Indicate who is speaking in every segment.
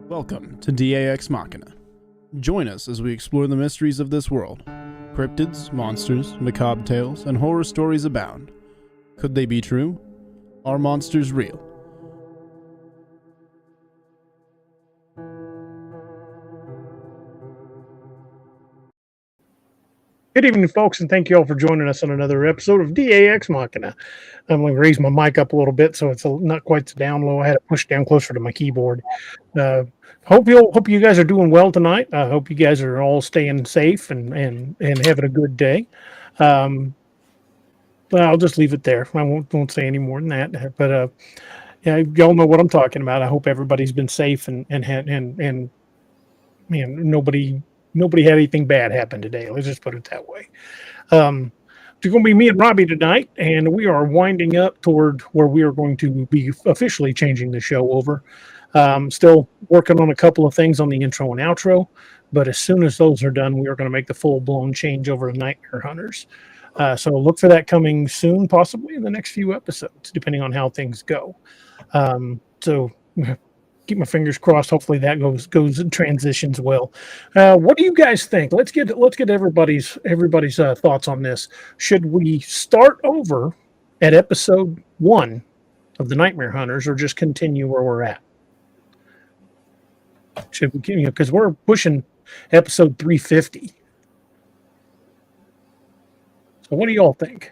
Speaker 1: Welcome to DAExMachiNation. Join us as we explore the mysteries of this world. Cryptids, monsters, macabre tales, and horror stories abound. Could they be true? Are monsters real?
Speaker 2: Good evening, folks, and thank you all for joining us on another episode of DAExMachiNation. I'm going to raise my mic up a little bit so it's not quite so down low. I had to push down closer to my keyboard. Hope you guys are doing well tonight. I hope you guys are all staying safe and having a good day. But I'll just leave it there. I won't say any more than that. But yeah, y'all know what I'm talking about. I hope everybody's been safe and nobody had anything bad happen today. Let's just put it that way. It's going to be me and Robbie tonight, and we are winding up toward where we are going to be officially changing the show over. Still working on a couple of things on the intro and outro, but as soon as those are done, we are going to make the full-blown change over to Nightmare Hunters. So look for that coming soon, possibly in the next few episodes, depending on how things go. So keep my fingers crossed. Hopefully that goes and transitions well. What do you guys think? Let's get everybody's thoughts on this. Should we start over at episode 1 of the Nightmare Hunters, or just continue where we're at? Should we continue? Because we're pushing episode 350. So what do y'all think?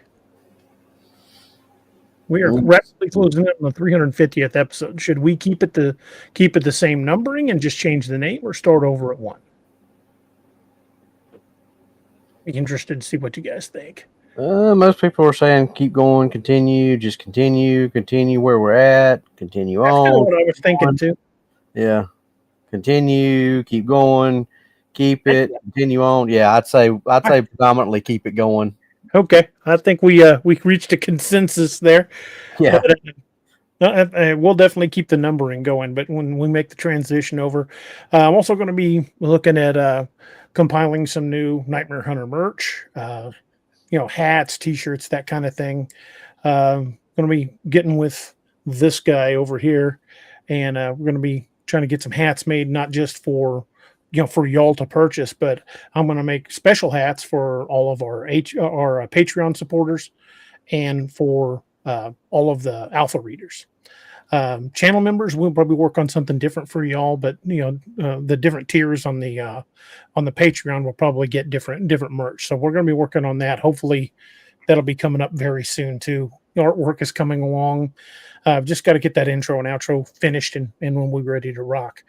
Speaker 2: We are rapidly closing in on the 350th episode. Should we keep it the same numbering and just change the name, or start over at 1? Be interested to see what you guys think.
Speaker 3: Most people are saying keep going, continue where we're at, continue
Speaker 2: That's
Speaker 3: on.
Speaker 2: kind of what I was thinking too.
Speaker 3: Yeah, continue, keep going, keep it, continue on. Yeah, I'd say predominantly keep it going.
Speaker 2: Okay, I think we reached a consensus there.
Speaker 3: Yeah,
Speaker 2: we'll definitely keep the numbering going, but when we make the transition over, I'm also going to be looking at compiling some new Nightmare Hunter merch, hats, t-shirts, that kind of thing. Going to be getting with this guy over here, and we're going to be trying to get some hats made, not just for y'all to purchase, but I'm going to make special hats for all of our Patreon supporters and for all of the alpha readers. Channel members, we'll probably work on something different for y'all, but the different tiers on the Patreon will probably get different merch. So we're going to be working on that. Hopefully that'll be coming up very soon too. Artwork is coming along. Just got to get that intro and outro finished and when we're ready to rock.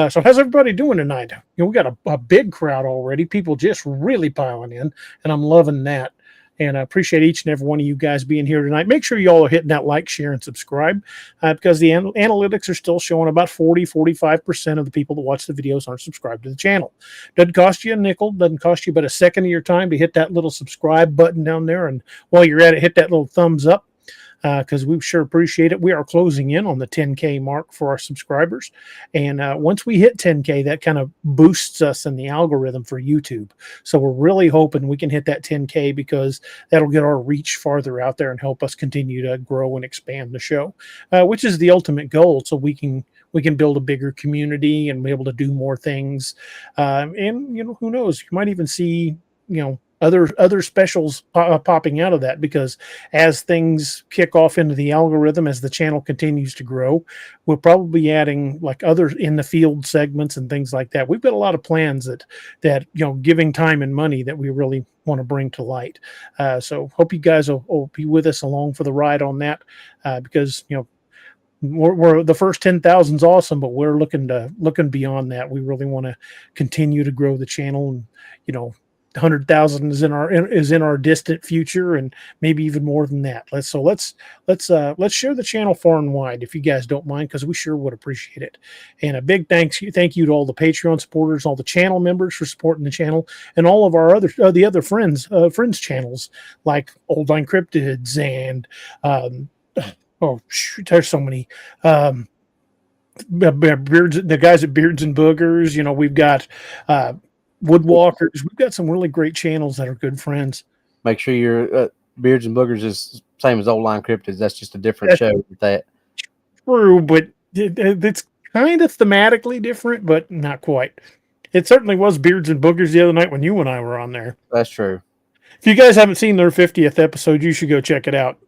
Speaker 2: So how's everybody doing tonight? We got a big crowd already. People just really piling in, and I'm loving that. And I appreciate each and every one of you guys being here tonight. Make sure you all are hitting that like, share, and subscribe because the analytics are still showing about 45% of the people that watch the videos aren't subscribed to the channel. Doesn't cost you a nickel. Doesn't cost you but a second of your time to hit that little subscribe button down there. And while you're at it, hit that little thumbs up because we sure appreciate it. We are closing in on the 10K mark for our subscribers. And once we hit 10K, that kind of boosts us in the algorithm for YouTube. So we're really hoping we can hit that 10K because that'll get our reach farther out there and help us continue to grow and expand the show, which is the ultimate goal. So we can build a bigger community and be able to do more things. And who knows? You might even see, other specials popping out of that, because as things kick off into the algorithm, as the channel continues to grow, we'll probably be adding like other in the field segments and things like that. We've got a lot of plans that giving time and money that we really want to bring to light. So hope you guys will be with us along for the ride on that, because we're the first 10,000 is awesome, but we're looking beyond that. We really want to continue to grow the channel, and 100,000 is in our distant future, and maybe even more than that. Let's share the channel far and wide, if you guys don't mind, because we sure would appreciate it. And a big thank you to all the Patreon supporters, all the channel members for supporting the channel, and all of our other friends channels like Old Line Cryptids and there's so many. The guys at Beards and Boogers. We've got Woodwalkers. We've got some really great channels that are good friends.
Speaker 3: Make sure your Beards and Boogers is same as Old Line Cryptids. That's just a different show with that.
Speaker 2: True, but it's kind of thematically different, but not quite. It certainly was Beards and Boogers the other night when you and I were on there.
Speaker 3: That's true.
Speaker 2: If you guys haven't seen their 50th episode, you should go check it out.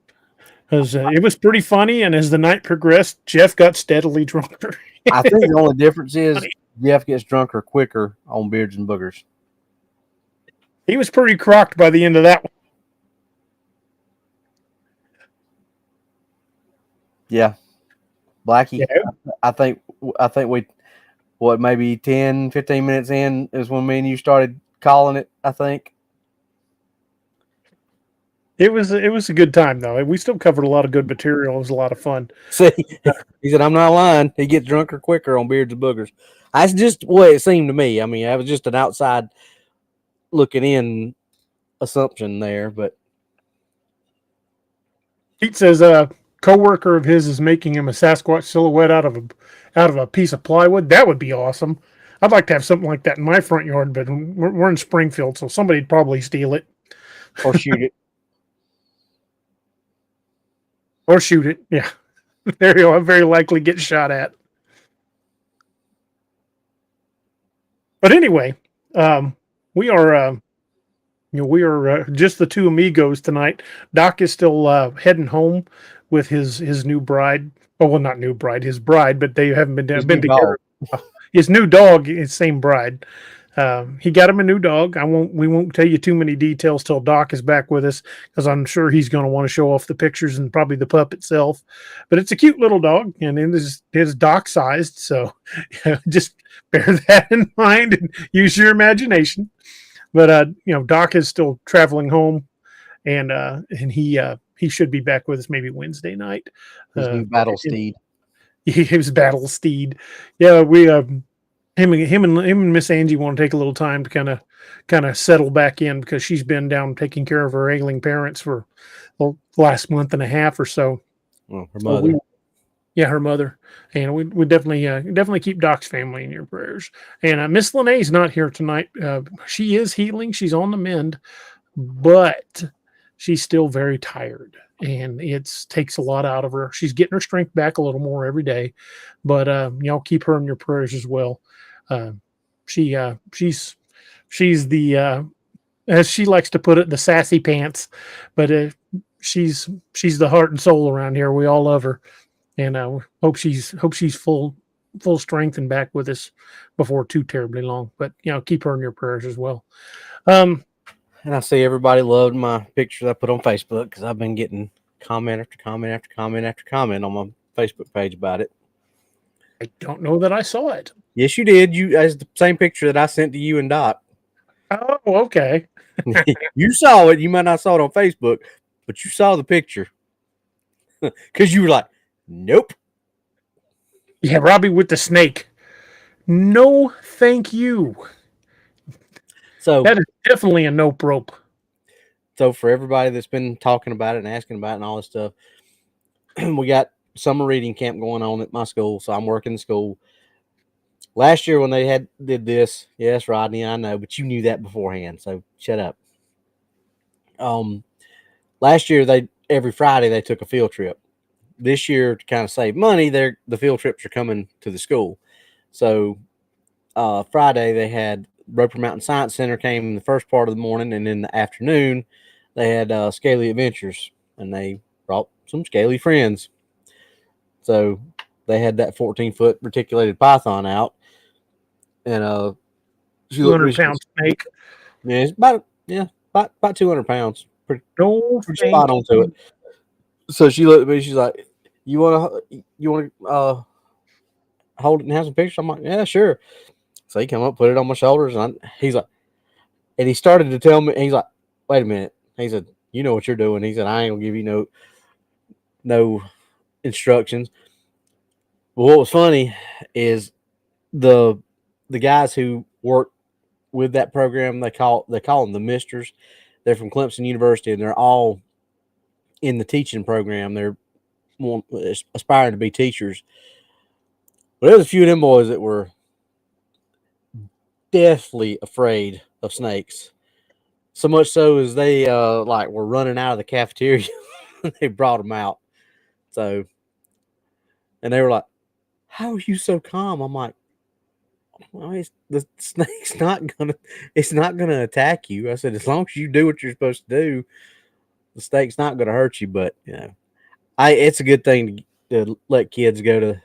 Speaker 2: Because it was pretty funny, and as the night progressed, Jeff got steadily drunker.
Speaker 3: I think the only difference is
Speaker 2: Funny.
Speaker 3: Jeff gets drunker quicker on Beards and Boogers.
Speaker 2: He was pretty crocked by the end of that one.
Speaker 3: Yeah. Blackie,
Speaker 2: Yeah.
Speaker 3: I think we, maybe 10, 15 minutes in is when me and you started calling it, I think.
Speaker 2: It was a good time, though. We still covered a lot of good material. It was a lot of fun.
Speaker 3: See, he said, I'm not lying. He gets drunker quicker on Beards and Boogers. That's just what it seemed to me. I mean, I was just an outside looking in assumption there, but
Speaker 2: Pete says a coworker of his is making him a Sasquatch silhouette out of a piece of plywood. That would be awesome. I'd like to have something like that in my front yard, but we're in Springfield, so somebody'd probably steal it
Speaker 3: or shoot it.
Speaker 2: or shoot it. Yeah, there you go. Very likely get shot at. But anyway, we are. We are just the two amigos tonight. Doc is still heading home with his new bride. Oh, well, not new bride, his bride, but they haven't been together. His new dog, his same bride. He got him a new dog. We won't tell you too many details till Doc is back with us, because I'm sure he's going to want to show off the pictures and probably the pup itself. But it's a cute little dog, and it is Doc sized. So just bear that in mind and use your imagination. But Doc is still traveling home, and he should be back with us maybe Wednesday night.
Speaker 3: His new battle steed.
Speaker 2: His battle steed. Yeah, we him and Miss Angie want to take a little time to kind of settle back in, because she's been down taking care of her ailing parents for the last month and a half or so.
Speaker 3: Well, her mother.
Speaker 2: Her mother. And we definitely keep Doc's family in your prayers. And Miss Lene's not here tonight. She is healing. She's on the mend, but she's still very tired, and it takes a lot out of her. She's getting her strength back a little more every day, but keep her in your prayers as well. She's the as she likes to put it, the sassy pants, but she's the heart and soul around here. We all love her. And hope she's full strength and back with us before too terribly long. But keep her in your prayers as well.
Speaker 3: And I see everybody loved my pictures I put on Facebook, because I've been getting comment after comment after comment after comment on my Facebook page about it.
Speaker 2: I don't know that I saw it.
Speaker 3: Yes, you did. As the same picture that I sent to you and Doc.
Speaker 2: Oh, okay.
Speaker 3: You saw it. You might not saw it on Facebook, but you saw the picture, because you were like, nope.
Speaker 2: Yeah, Robbie with the snake. No, thank you.
Speaker 3: So
Speaker 2: that is definitely a nope rope.
Speaker 3: So for everybody that's been talking about it and asking about it and all this stuff, we got summer reading camp going on at my school. So I'm working in school. Last year when they did this, yes, Rodney, I know, but you knew that beforehand. So shut up. Last year every Friday they took a field trip. This year, to kind of save money, the field trips are coming to the school. So Friday they had Roper Mountain Science Center came in the first part of the morning, and in the afternoon they had Scaly Adventures, and they brought some scaly friends. So they had that 14-foot reticulated python out, and
Speaker 2: 200-pound snake.
Speaker 3: Yeah, it's about 200 pounds. Pretty spot on to it. So she looked at me. She's like, "You want to hold it and have some pictures?" I'm like, "Yeah, sure." So he came up, put it on my shoulders, and he's like, and he started to tell me. He's like, "Wait a minute." He said, "You know what you're doing." He said, "I ain't gonna give you no instructions." But what was funny is the guys who work with that program, they call them the Misters. They're from Clemson University, and they're all in the teaching program. They're aspiring to be teachers. But there's a few of them boys that were deathly afraid of snakes. So much so as they were running out of the cafeteria. They brought them out. So, and they were like, how are you so calm? I'm like, well, the snake's it's not gonna attack you. I said, as long as you do what you're supposed to do, the snake's not gonna hurt you. But it's a good thing to let kids go to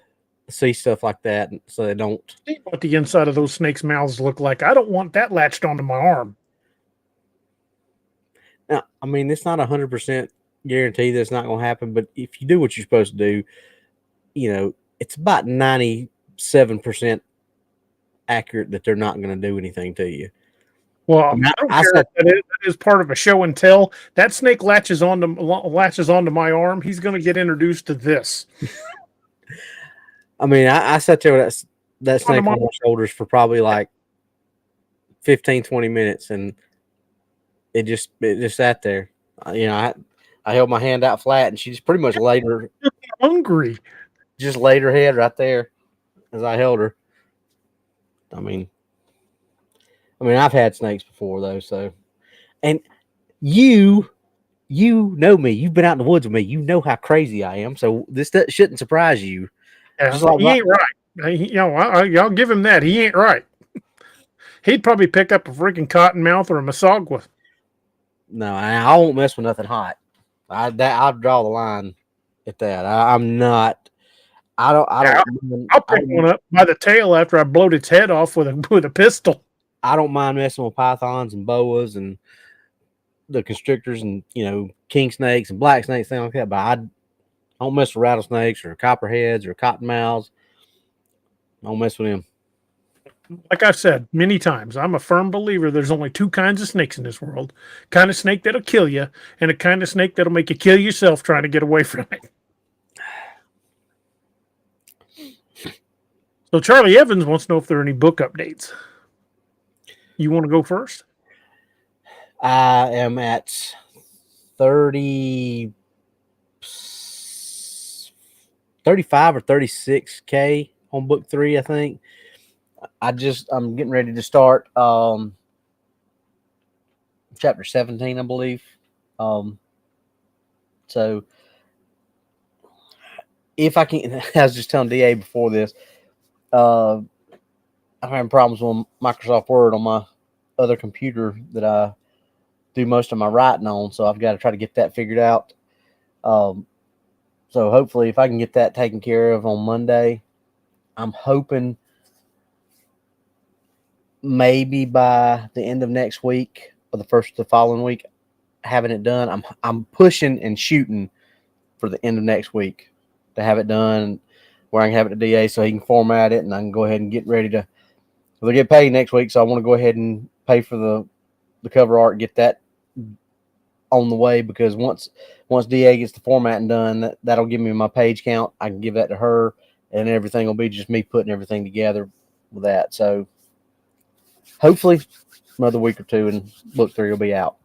Speaker 3: see stuff like that, so they don't.
Speaker 2: See what the inside of those snakes' mouths look like. I don't want that latched onto my arm.
Speaker 3: Now, I mean, it's not 100% guarantee that's not going to happen, but if you do what you're supposed to do, it's about 97% accurate that they're not going to do anything to you.
Speaker 2: Well, I don't care if that is part of a show and tell. That snake latches onto my arm. He's going to get introduced to this.
Speaker 3: I mean, I sat there with that snake on my shoulders for probably like 15, 20 minutes, and it just sat there. I held my hand out flat, and she just pretty much laid her
Speaker 2: hungry.
Speaker 3: Just laid her head right there as I held her. I mean, I've had snakes before though, so, and you know me. You've been out in the woods with me. You know how crazy I am. So this shouldn't surprise you.
Speaker 2: Yeah, he ain't right. I'll give him that. He ain't right. He'd probably pick up a freaking cottonmouth or a Massaguas.
Speaker 3: No, I won't mess with nothing hot. I'll draw the line at that. I'm not. I'll
Speaker 2: pick one up by the tail after I blowed its head off with a pistol.
Speaker 3: I don't mind messing with pythons and boas and the constrictors and king snakes and black snakes, things like that. But I don't mess with rattlesnakes or copperheads or cottonmouths. I don't mess with them.
Speaker 2: Like I've said many times, I'm a firm believer there's only two kinds of snakes in this world. Kind of snake that'll kill you, and a kind of snake that'll make you kill yourself trying to get away from it. So Charlie Evans wants to know if there are any book updates. You want to go first?
Speaker 3: I am at 35 or 36K on book 3, I think. I'm getting ready to start chapter 17, I believe. So if I can, I was just telling DA before this, I'm having problems with Microsoft Word on my other computer that I do most of my writing on, so I've got to try to get that figured out. So hopefully if I can get that taken care of on Monday, I'm hoping maybe by the end of next week or the first of the following week, having it done. I'm pushing and shooting for the end of next week to have it done where I can have it to DA so he can format it and I can go ahead and get ready to. They'll get paid next week, so I want to go ahead and pay for the cover art, get that on the way, because once DA gets the formatting done, that'll give me my page count. I can give that to her, and everything will be just me putting everything together with that. So hopefully another week or two and book 3 will be out.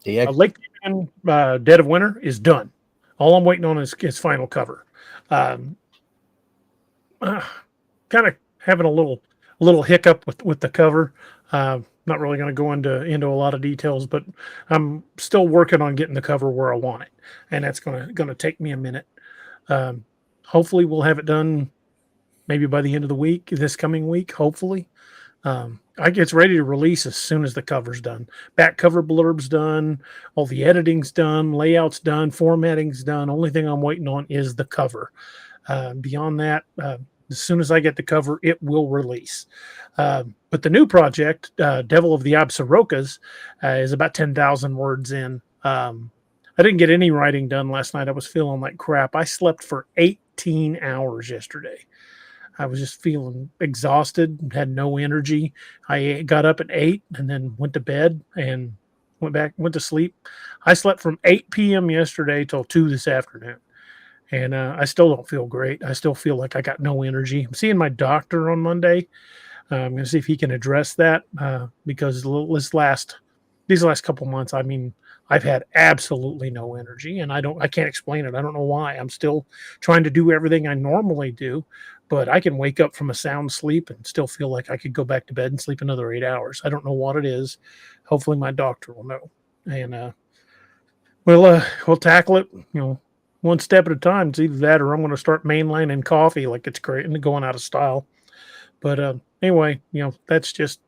Speaker 3: DA?
Speaker 2: Lake Dead of Winter is done. All I'm waiting on is his final cover. Kind of having a little hiccup with the cover. Not really going to go into a lot of details, but I'm still working on getting the cover where I want it, and that's going to take me a minute. Hopefully, we'll have it done maybe by the end of the week, this coming week. Hopefully, I get ready to release as soon as the cover's done. Back cover blurb's done, all the editing's done, layout's done, formatting's done. Only thing I'm waiting on is the cover. Beyond that, as soon as I get the cover, it will release. But the new project, Devil of the Absarokas, is about 10,000 words in. I didn't get any writing done last night. I was feeling like crap. I slept for 18 hours yesterday. I was just feeling exhausted, had no energy. I got up at 8 and then went to bed and went to sleep. I slept from 8 p.m. yesterday till 2 this afternoon. And I still don't feel great. I still feel like I got no energy. I'm seeing my doctor on Monday. I'm going to see if he can address that because these last couple months, I mean, I've had absolutely no energy, and I can't explain it. I don't know why. I'm still trying to do everything I normally do, but I can wake up from a sound sleep and still feel like I could go back to bed and sleep another 8 hours. I don't know what it is. Hopefully my doctor will know, and we'll tackle it. one step at a time. It's either that or I'm going to start mainlining coffee like it's great and going out of style. But anyway, that's just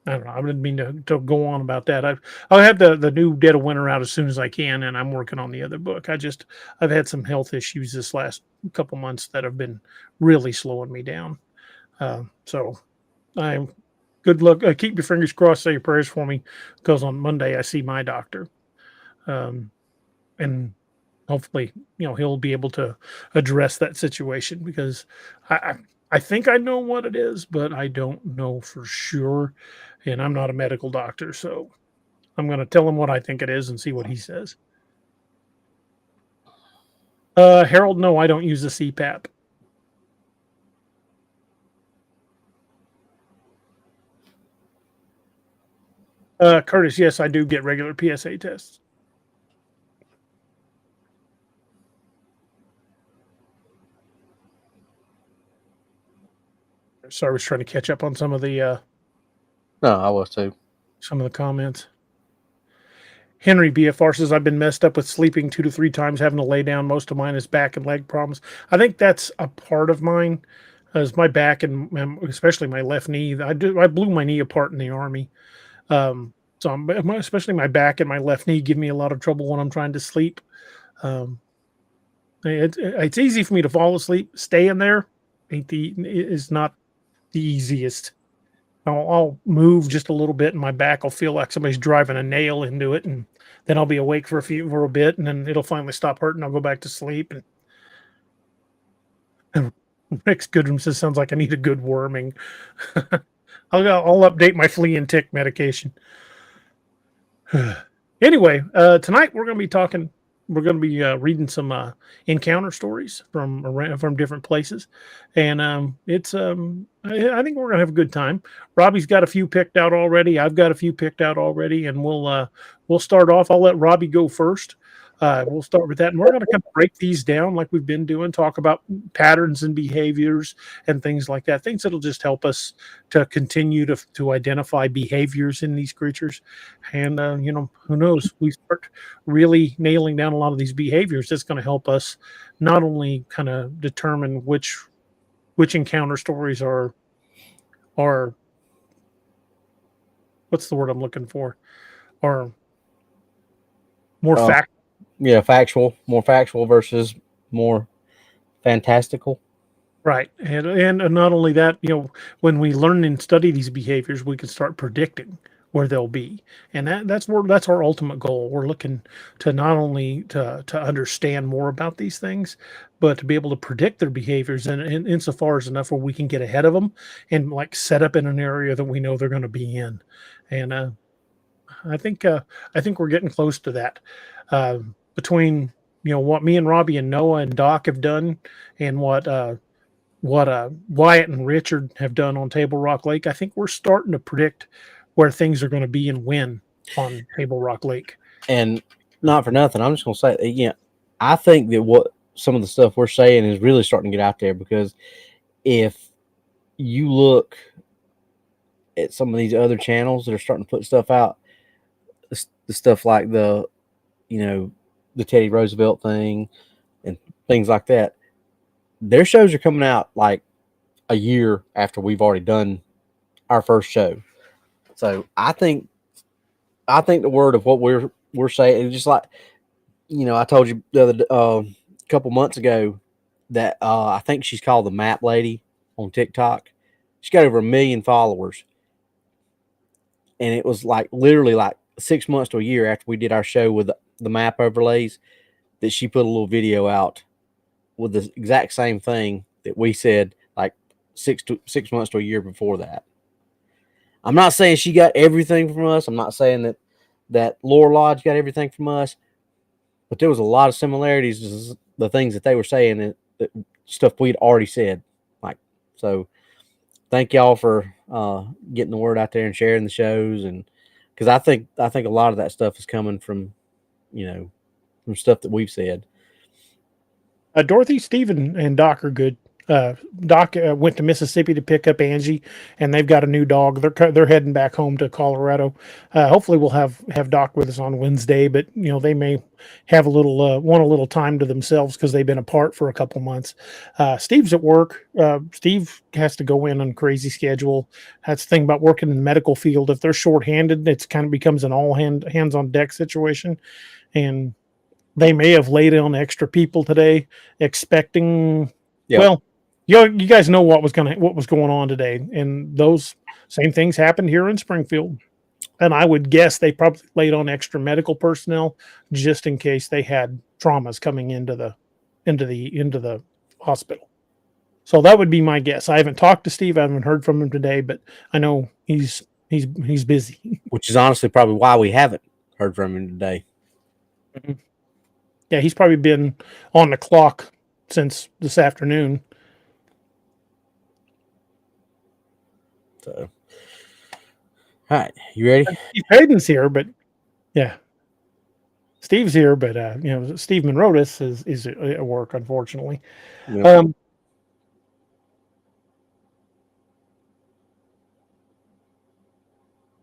Speaker 2: I don't know. I didn't mean to go on about that. I'll have the new Dead of Winter out as soon as I can, and I'm working on the other book. I've had some health issues this last couple months that have been really slowing me down. So I'm good luck. Keep your fingers crossed. Say your prayers for me, because on Monday I see my doctor, and hopefully he'll be able to address that situation, because I think I know what it is, but I don't know for sure, and I'm not a medical doctor, so I'm going to tell him what I think it is and see what he says. Harold, no, I don't use the CPAP. Curtis, yes, I do get regular PSA tests. Sorry, I was trying to catch up on some of the
Speaker 3: No, I was too.
Speaker 2: some of the comments. Henry BFR says, I've been messed up with sleeping 2 to 3 times, having to lay down. Most of mine is back and leg problems. I think that's a part of mine, as my back and especially my left knee. I blew my knee apart in the Army. Especially my back and my left knee give me a lot of trouble when I'm trying to sleep. It's easy for me to fall asleep. Staying there is not the easiest. I'll move just a little bit and my back will feel like somebody's driving a nail into it, and then I'll be awake for a bit, and then it'll finally stop hurting. I'll go back to sleep. And Rex Goodrum says, sounds like I need a good worming. I'll update my flea and tick medication. Anyway, tonight we're going to be talking. We're going to be reading some encounter stories from different places, and I think we're going to have a good time. Robbie's got a few picked out already. I've got a few picked out already, and we'll start off. I'll let Robbie go first. We'll start with that, and we're going to kind of break these down like we've been doing, talk about patterns and behaviors and things like that, things that'll just help us to continue to identify behaviors in these creatures. And, who knows, we start really nailing down a lot of these behaviors. It's going to help us not only kind of determine which encounter stories are what's the word I'm looking for, are more fact.
Speaker 3: Yeah, more factual versus more fantastical.
Speaker 2: Right. And not only that, when we learn and study these behaviors, we can start predicting where they'll be. And that's our ultimate goal. We're looking to not only to understand more about these things, but to be able to predict their behaviors, and insofar as enough where we can get ahead of them and like set up in an area that we know they're going to be in. And I think we're getting close to that. Between what me and Robbie and Noah and Doc have done, and what Wyatt and Richard have done on Table Rock Lake, I think we're starting to predict where things are going to be and when on Table Rock Lake.
Speaker 3: And not for nothing, I'm just going to say again, I think that what some of the stuff we're saying is really starting to get out there, because if you look at some of these other channels that are starting to put stuff out, the stuff like the Teddy Roosevelt thing and things like that, their shows are coming out like a year after we've already done our first show. So I think the word of what we're saying is just like, I told you the other couple months ago that I think she's called the Map Lady on TikTok. She's got over 1 million followers, and it was like literally like 6 months to a year after we did our show with the map overlays that she put a little video out with the exact same thing that we said like 6 months to a year before that. I'm not saying she got everything from us. I'm not saying that Lore Lodge got everything from us, but there was a lot of similarities to the things that they were saying, and that stuff we'd already said. So thank y'all for getting the word out there and sharing the shows, and because I think a lot of that stuff is coming from from stuff that we've said.
Speaker 2: Dorothy, Steve, and Doc are good. Doc went to Mississippi to pick up Angie, and they've got a new dog. They're heading back home to Colorado. Hopefully, we'll have Doc with us on Wednesday, but they may have a little want a little time to themselves because they've been apart for a couple months. Steve's at work. Steve has to go in on crazy schedule. That's the thing about working in the medical field. If they're shorthanded, it's kind of becomes an all hands on deck situation, and they may have laid on extra people today, expecting. Yep. Well, you guys know what was going on today, and those same things happened here in Springfield. And I would guess they probably laid on extra medical personnel just in case they had traumas coming into the hospital. So that would be my guess. I haven't talked to Steve. I haven't heard from him today, but I know he's busy.
Speaker 3: Which is honestly probably why we haven't heard from him today.
Speaker 2: Mm-hmm. Yeah, he's probably been on the clock since this afternoon.
Speaker 3: So, all right, you ready?
Speaker 2: Steve Hayden's here, but yeah, Steve's here, but Steve Monrodis is at work, unfortunately. Yep.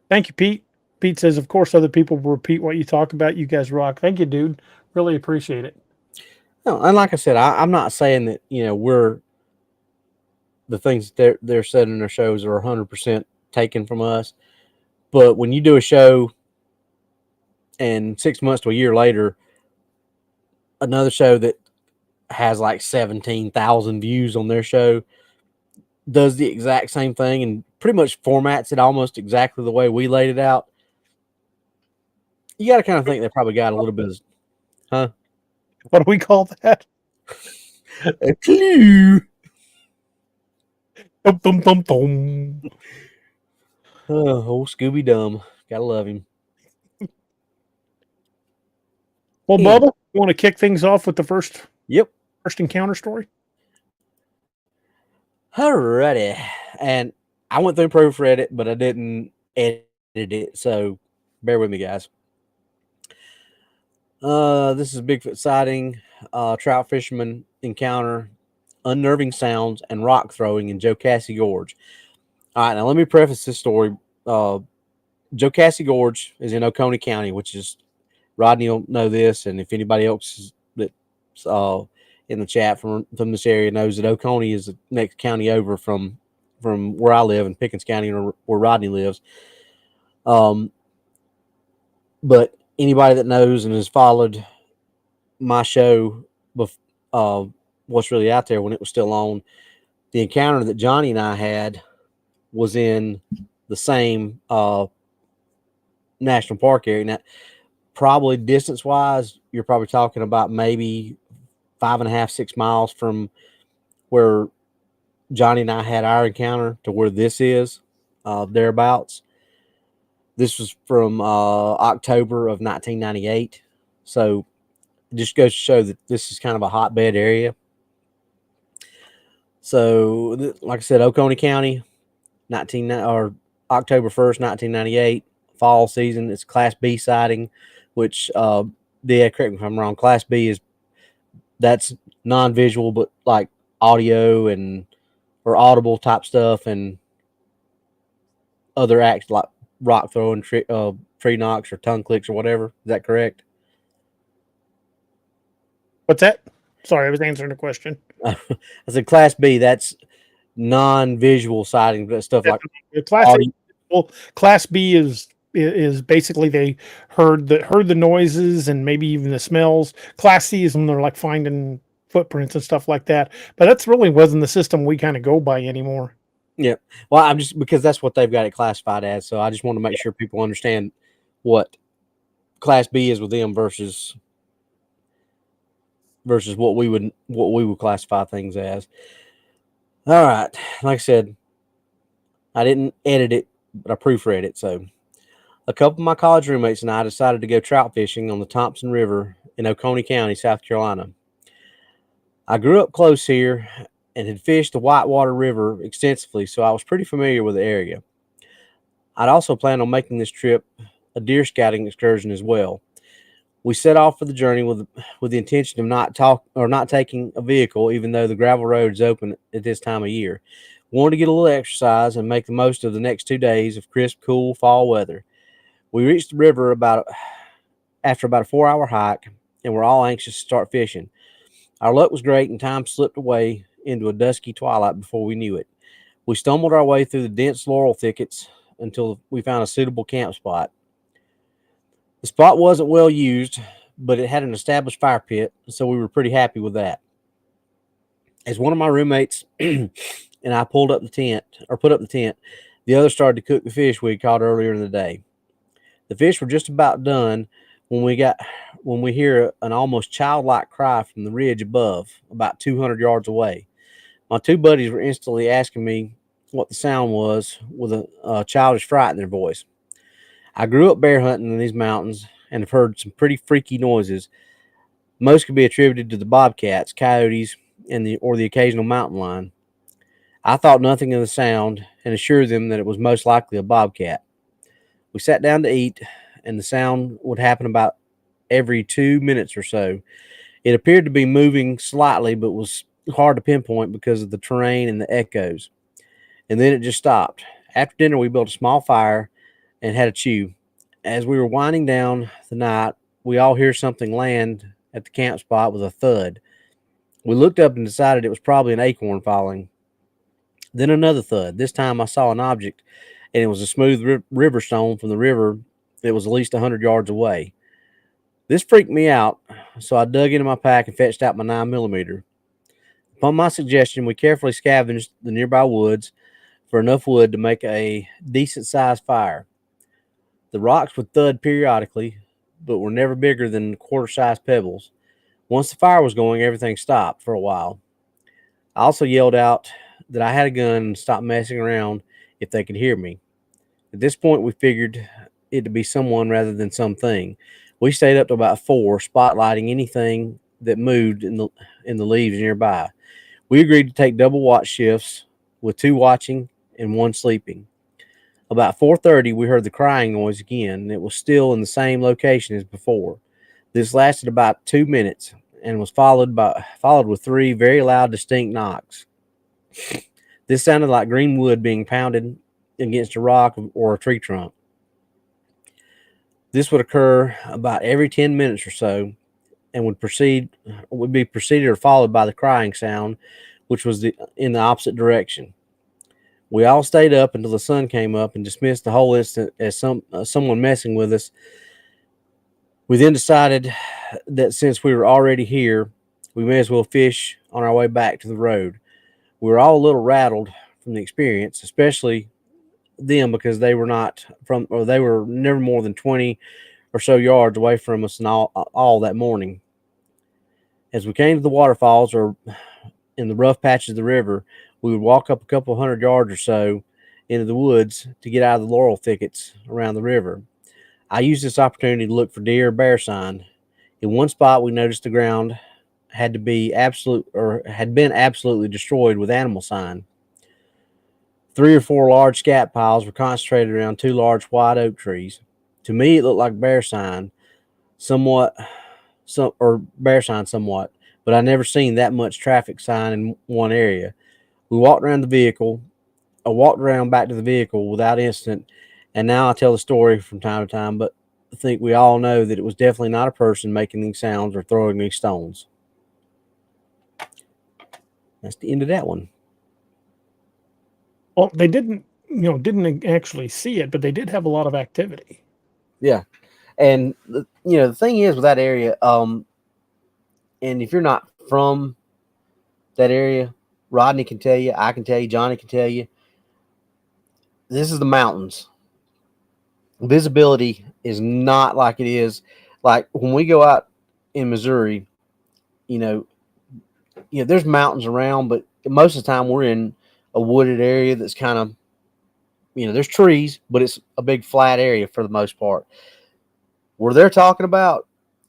Speaker 2: Thank you, Pete. Pete says, of course, other people will repeat what you talk about. You guys rock. Thank you, dude. Really appreciate it.
Speaker 3: No, and like I said, I'm not saying that we're the things that they're said in their shows are 100% taken from us. But when you do a show and 6 months to a year later, another show that has like 17,000 views on their show does the exact same thing and pretty much formats it almost exactly the way we laid it out, you got to kind of think they probably got a little bit of, huh?
Speaker 2: What do we call that?
Speaker 3: A clue.
Speaker 2: Dum, dum, dum, dum.
Speaker 3: Oh, old Scooby Dum. Gotta love him.
Speaker 2: Well, Bubba, you want to kick things off with the first encounter story?
Speaker 3: Alrighty. And I went through and proofread it, but I didn't edit it, so bear with me, guys. This is a Bigfoot sighting, trout fisherman encounter, unnerving sounds, and rock throwing in Jocassee Gorge. All right, now let me preface this story. Jocassee Gorge is in Oconee County, which is, Rodney will know this, and if anybody else that's in the chat from this area knows that Oconee is the next county over from where I live in Pickens County, where Rodney lives. But anybody that knows and has followed my show, what's really out there when it was still on, the encounter that Johnny and I had was in the same national park area. Now, probably distance-wise, you're probably talking about maybe 5.5, 6 miles from where Johnny and I had our encounter to where this is, thereabouts. This was from October of 1998. So it just goes to show that this is kind of a hotbed area. So, like I said, Oconee County, October 1st, 1998, fall season. It's Class B sighting, which, correct me if I'm wrong, Class B that's non-visual, but like audio or audible type stuff and other acts like rock throwing, tree knocks, or tongue clicks or whatever. Is that correct?
Speaker 2: What's that? Sorry, I was answering the question.
Speaker 3: I said Class B, that's non-visual sighting, but stuff like
Speaker 2: Class B is basically they heard the noises and maybe even the smells. Class C is when they're like finding footprints and stuff like that. But that's really wasn't the system we kind of go by anymore.
Speaker 3: Yeah. Well, I'm just because that's what they've got it classified as. So I just want to make sure people understand what Class B is with them versus what we would classify things as. All right. Like I said, I didn't edit it, but I proofread it. So a couple of my college roommates and I decided to go trout fishing on the Thompson River in Oconee County, South Carolina. I grew up close here and had fished the Whitewater River extensively, so I was pretty familiar with the area. I'd also planned on making this trip a deer scouting excursion as well. We set off for the journey with the intention of not taking a vehicle, even though the gravel road is open at this time of year. We wanted to get a little exercise and make the most of the next 2 days of crisp, cool fall weather. We reached the river after about a 4-hour hike, and we're all anxious to start fishing. Our luck was great, and time slipped away into a dusky twilight before we knew it. We stumbled our way through the dense laurel thickets until we found a suitable camp spot. The spot wasn't well used, but it had an established fire pit, so we were pretty happy with that. As one of my roommates and I put up the tent, the other started to cook the fish we had caught earlier in the day. The fish were just about done when we hear an almost childlike cry from the ridge above, about 200 yards away. My two buddies were instantly asking me what the sound was with a childish fright in their voice. I grew up bear hunting in these mountains and have heard some pretty freaky noises. Most could be attributed to the bobcats, coyotes, and the occasional mountain lion. I thought nothing of the sound and assured them that it was most likely a bobcat. We sat down to eat, and the sound would happen about every 2 minutes or so. It appeared to be moving slightly, but was hard to pinpoint because of the terrain and the echoes. And then it just stopped. After dinner, we built a small fire and had a chew. As we were winding down the night, we all hear something land at the camp spot with a thud. We looked up and decided it was probably an acorn falling. Then another thud. This time I saw an object, and it was a smooth river stone from the river that was at least 100 yards away. This freaked me out, so I dug into my pack and fetched out my 9mm. Upon my suggestion, we carefully scavenged the nearby woods for enough wood to make a decent-sized fire. The rocks would thud periodically, but were never bigger than quarter-sized pebbles. Once the fire was going, everything stopped for a while. I also yelled out that I had a gun and stopped messing around if they could hear me. At this point, we figured it to be someone rather than something. We stayed up to about 4, spotlighting anything that moved in the leaves nearby. We agreed to take double watch shifts, with 2 watching and 1 sleeping. About 4:30, we heard the crying noise again, and it was still in the same location as before. This lasted about 2 minutes and was followed with 3 very loud, distinct knocks. This sounded like green wood being pounded against a rock or a tree trunk. This would occur about every 10 minutes or so, and would be preceded or followed by the crying sound, which was in the opposite direction. We all stayed up until the sun came up and dismissed the whole incident as someone messing with us. We then decided that since we were already here, we may as well fish on our way back to the road. We were all a little rattled from the experience, especially them, because they were never more than 20 or so yards away from us and all that morning. As we came to the waterfalls or in the rough patches of the river, we would walk up a couple 100 yards or so into the woods to get out of the laurel thickets around the river. I used this opportunity to look for deer or bear sign. In one spot, we noticed the ground had been absolutely destroyed with animal sign. 3 or 4 large scat piles were concentrated around 2 large white oak trees. To me, it looked like bear sign somewhat, but I never seen that much traffic sign in one area. We walked around back to the vehicle without incident, and now I tell the story from time to time, but I think we all know that it was definitely not a person making these sounds or throwing these stones. That's the end of that one.
Speaker 2: Well, they didn't actually see it, but they did have a lot of activity.
Speaker 3: Yeah. And the thing is with that area, and if you're not from that area, Rodney can tell you, I can tell you, Johnny can tell you, this is the mountains. Visibility is not like it is like when we go out in Missouri. There's mountains around, but most of the time we're in a wooded area that's kind of, there's trees, but it's a big flat area for the most part. Where they're talking about,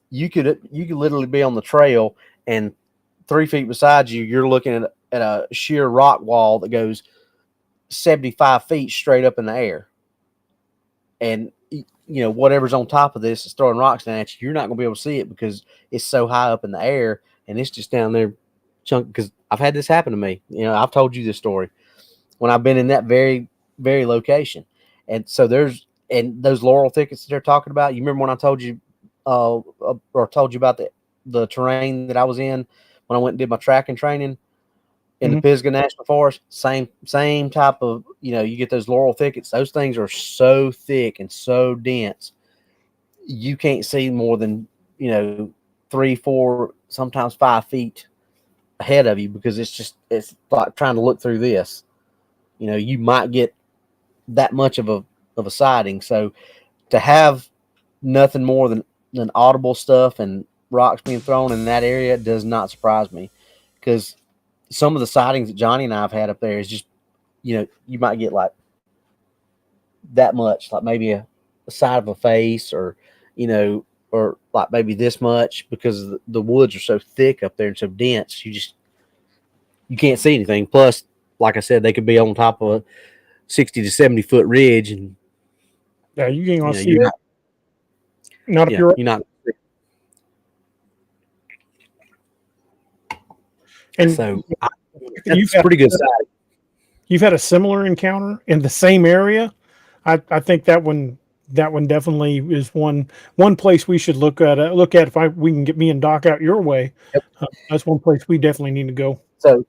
Speaker 3: you could literally be on the trail, and 3 feet beside you, you're looking at a sheer rock wall that goes 75 feet straight up in the air. And whatever's on top of this is throwing rocks down at you, you're not going to be able to see it because it's so high up in the air and it's just down there chunk. Because I've had this happen to me. I've told you this story when I've been in that very, very location. And so and those laurel thickets that they're talking about, you remember when I told you or told you about the terrain that I was in when I went and did my tracking training in the Pisgah National Forest? Same type of, you get those laurel thickets. Those things are so thick and so dense. You can't see more than, 3, 4, sometimes 5 feet ahead of you because it's like trying to look through this. You might get that much of a sighting. So to have nothing more than audible stuff and rocks being thrown in that area does not surprise me, because some of the sightings that Johnny and I have had up there is just, you might get like that much, like maybe a side of a face or like maybe this much, because the woods are so thick up there and so dense, you can't see anything. Plus, like I said, they could be on top of a 60 to 70 foot ridge, and
Speaker 2: yeah, you ain't gonna see it. Not if you're
Speaker 3: not.
Speaker 2: And
Speaker 3: so that's pretty good sighting.
Speaker 2: You've had a similar encounter in the same area. I think that one definitely is one place we should look at. If we can get me and Doc out your way.
Speaker 3: Yep.
Speaker 2: That's one place we definitely need to go.
Speaker 3: So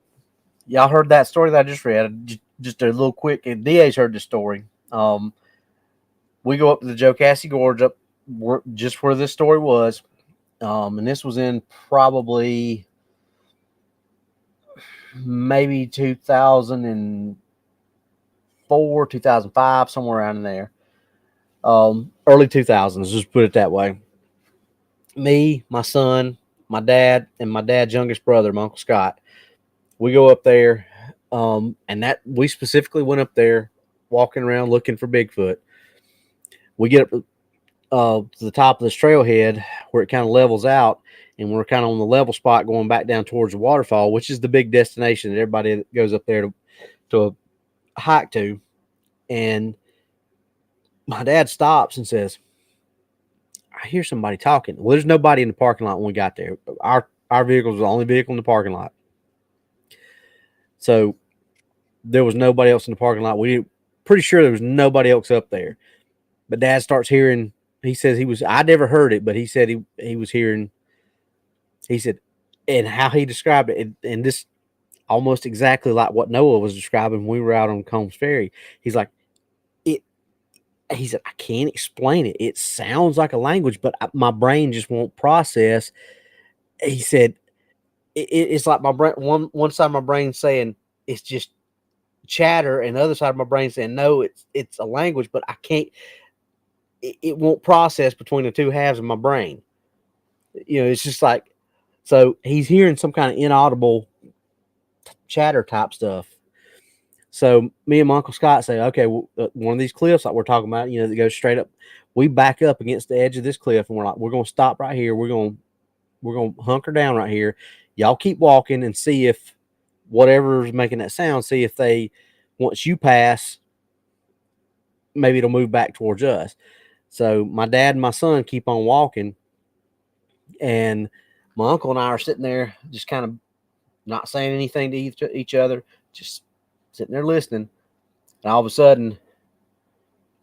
Speaker 3: y'all heard that story that I just read. Just a little quick. And DA's heard the story. We go up to the Jocassee Gorge up just where this story was, and this was in probably maybe 2004, 2005, somewhere around in there. Early 2000s, just put it that way. Me, my son, my dad, and my dad's youngest brother, my Uncle Scott, we go up there, and that we specifically went up there walking around looking for Bigfoot. We get up to the top of this trailhead where it kind of levels out, and we're kind of on the level spot going back down towards the waterfall, which is the big destination that everybody goes up there to hike to. And my dad stops and says, I hear somebody talking. Well, there's nobody in the parking lot when we got there. Our vehicle was the only vehicle in the parking lot. So there was nobody else in the parking lot. We pretty sure there was nobody else up there. But Dad starts hearing, he says I never heard it, but he said he was hearing, he said, and how he described it, and this almost exactly like what Noah was describing when we were out on Combs Ferry. He's like, he said, I can't explain it. It sounds like a language, but my brain just won't process. He said, it's like my brain, one side of my brain saying it's just chatter, and the other side of my brain saying, no, it's a language, but I can't, it won't process between the two halves of my brain. It's just like, so he's hearing some kind of inaudible chatter type stuff. So me and my Uncle Scott say, okay, well, one of these cliffs like we're talking about, that goes straight up. We back up against the edge of this cliff, and we're like, we're going to stop right here. We're going to hunker down right here. Y'all keep walking and see if whatever's making that sound, see if once you pass, maybe it'll move back towards us. So my dad and my son keep on walking, and my uncle and I are sitting there just kind of not saying anything to each other, just sitting there listening. And all of a sudden,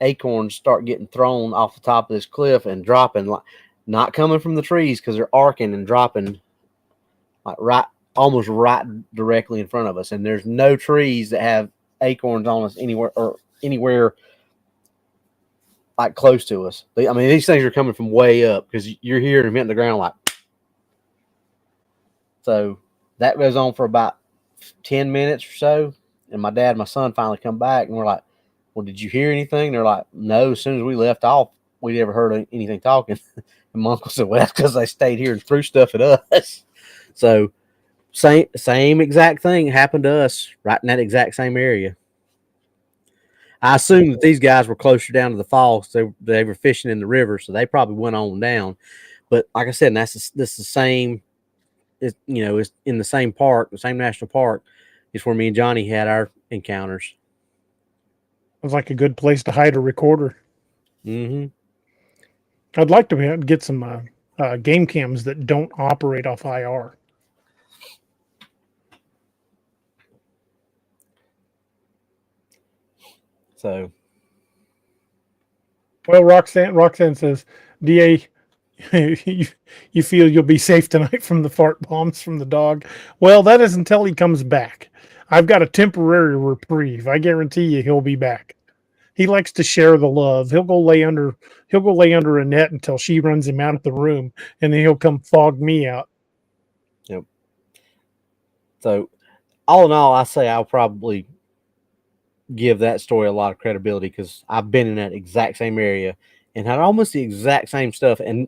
Speaker 3: acorns start getting thrown off the top of this cliff and dropping, like not coming from the trees because they're arcing and dropping like almost right directly in front of us. And there's no trees that have acorns on us anywhere like close to us. I mean, these things are coming from way up because you're hearing them hitting the ground like. So that goes on for about 10 minutes or so. And my dad and my son finally come back, and we're like, well, did you hear anything? They're like, no, as soon as we left off, we never heard anything talking. And my uncle said, well, that's because they stayed here and threw stuff at us. So same exact thing happened to us right in that exact same area. I assume that these guys were closer down to the falls. They were fishing in the river, so they probably went on down. But like I said, this is the same. It's in the same park, the same national park. It's where me and Johnny had our encounters.
Speaker 2: It was like a good place to hide a recorder.
Speaker 3: Mm-hmm.
Speaker 2: I'd like to get some game cams that don't operate off IR.
Speaker 3: So,
Speaker 2: well, Roxanne says, DA, you feel you'll be safe tonight from the fart bombs from the dog. Well, that is until he comes back. I've got a temporary reprieve. I guarantee you he'll be back. He likes to share the love. He'll go lay under a net until she runs him out of the room, and then he'll come fog me out.
Speaker 3: yep. So, all in all, I say I'll probably give that story a lot of credibility because I've been in that exact same area and had almost the exact same stuff. And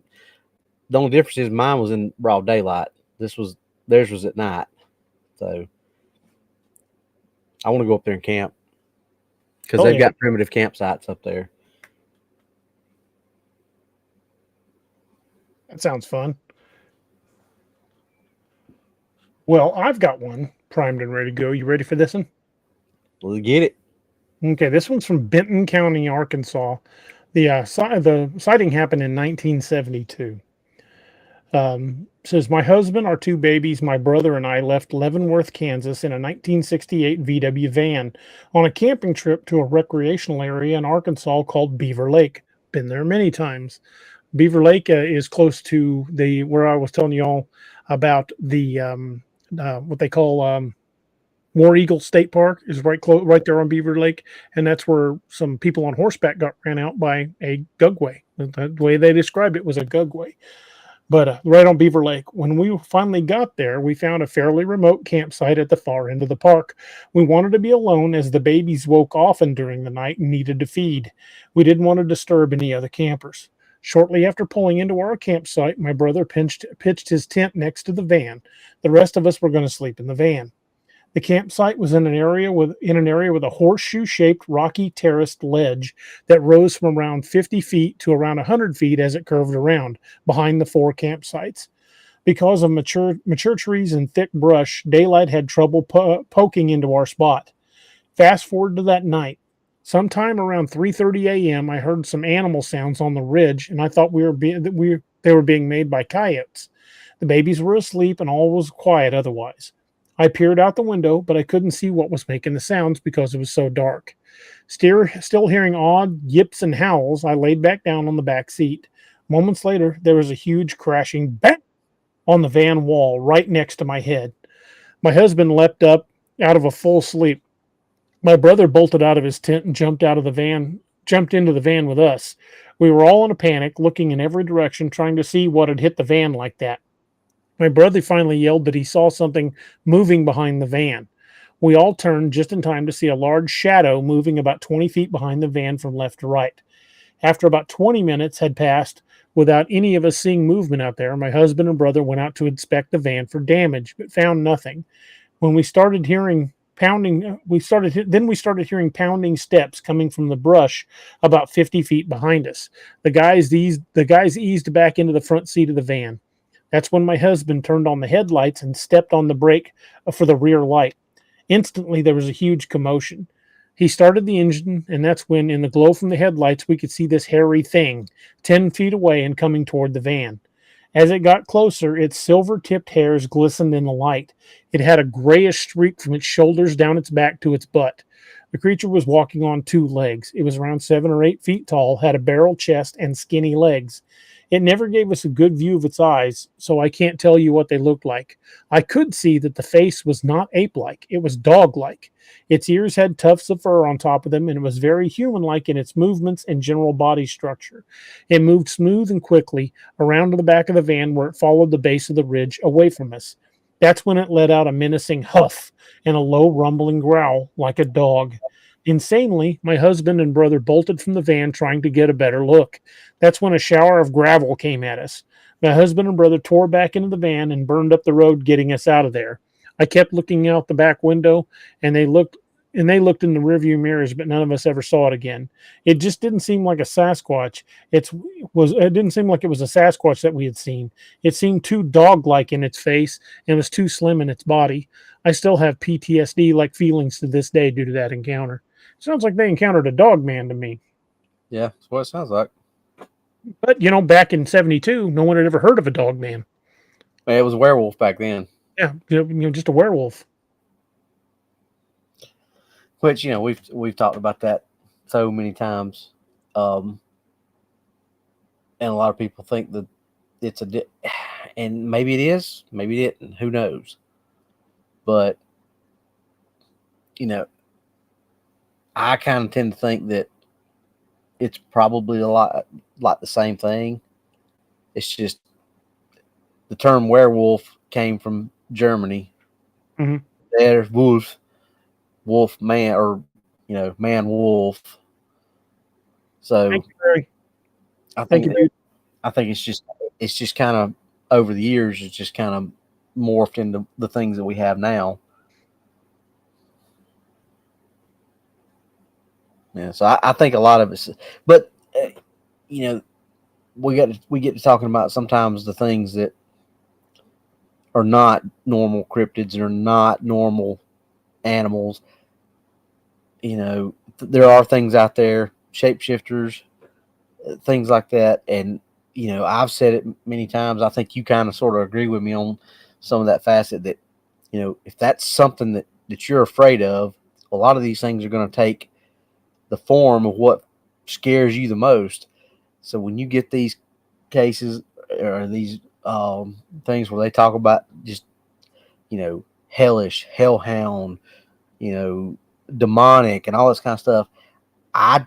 Speaker 3: the only difference is mine was in broad daylight. Theirs was at night. So I want to go up there and camp because they've got primitive campsites up there.
Speaker 2: That sounds fun. Well, I've got one primed and ready to go. You ready for this one?
Speaker 3: We'll get it.
Speaker 2: Okay, this one's from Benton County, Arkansas. The sighting happened in 1972. Says, my husband, our two babies, my brother, and I left Leavenworth, Kansas in a 1968 VW van on a camping trip to a recreational area in Arkansas called Beaver Lake. Been there many times. Beaver Lake is close to where I was telling you all about the what they call War Eagle State Park is right there on Beaver Lake, and that's where some people on horseback got ran out by a gugway. The way they described it was a gugway. But right on Beaver Lake, when we finally got there, we found a fairly remote campsite at the far end of the park. We wanted to be alone as the babies woke often during the night and needed to feed. We didn't want to disturb any other campers. Shortly after pulling into our campsite, my brother pitched his tent next to the van. The rest of us were going to sleep in the van. The campsite was in an area with a horseshoe-shaped rocky terraced ledge that rose from around 50 feet to around 100 feet as it curved around behind the four campsites. Because of mature trees and thick brush, daylight had trouble poking into our spot. Fast forward to that night. Sometime around 3:30 a.m., I heard some animal sounds on the ridge, and I thought they were being made by coyotes. The babies were asleep, and all was quiet otherwise. I peered out the window, but I couldn't see what was making the sounds because it was so dark. Still hearing odd yips and howls, I laid back down on the back seat. Moments later, there was a huge crashing bang on the van wall right next to my head. My husband leapt up out of a full sleep. My brother bolted out of his tent and jumped into the van with us. We were all in a panic, looking in every direction, trying to see what had hit the van like that. My brother finally yelled that he saw something moving behind the van. We all turned just in time to see a large shadow moving about 20 feet behind the van from left to right. After about 20 minutes had passed without any of us seeing movement out there, my husband and brother went out to inspect the van for damage, but found nothing. When we started hearing pounding, we started hearing pounding steps coming from the brush about 50 feet behind us. The guys eased back into the front seat of the van. That's when my husband turned on the headlights and stepped on the brake for the rear light. Instantly, there was a huge commotion. He started the engine, and that's when, in the glow from the headlights, we could see this hairy thing 10 feet away and coming toward the van. As it got closer, its silver-tipped hairs glistened in the light. It had a grayish streak from its shoulders down its back to its butt. The creature was walking on two legs. It was around 7 or 8 feet tall, had a barrel chest, and skinny legs. It never gave us a good view of its eyes, so I can't tell you what they looked like. I could see that the face was not ape-like, it was dog-like. Its ears had tufts of fur on top of them, and it was very human-like in its movements and general body structure. It moved smooth and quickly around to the back of the van where it followed the base of the ridge away from us. That's when it let out a menacing huff and a low rumbling growl like a dog. Insanely, my husband and brother bolted from the van trying to get a better look. That's when a shower of gravel came at us. My husband and brother tore back into the van and burned up the road, getting us out of there. I kept looking out the back window, and they looked in the rearview mirrors, but none of us ever saw it again. It just didn't seem like a Sasquatch. It didn't seem like it was a Sasquatch that we had seen. It seemed too dog-like in its face and was too slim in its body. I still have PTSD-like feelings to this day due to that encounter. Sounds like they encountered a Dogman to me.
Speaker 3: Yeah, that's what it sounds like.
Speaker 2: But back in '72, no one had ever heard of a Dogman.
Speaker 3: It was a werewolf back then.
Speaker 2: Yeah, just a werewolf.
Speaker 3: Which we've talked about that so many times, and a lot of people think that it's and maybe it is, maybe it isn't. Who knows? But I kind of tend to think that it's probably a lot like the same thing. It's just the term werewolf came from Germany.
Speaker 2: Mm-hmm.
Speaker 3: There's wolf man, or man wolf. So
Speaker 2: Thank you, Barry.
Speaker 3: I think it's just kind of over the years, it's just kind of morphed into the things that we have now. Yeah, so I think a lot of it's, but we get to talking about sometimes the things that are not normal cryptids and are not normal animals. There are things out there, shapeshifters, things like that, and I've said it many times. I think you kind of sort of agree with me on some of that facet that if that's something that you're afraid of, a lot of these things are going to take the form of what scares you the most. So when you get these cases or these things where they talk about just hellish, hellhound, demonic, and all this kind of stuff, I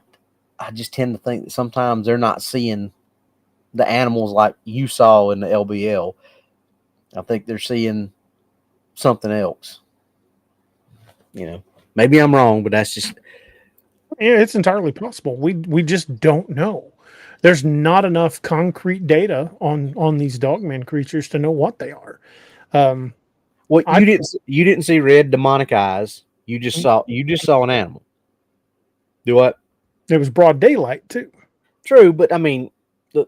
Speaker 3: just tend to think that sometimes they're not seeing the animals like you saw in the LBL. I think they're seeing something else. Maybe I'm wrong, but that's just.
Speaker 2: Yeah, it's entirely possible. We just don't know. There's not enough concrete data on these Dogman creatures to know what they are.
Speaker 3: Well, you didn't see red demonic eyes. You just saw an animal. Do what?
Speaker 2: It was broad daylight too.
Speaker 3: True, but I mean,
Speaker 2: you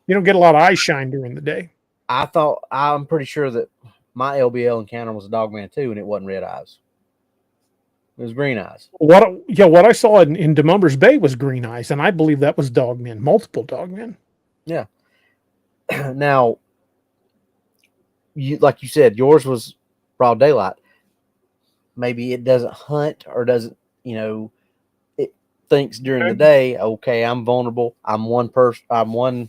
Speaker 2: don't get a lot of eye shine during the day.
Speaker 3: I'm pretty sure that my LBL encounter was a Dogman too, and it wasn't red eyes. It was green eyes.
Speaker 2: What I saw in Demumbers Bay was green eyes, and I believe that was Dogman, multiple Dogmen.
Speaker 3: Yeah. Now, like you said, yours was broad daylight. Maybe it doesn't hunt or doesn't, it thinks during the day, okay, I'm vulnerable. I'm one person. I'm one.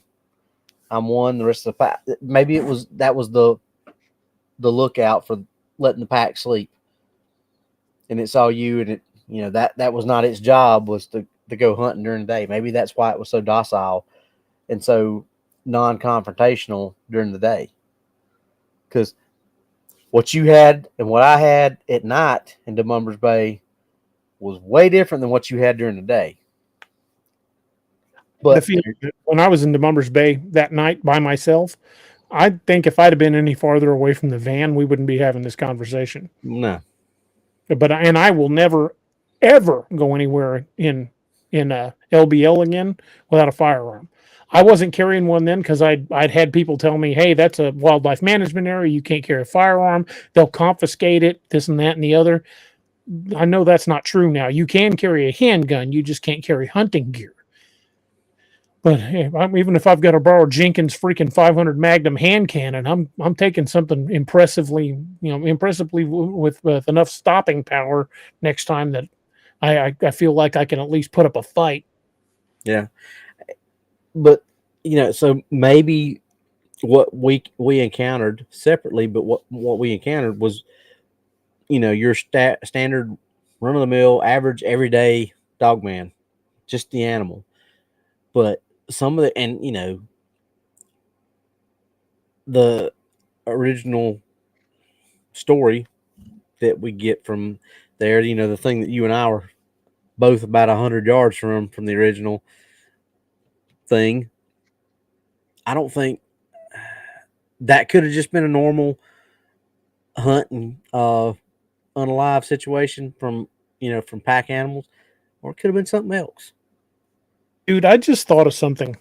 Speaker 3: The rest of the pack. Maybe that was the lookout for letting the pack sleep. And it saw you, and it, that was not its job, was to go hunting during the day. Maybe that's why it was so docile and so non-confrontational during the day. Because what you had and what I had at night in Demumbers Bay was way different than what you had during the day. But
Speaker 2: when I was in Demumbers Bay that night by myself, I think if I'd have been any farther away from the van, we wouldn't be having this conversation.
Speaker 3: No.
Speaker 2: But I will never, ever go anywhere in LBL again without a firearm. I wasn't carrying one then because I'd had people tell me, hey, that's a wildlife management area. You can't carry a firearm. They'll confiscate it, this and that and the other. I know that's not true now. You can carry a handgun. You just can't carry hunting gear. But hey, even if I've got to borrow Jenkins' freaking 500 Magnum hand cannon, I'm taking something impressively with enough stopping power next time that I feel like I can at least put up a fight.
Speaker 3: Yeah, but so maybe what we encountered separately, but what we encountered was your standard run of the mill, average, everyday Dogman, just the animal, but. Some of the, and the original story that we get from there, the thing that you and I were both about 100 yards from the original thing, I don't think that could have just been a normal hunting unalive situation from pack animals, or it could have been something else.
Speaker 2: Dude, I just thought of something.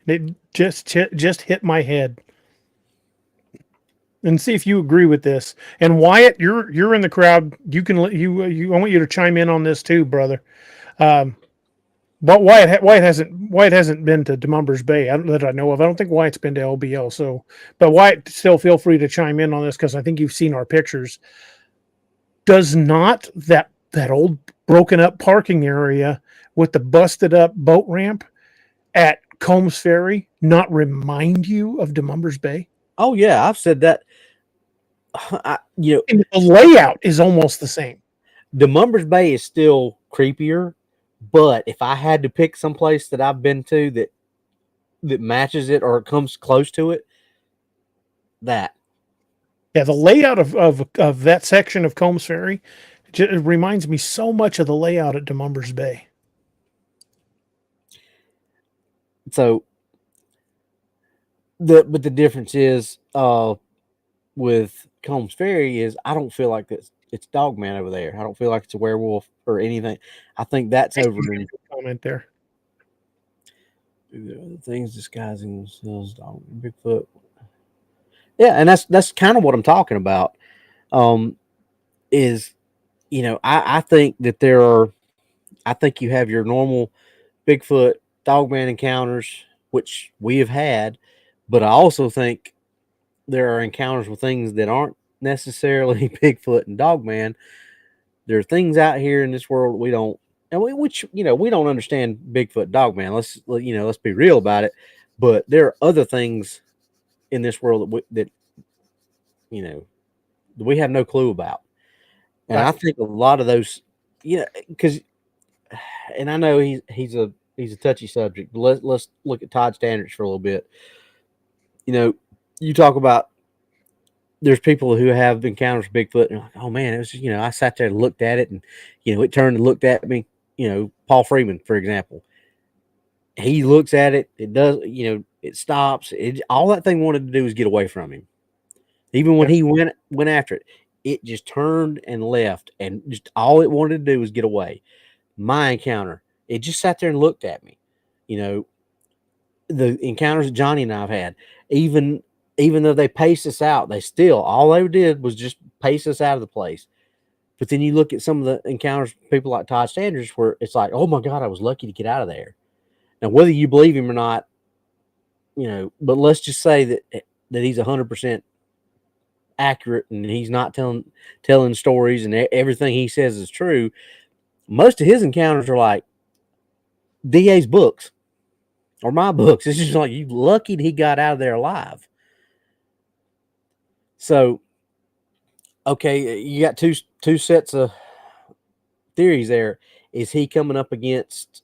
Speaker 2: It just hit my head. And see if you agree with this. And Wyatt, you're in the crowd. You can I want you to chime in on this too, brother. But Wyatt hasn't been to Demumbers Bay that I know of. I don't think Wyatt's been to LBL. So, but Wyatt, still feel free to chime in on this because I think you've seen our pictures. Does not that old broken up parking area with the busted up boat ramp at Combs Ferry not remind you of Demumbers Bay?
Speaker 3: Oh yeah, I've said that.
Speaker 2: And the layout is almost the same.
Speaker 3: Demumbers Bay is still creepier, but if I had to pick some place that I've been to that matches it or comes close to it, that.
Speaker 2: Yeah, the layout of that section of Combs Ferry it reminds me so much of the layout at Demumbers Bay.
Speaker 3: So but the difference is with Combs Ferry is I don't feel like it's Dogman over there. I don't feel like it's a werewolf or anything. I think that's over in
Speaker 2: comment there.
Speaker 3: The things disguising themselves, Bigfoot. Yeah, and that's kind of what I'm talking about. Is I think that I think you have your normal Bigfoot Dogman encounters, which we have had, but I also think there are encounters with things that aren't necessarily Bigfoot and Dogman. There are things out here in this world we don't, and we don't understand Bigfoot, Dogman. Let's be real about it. But there are other things in this world that we have no clue about, and right. I think a lot of those, because, and I know he's a touchy subject. But let's look at Todd Standards for a little bit. You talk about there's people who have encounters with Bigfoot and like, oh man, it was just, I sat there and looked at it and, it turned and looked at me, Paul Freeman, for example, he looks at it, it does, it stops. All that thing wanted to do was get away from him. Even when he went after it, it just turned and left and just all it wanted to do was get away. My encounter, it just sat there and looked at me. The encounters that Johnny and I've had, even though they paced us out, all they did was just pace us out of the place. But then you look at some of the encounters with people like Todd Standards where it's like, oh my God, I was lucky to get out of there. Now, whether you believe him or not, but let's just say that he's 100% accurate and he's not telling stories and everything he says is true. Most of his encounters are like DA's books or my books. It's just like, you lucky he got out of there alive. So, okay, you got two sets of theories there. Is he coming up against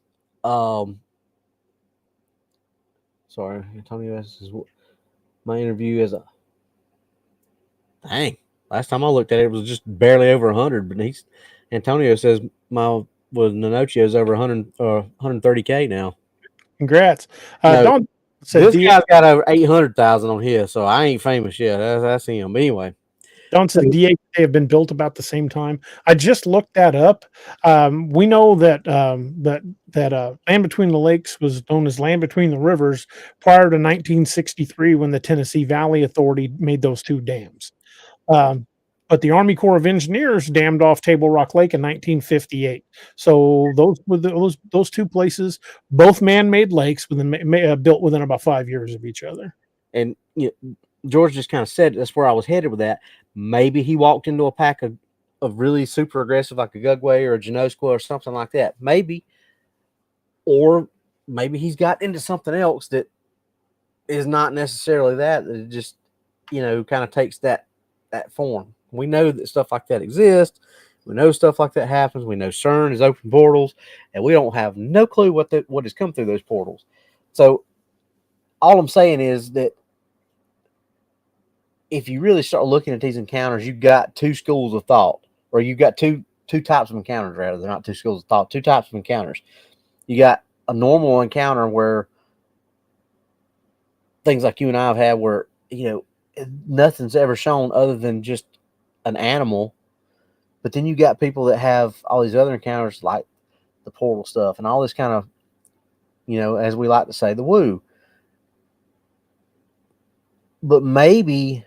Speaker 3: sorry, Antonio asks my interview is dang. Last time I looked at it, it was just barely over 100, but Antonio says Nonocchio's over 130K now.
Speaker 2: Congrats.
Speaker 3: Don said this guy's got over 800,000 on his, so I ain't famous yet. That's him. But anyway,
Speaker 2: Don said DA have been built about the same time. I just looked that up. We know that Land Between the Lakes was known as Land Between the Rivers prior to 1963 when the Tennessee Valley Authority made those two dams. But the Army Corps of Engineers dammed off Table Rock Lake in 1958. So those were those two places, both man-made lakes, built within about 5 years of each other.
Speaker 3: And George just kind of said that's where I was headed with that. Maybe he walked into a pack of really super aggressive, like a Gugway or a Genosqua or something like that. Maybe, or maybe he's got into something else that is not necessarily that. That it just kind of takes that form. We know that stuff like that exists. We know stuff like that happens. We know CERN is open portals, and we don't have no clue what has come through those portals. So all I'm saying is that if you really start looking at these encounters, you've got two schools of thought, or you've got two types of encounters, rather. They're not two schools of thought, two types of encounters. You got a normal encounter where things like you and I have had where, nothing's ever shown other than just an animal. But then you got people that have all these other encounters like the portal stuff and all this kind of, as we like to say, the woo. But maybe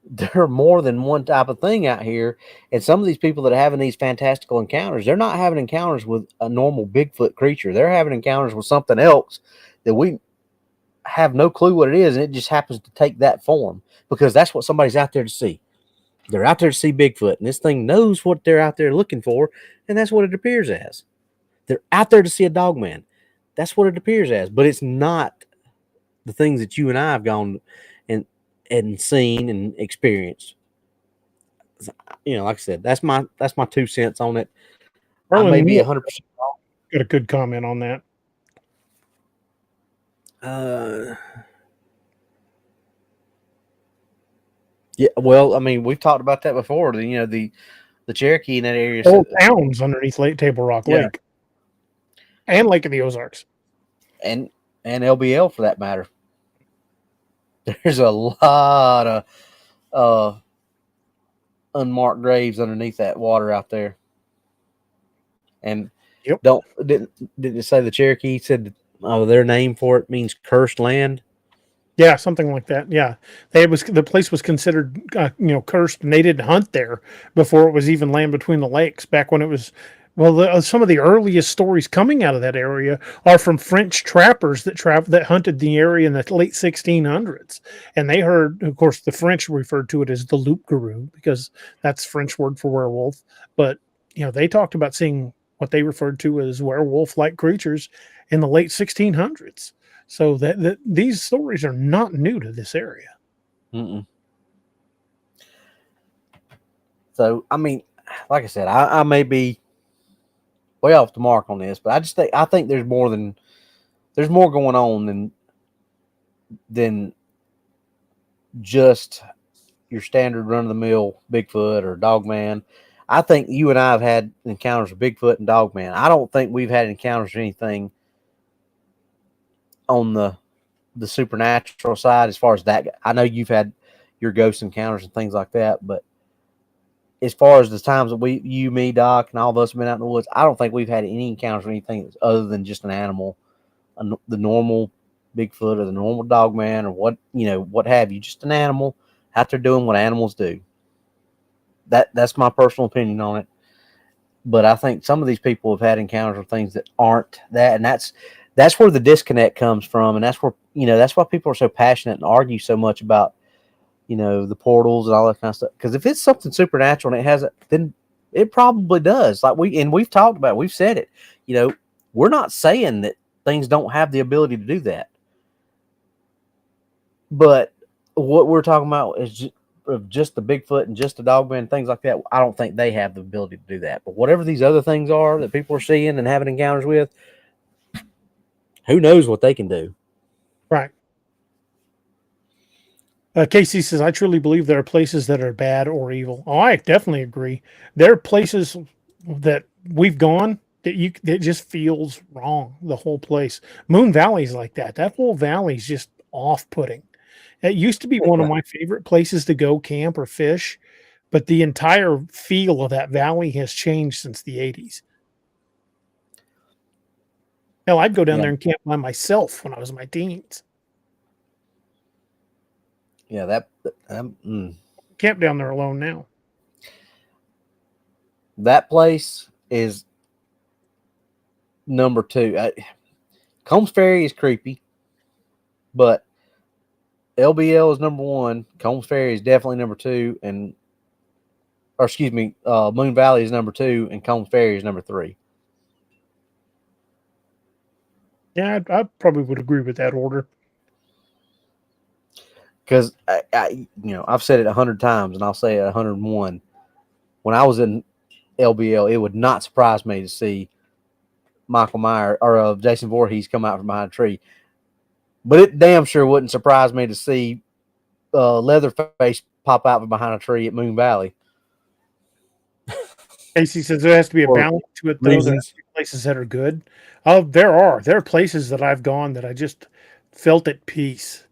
Speaker 3: there are more than one type of thing out here. And some of these people that are having these fantastical encounters, they're not having encounters with a normal Bigfoot creature. They're having encounters with something else that we have no clue what it is, and it just happens to take that form because that's what somebody's out there to see. They're out there to see Bigfoot, and this thing knows what they're out there looking for, and that's what it appears as. They're out there to see a Dogman. That's what it appears as, but it's not the things that you and I have gone and seen and experienced. You know, like I said, that's my 2 cents on it. I may be 100% wrong.
Speaker 2: Got a good comment on that.
Speaker 3: Yeah, well, I mean, we've talked about that before. The Cherokee in that area.
Speaker 2: Whole towns underneath Table Rock Lake and Lake of the Ozarks,
Speaker 3: and LBL for that matter. There's a lot of unmarked graves underneath that water out there. And didn't it say the Cherokee said their name for it means cursed land?
Speaker 2: Yeah, something like that. Yeah, the place was considered cursed, and they didn't hunt there before it was even land between the lakes. Back when it was, some of the earliest stories coming out of that area are from French trappers that hunted the area in the late 1600s, and they heard, of course, the French referred to it as the loup-garou because that's French word for werewolf. But they talked about seeing what they referred to as werewolf-like creatures in the late 1600s. So that these stories are not new to this area.
Speaker 3: Mm-mm. So, I mean, like I said, I may be way off the mark on this, but I think there's more going on than just your standard run-of-the-mill Bigfoot or Dogman. I think you and I have had encounters with Bigfoot and Dogman. I don't think we've had encounters or anything on the supernatural side as far as that. I know you've had your ghost encounters and things like that, but as far as the times that you, me, Doc, and all of us have been out in the woods, I don't think we've had any encounters or anything other than just an animal, the normal Bigfoot or the normal Dogman or what have you, just an animal out there doing what animals do. That's my personal opinion on it. But I think some of these people have had encounters with things that aren't that, and that's where the disconnect comes from, and that's where that's why people are so passionate and argue so much about the portals and all that kind of stuff. Because if it's something supernatural and it hasn't, then it probably does. Like we've talked about it, we've said it. We're not saying that things don't have the ability to do that, but what we're talking about is just the Bigfoot and just the Dogman, things like that. I don't think they have the ability to do that. But whatever these other things are that people are seeing and having encounters with, who knows what they can do?
Speaker 2: Right. Casey says, I truly believe there are places that are bad or evil. Oh, I definitely agree. There are places that we've gone that just feels wrong. The whole place. Moon Valley's like that. That whole valley's just off-putting. It used to be one of my favorite places to go camp or fish, but the entire feel of that valley has changed since the 80s. Hell, I'd go down there and camp by myself when I was in my teens.
Speaker 3: Yeah,
Speaker 2: Camp down there alone now.
Speaker 3: That place is number 2. Combs Ferry is creepy, but LBL is number 1. Combs Ferry is definitely number 2, Moon Valley is number 2, and Combs Ferry is number 3.
Speaker 2: Yeah, I probably would agree with that order.
Speaker 3: Because I've said it 100 times, and I'll say it 101. When I was in LBL, it would not surprise me to see Michael Myers or Jason Voorhees come out from behind a tree. But it damn sure wouldn't surprise me to see Leatherface pop out from behind a tree at Moon Valley.
Speaker 2: Casey says there has to be a balance to it, though. There are places that are good. There are places that I've gone that I just felt at peace.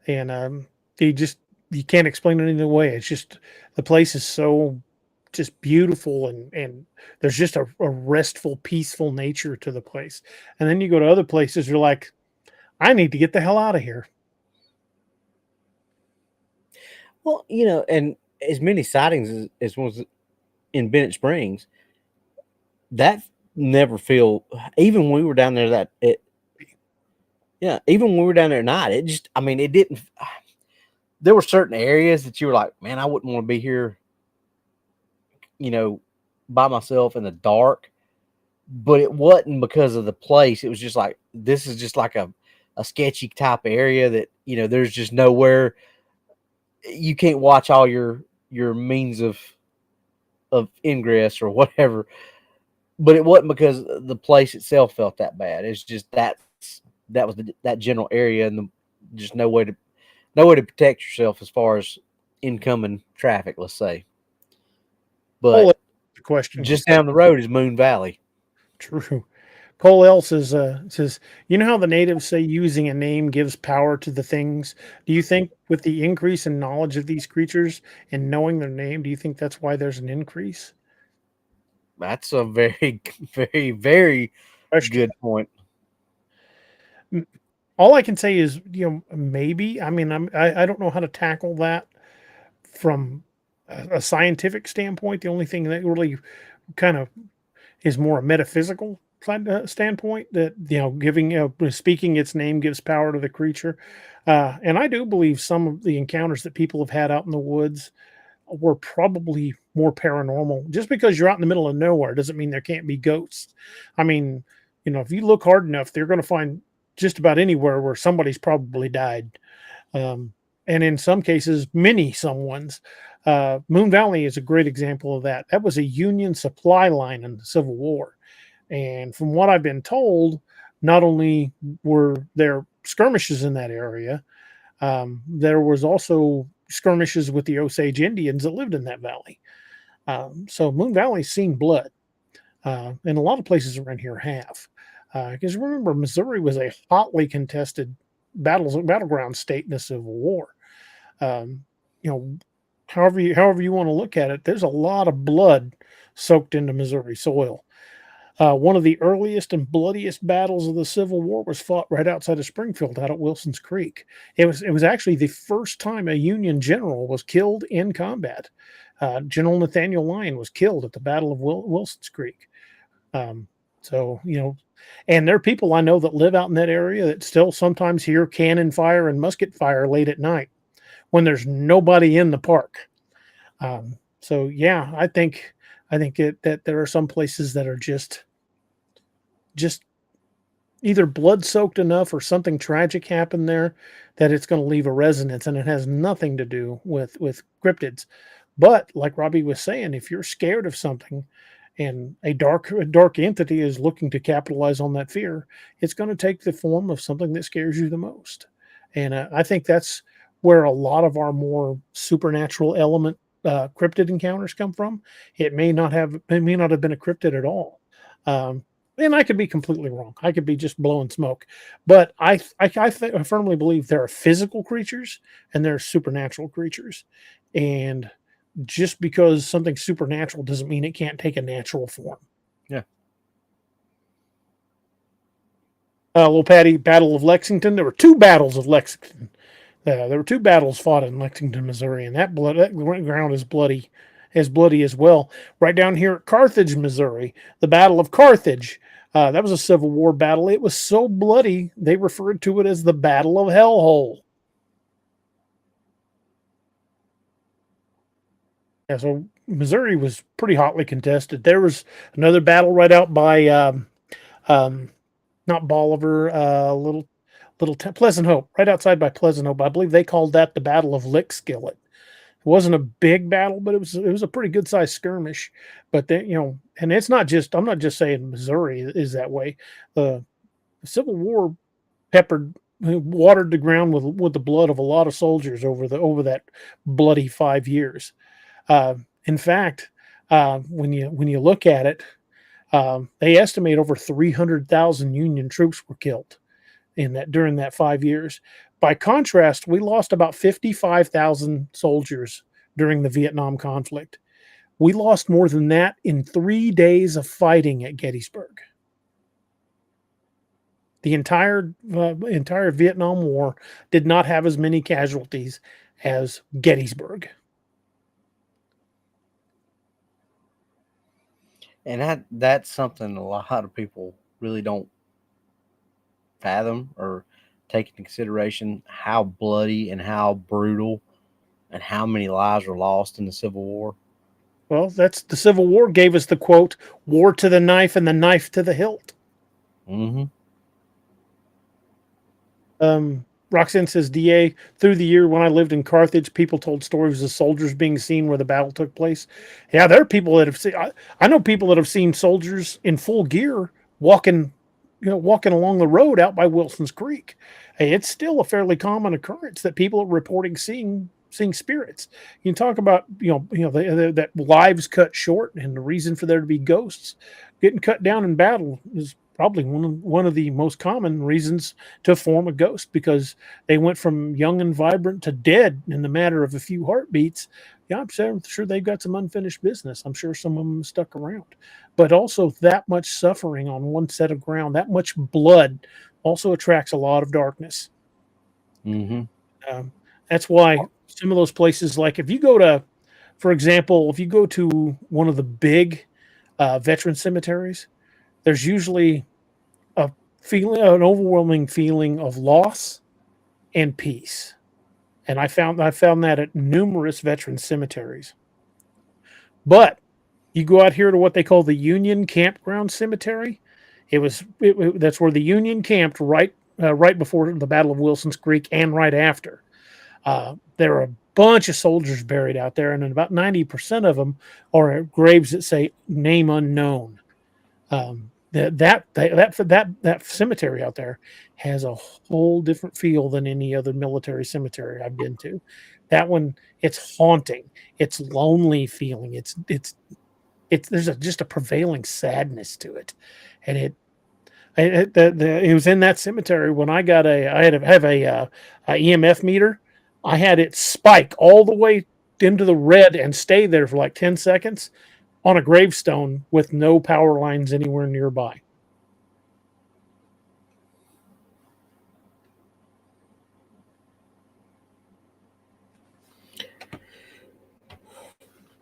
Speaker 2: And you can't explain it any other way. It's just the place is so just beautiful, and there's just a restful, peaceful nature to the place. And then you go to other places, you're like, I need to get the hell out of here.
Speaker 3: Well, and as many sightings as was in Bennett Springs, that never feel. Even when we were down there, even when we were down there at night, it just, I mean, it didn't. There were certain areas that you were like, man, I wouldn't want to be here, by myself in the dark. But it wasn't because of the place. It was just like, this is just like a sketchy type area that, there's just nowhere you can't watch all your means of ingress or whatever. But it wasn't because the place itself felt that bad. It's just that was that general area, and just no way to protect yourself as far as incoming traffic, let's say. But
Speaker 2: the question
Speaker 3: just down the road is Moon Valley.
Speaker 2: True. Cole L says, you know how the natives say using a name gives power to the things? Do you think with the increase in knowledge of these creatures and knowing their name, do you think that's why there's an increase?
Speaker 3: That's a very, very, very good point.
Speaker 2: All I can say is, maybe. I mean, I don't know how to tackle that from a scientific standpoint. The only thing that really kind of is more a metaphysical standpoint, that giving speaking its name gives power to the creature, and I do believe some of the encounters that people have had out in the woods were probably more paranormal. Just because you're out in the middle of nowhere doesn't mean there can't be ghosts. I mean, if you look hard enough, they're going to find just about anywhere where somebody's probably died, and in some cases many someone's. Moon Valley is a great example of that. That was a Union supply line in the Civil War. And from what I've been told, not only were there skirmishes in that area, there was also skirmishes with the Osage Indians that lived in that valley. So Moon Valley's seen blood, and a lot of places around here have. Because remember, Missouri was a hotly contested battleground state in the Civil War. However you want to look at it, there's a lot of blood soaked into Missouri soil. One of the earliest and bloodiest battles of the Civil War was fought right outside of Springfield, out at Wilson's Creek. It was actually the first time a Union general was killed in combat. General Nathaniel Lyon was killed at the Battle of Wilson's Creek. And there are people I know that live out in that area that still sometimes hear cannon fire and musket fire late at night when there's nobody in the park. I think that there are some places that are just either blood soaked enough or something tragic happened there that it's going to leave a resonance, and it has nothing to do with cryptids. But like Robbie was saying, if you're scared of something and a dark entity is looking to capitalize on that fear, it's going to take the form of something that scares you the most. And I think that's where a lot of our more supernatural element cryptid encounters come from. It may not have been a cryptid at all. And I could be completely wrong. I could be just blowing smoke. But I firmly believe there are physical creatures and there are supernatural creatures. And just because something's supernatural doesn't mean it can't take a natural form.
Speaker 3: Yeah.
Speaker 2: Little Patty, Battle of Lexington. There were two battles of Lexington. There were two battles fought in Lexington, Missouri, and that ground is bloody as well. Right down here at Carthage, Missouri, the Battle of Carthage. That was a Civil War battle. It was so bloody, they referred to it as the Battle of Hellhole. Yeah, so Missouri was pretty hotly contested. There was another battle right out by, not Bolivar, Pleasant Hope, right outside by Pleasant Hope. I believe they called that the Battle of Lickskillet. It wasn't a big battle, but it was a pretty good sized skirmish. But then, and it's not just, I'm not just saying Missouri is that way. The Civil War watered the ground with the blood of a lot of soldiers over that bloody 5 years. In fact, when you look at it, they estimate over 300,000 Union troops were killed during that 5 years. By contrast, we lost about 55,000 soldiers during the Vietnam conflict. We lost more than that in 3 days of fighting at Gettysburg. The entire Vietnam War did not have as many casualties as Gettysburg.
Speaker 3: And that's something a lot of people really don't fathom or take into consideration, how bloody and how brutal and how many lives were lost in the Civil War.
Speaker 2: Well, that's the Civil War gave us the quote, "War to the knife and the knife to the hilt."
Speaker 3: Mm-hmm.
Speaker 2: Roxanne says, DA, through the year when I lived in Carthage, people told stories of soldiers being seen where the battle took place. Yeah, there are people that have seen, I know people that have seen soldiers in full gear walking, walking along the road out by Wilson's Creek. Hey, it's still a fairly common occurrence that people are reporting seeing spirits. You can talk about, that lives cut short, and the reason for there to be ghosts getting cut down in battle is probably one of the most common reasons to form a ghost, because they went from young and vibrant to dead in the matter of a few heartbeats. Yeah, I'm sure they've got some unfinished business. I'm sure some of them stuck around, but also that much suffering on one set of ground, that much blood also attracts a lot of darkness.
Speaker 3: Mm-hmm.
Speaker 2: That's why some of those places, like if you go to, for example, if you go to one of the big veteran cemeteries, there's usually an overwhelming feeling of loss and peace. And I found that at numerous veteran cemeteries. But you go out here to what they call the Union Campground Cemetery. That's where the Union camped right before the Battle of Wilson's Creek and right after. There are a bunch of soldiers buried out there, and about 90% of them are at graves that say "name unknown." That cemetery out there has a whole different feel than any other military cemetery I've been to. That one, it's haunting, it's lonely feeling, it's there's just a prevailing sadness to it, and it was in that cemetery when I had to have a EMF meter. I had it spike all the way into the red and stay there for like 10 seconds on a gravestone with no power lines anywhere nearby.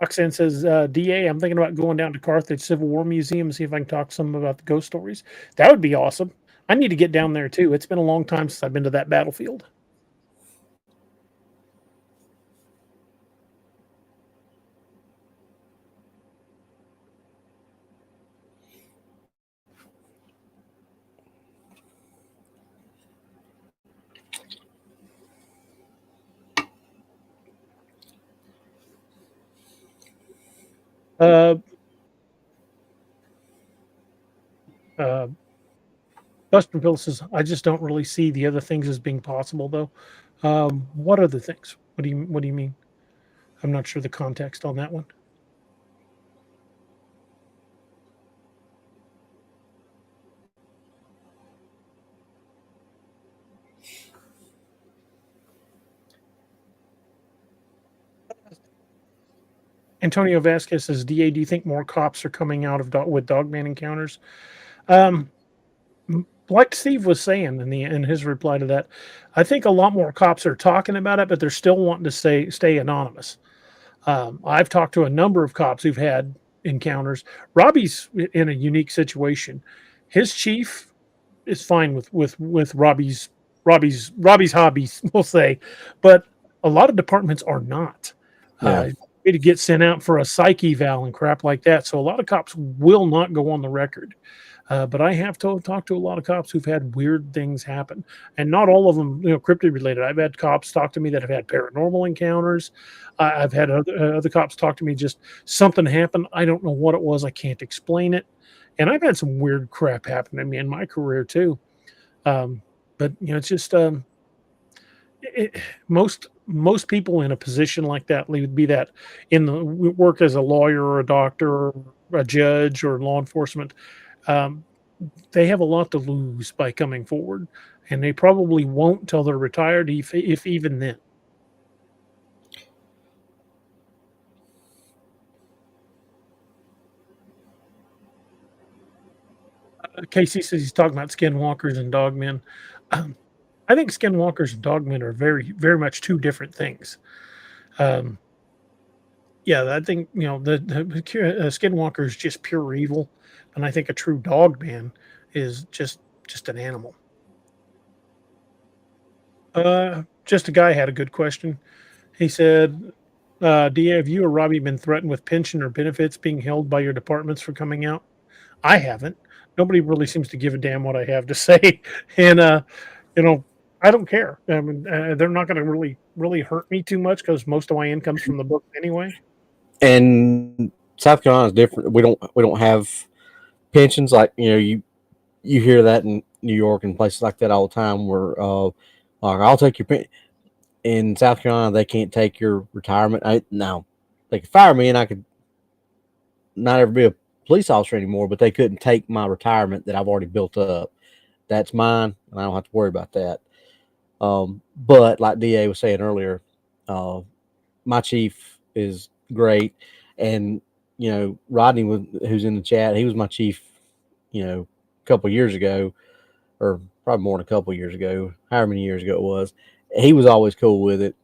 Speaker 2: Roxanne says, DA, I'm thinking about going down to Carthage Civil War Museum and see if I can talk some about the ghost stories. That would be awesome. I need to get down there too. It's been a long time since I've been to that battlefield. Uh, uh, Busterville says, I just don't really see the other things as being possible, though. What other things? What do you mean? I'm not sure the context on that one. Antonio Vasquez says, DA, do you think more cops are coming out of with Dogman encounters? Like Steve was saying in his reply to that, I think a lot more cops are talking about it, but they're still wanting to stay anonymous. I've talked to a number of cops who've had encounters. Robbie's in a unique situation. His chief is fine with Robbie's hobbies, we'll say, but a lot of departments are not.
Speaker 3: Yeah.
Speaker 2: To get sent out for a psych eval and crap like that. So a lot of cops will not go on the record. But I have talked to a lot of cops who've had weird things happen, and not all of them, cryptid related. I've had cops talk to me that have had paranormal encounters. I've had other cops talk to me, just something happened. I don't know what it was. I can't explain it. And I've had some weird crap happen to me in my career too. But it's just most people in a position like that would be that in the work as a lawyer or a doctor or a judge or law enforcement. Um, they have a lot to lose by coming forward, and they probably won't till they're retired, if even then. Casey says he's talking about skinwalkers and dogmen. I think skinwalkers and dogmen are very, very much two different things. Yeah, I think the skinwalker is just pure evil, and I think a true dogman is just an animal. Just a guy had a good question. He said, "DA, have you or Robbie been threatened with pension or benefits being held by your departments for coming out?" I haven't. Nobody really seems to give a damn what I have to say, and you know, I don't care. I mean, they're not going to really hurt me too much because most of my income's from the book anyway.
Speaker 3: And South Carolina is different. We don't have pensions like you hear that in New York and places like that all the time. Where like I'll take your pension. In South Carolina, they can't take your retirement. No, they could fire me and I could not ever be a police officer anymore, but they couldn't take my retirement that I've already built up. That's mine, and I don't have to worry about that. But like DA was saying earlier, my chief is great, and Rodney, who's in the chat, he was my chief, a couple years ago, or probably more than a couple years ago, however many years ago it was. He was always cool with it.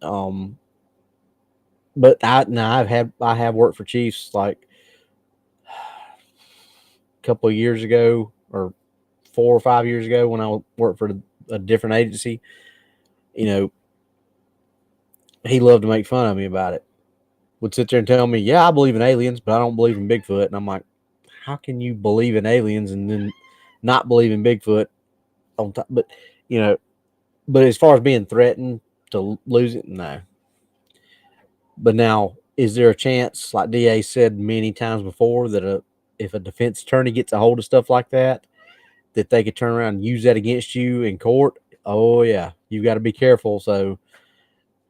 Speaker 3: But I have worked for chiefs like a couple of years ago, or 4 or 5 years ago when I worked for a different agency. He loved to make fun of me about it. Would sit there and tell me, "Yeah, I believe in aliens, but I don't believe in Bigfoot." And I'm like, "How can you believe in aliens and then not believe in Bigfoot on top?" But but as far as being threatened to lose it, no. But now, is there a chance, like DA said many times before, that if a defense attorney gets a hold of stuff like that they could turn around and use that against you in court? Oh yeah, you've got to be careful. So,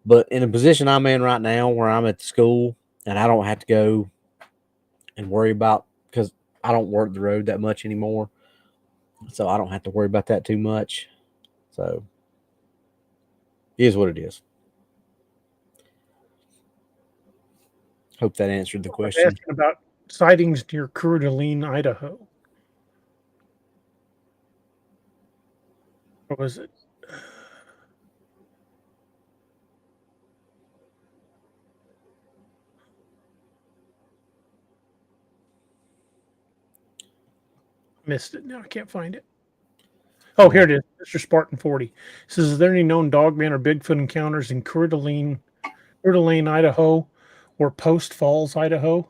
Speaker 3: but in a position I'm in right now, where I'm at the school and I don't have to go and worry about, because I don't work the road that much anymore, so I don't have to worry about that too much. So, it is what it is. Hope that answered the question.
Speaker 2: Asking about sightings near Coeur d'Alene, Idaho. What was it? Missed it. Now I can't find it. Oh, here it is. Mr. Spartan 40 says, "Is there any known dogman or Bigfoot encounters in Coeur d'Alene, Idaho, or Post Falls, Idaho?"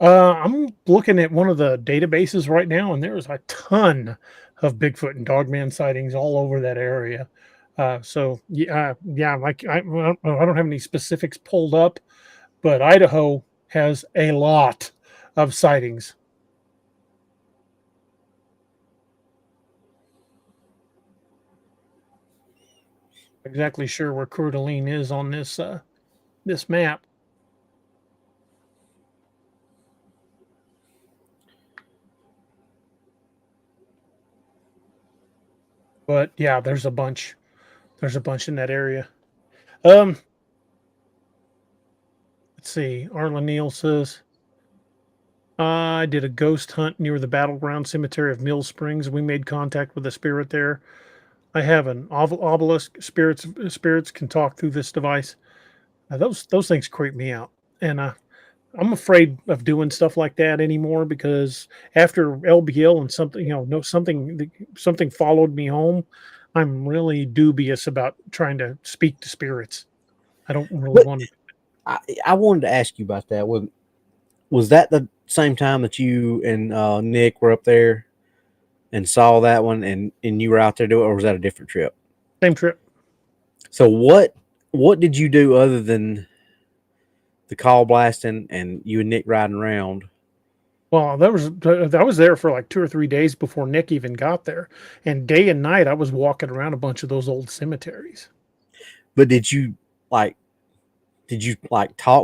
Speaker 2: I'm looking at one of the databases right now, and there is a ton of Bigfoot and Dogman sightings all over that area. So like I don't have any specifics pulled up, but Idaho has a lot of sightings. Exactly sure where Coeur d'Alene is on this this map. But yeah, there's a bunch. There's a bunch in that area. Let's see. Arla Neal says, "I did a ghost hunt near the battleground cemetery of Mill Springs. We made contact with a spirit there. I have an obelisk. Spirits can talk through this device. Those things creep me out, and I'm afraid of doing stuff like that anymore, because after LBL and something, something followed me home. I'm really dubious about trying to speak to spirits. I don't really want to."
Speaker 3: I wanted to ask you about that. Was that the same time that you and Nick were up there and saw that one, and you were out there doing it, or was that a different trip?
Speaker 2: Same trip.
Speaker 3: So what did you do other than the call blasting and you and Nick riding around?
Speaker 2: Well, I was there for like 2 or 3 days before Nick even got there, and day and night I was walking around a bunch of those old cemeteries.
Speaker 3: But did you talk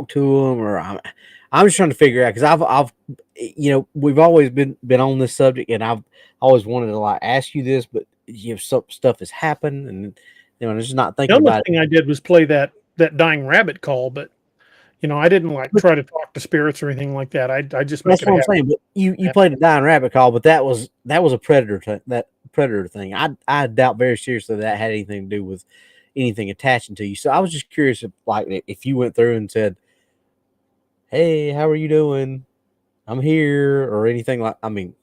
Speaker 3: to them, or I'm just trying to figure out, because I've we've always been on this subject, and I've always wanted to ask you this, but some stuff has happened, and I'm just not thinking about it.
Speaker 2: The only thing I did was play that dying rabbit call, but I didn't try to talk to spirits or anything like that. I just
Speaker 3: that's what I'm saying. But you played a dying rabbit call, but that was a predator predator thing. I doubt very seriously that had anything to do with anything attaching to you. So I was just curious if you went through and said, "Hey, how are you doing? I'm here," or anything like. I mean,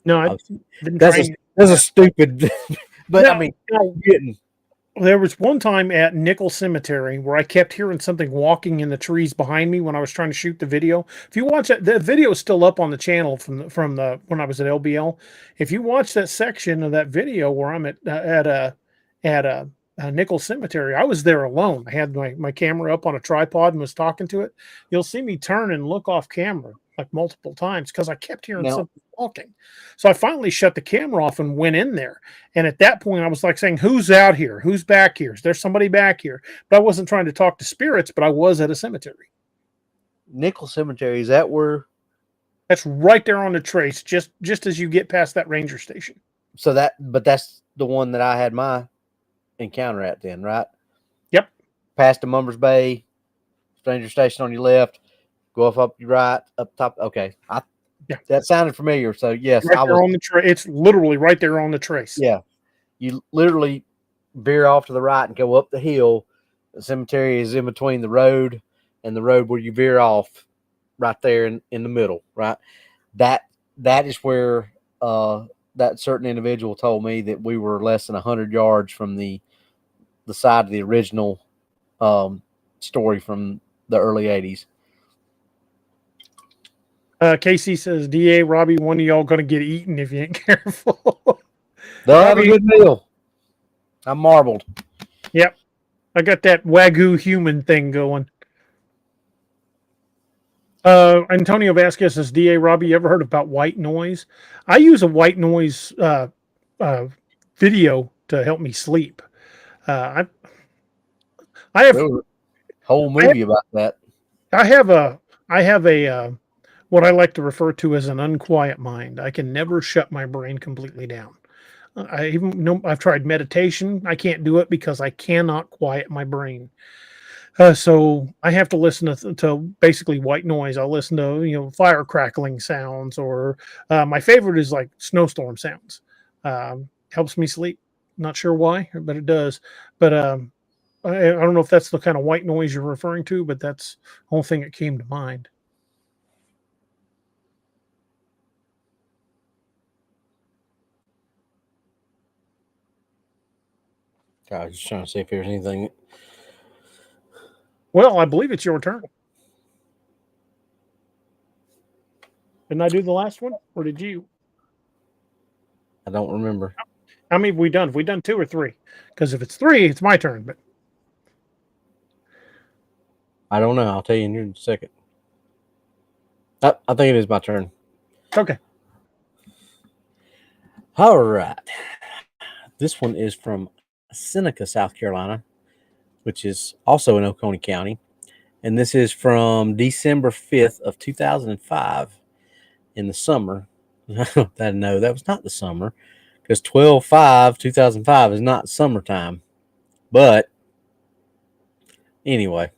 Speaker 2: No, I didn't
Speaker 3: that's a stupid. But
Speaker 2: no,
Speaker 3: I mean,
Speaker 2: no.
Speaker 3: getting.
Speaker 2: There was one time at Nickel Cemetery where I kept hearing something walking in the trees behind me when I was trying to shoot the video. If you watch that, the video is still up on the channel from the when I was at LBL. If you watch that section of that video where I'm at a Nickel Cemetery, I was there alone. I had my camera up on a tripod and was talking to it. You'll see me turn and look off camera like multiple times because I kept hearing something walking. So I finally shut the camera off and went in there. And at that point, I was like saying, "Who's out here? Who's back here? Is there somebody back here?" But I wasn't trying to talk to spirits, but I was at a cemetery.
Speaker 3: Nickel Cemetery, is that where?
Speaker 2: That's right there on the trace, just as you get past that ranger station.
Speaker 3: So that's the one that I had my encounter at then, right?
Speaker 2: Yep.
Speaker 3: Past the Mumbers Bay, Stranger Station on your left, go up your right, up top. Okay. That sounded familiar. So yes,
Speaker 2: right there on the trace. It's literally right there on the trace.
Speaker 3: Yeah. You literally veer off to the right and go up the hill. The cemetery is in between the road and the road where you veer off, right there in the middle, right? That is where that certain individual told me that we were less than 100 yards from the side of the original story from the early 80s.
Speaker 2: Casey says, "DA, Robbie, one of y'all going to get eaten if you ain't careful."
Speaker 3: They'll have a good meal. I'm marbled.
Speaker 2: Yep. I got that Wagyu human thing going. Antonio Vasquez says, "DA, Robbie, you ever heard about white noise?" I use a white noise video to help me sleep. I have
Speaker 3: a whole movie about that.
Speaker 2: I have a what I like to refer to as an unquiet mind. I can never shut my brain completely down. I even know I've tried meditation. I can't do it because I cannot quiet my brain. So I have to listen to basically white noise. I'll listen to fire crackling sounds, or my favorite is like snowstorm sounds. Helps me sleep. Not sure why, but it does. But I don't know if that's the kind of white noise you're referring to, but that's the whole thing that came to mind.
Speaker 3: I was just trying to see if there's anything.
Speaker 2: Well, I believe it's your turn. Didn't I do the last one, or did you?
Speaker 3: I don't remember.
Speaker 2: How many have we done? Have we done 2 or 3? Because if it's 3, it's my turn. But
Speaker 3: I don't know. I'll tell you in a second. I think it is my turn.
Speaker 2: Okay.
Speaker 3: All right. This one is from Seneca, South Carolina, which is also in Oconee County. And this is from December 5th of 2005 in the summer. No, that was not the summer, because 12/5/2005 is not summertime. But anyway,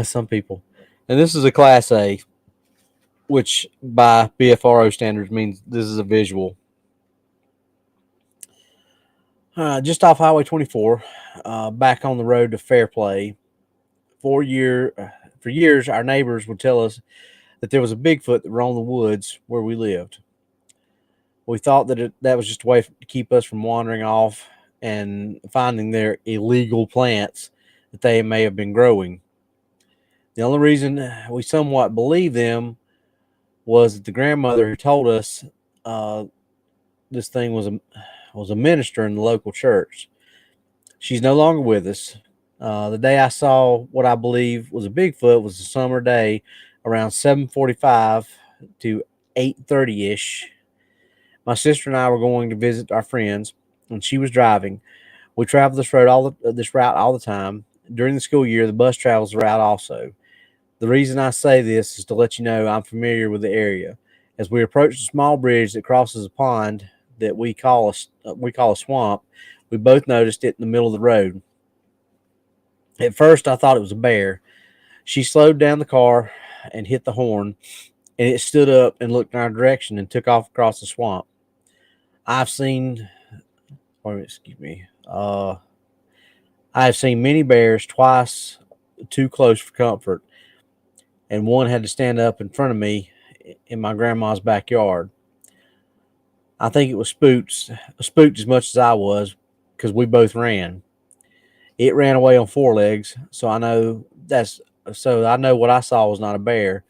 Speaker 3: some people. And this is a Class A, which by BFRO standards means this is a visual. Just off Highway 24, back on the road to Fairplay. For years, our neighbors would tell us that there was a Bigfoot that roamed the woods where we lived. We thought that was just a way to keep us from wandering off and finding their illegal plants that they may have been growing. The only reason we somewhat believed them was that the grandmother who told us this thing was a minister in the local church. She's no longer with us. The day I saw what I believe was a Bigfoot was a summer day around 7:45 to 8:30-ish. My sister and I were going to visit our friends, and she was driving. We traveled this route all the time. During the school year, the bus travels the route also. The reason I say this is to let you know I'm familiar with the area. As we approached a small bridge that crosses a pond that we call a swamp, we both noticed it in the middle of the road. At first, I thought it was a bear. She slowed down the car and hit the horn, and it stood up and looked in our direction and took off across the swamp. I've seen, excuse me, I have seen many bears twice, too close for comfort, and one had to stand up in front of me in my grandma's backyard. I think it was spooked as much as I was because we both ran. It ran away on four legs, so I know what I saw was not a bear.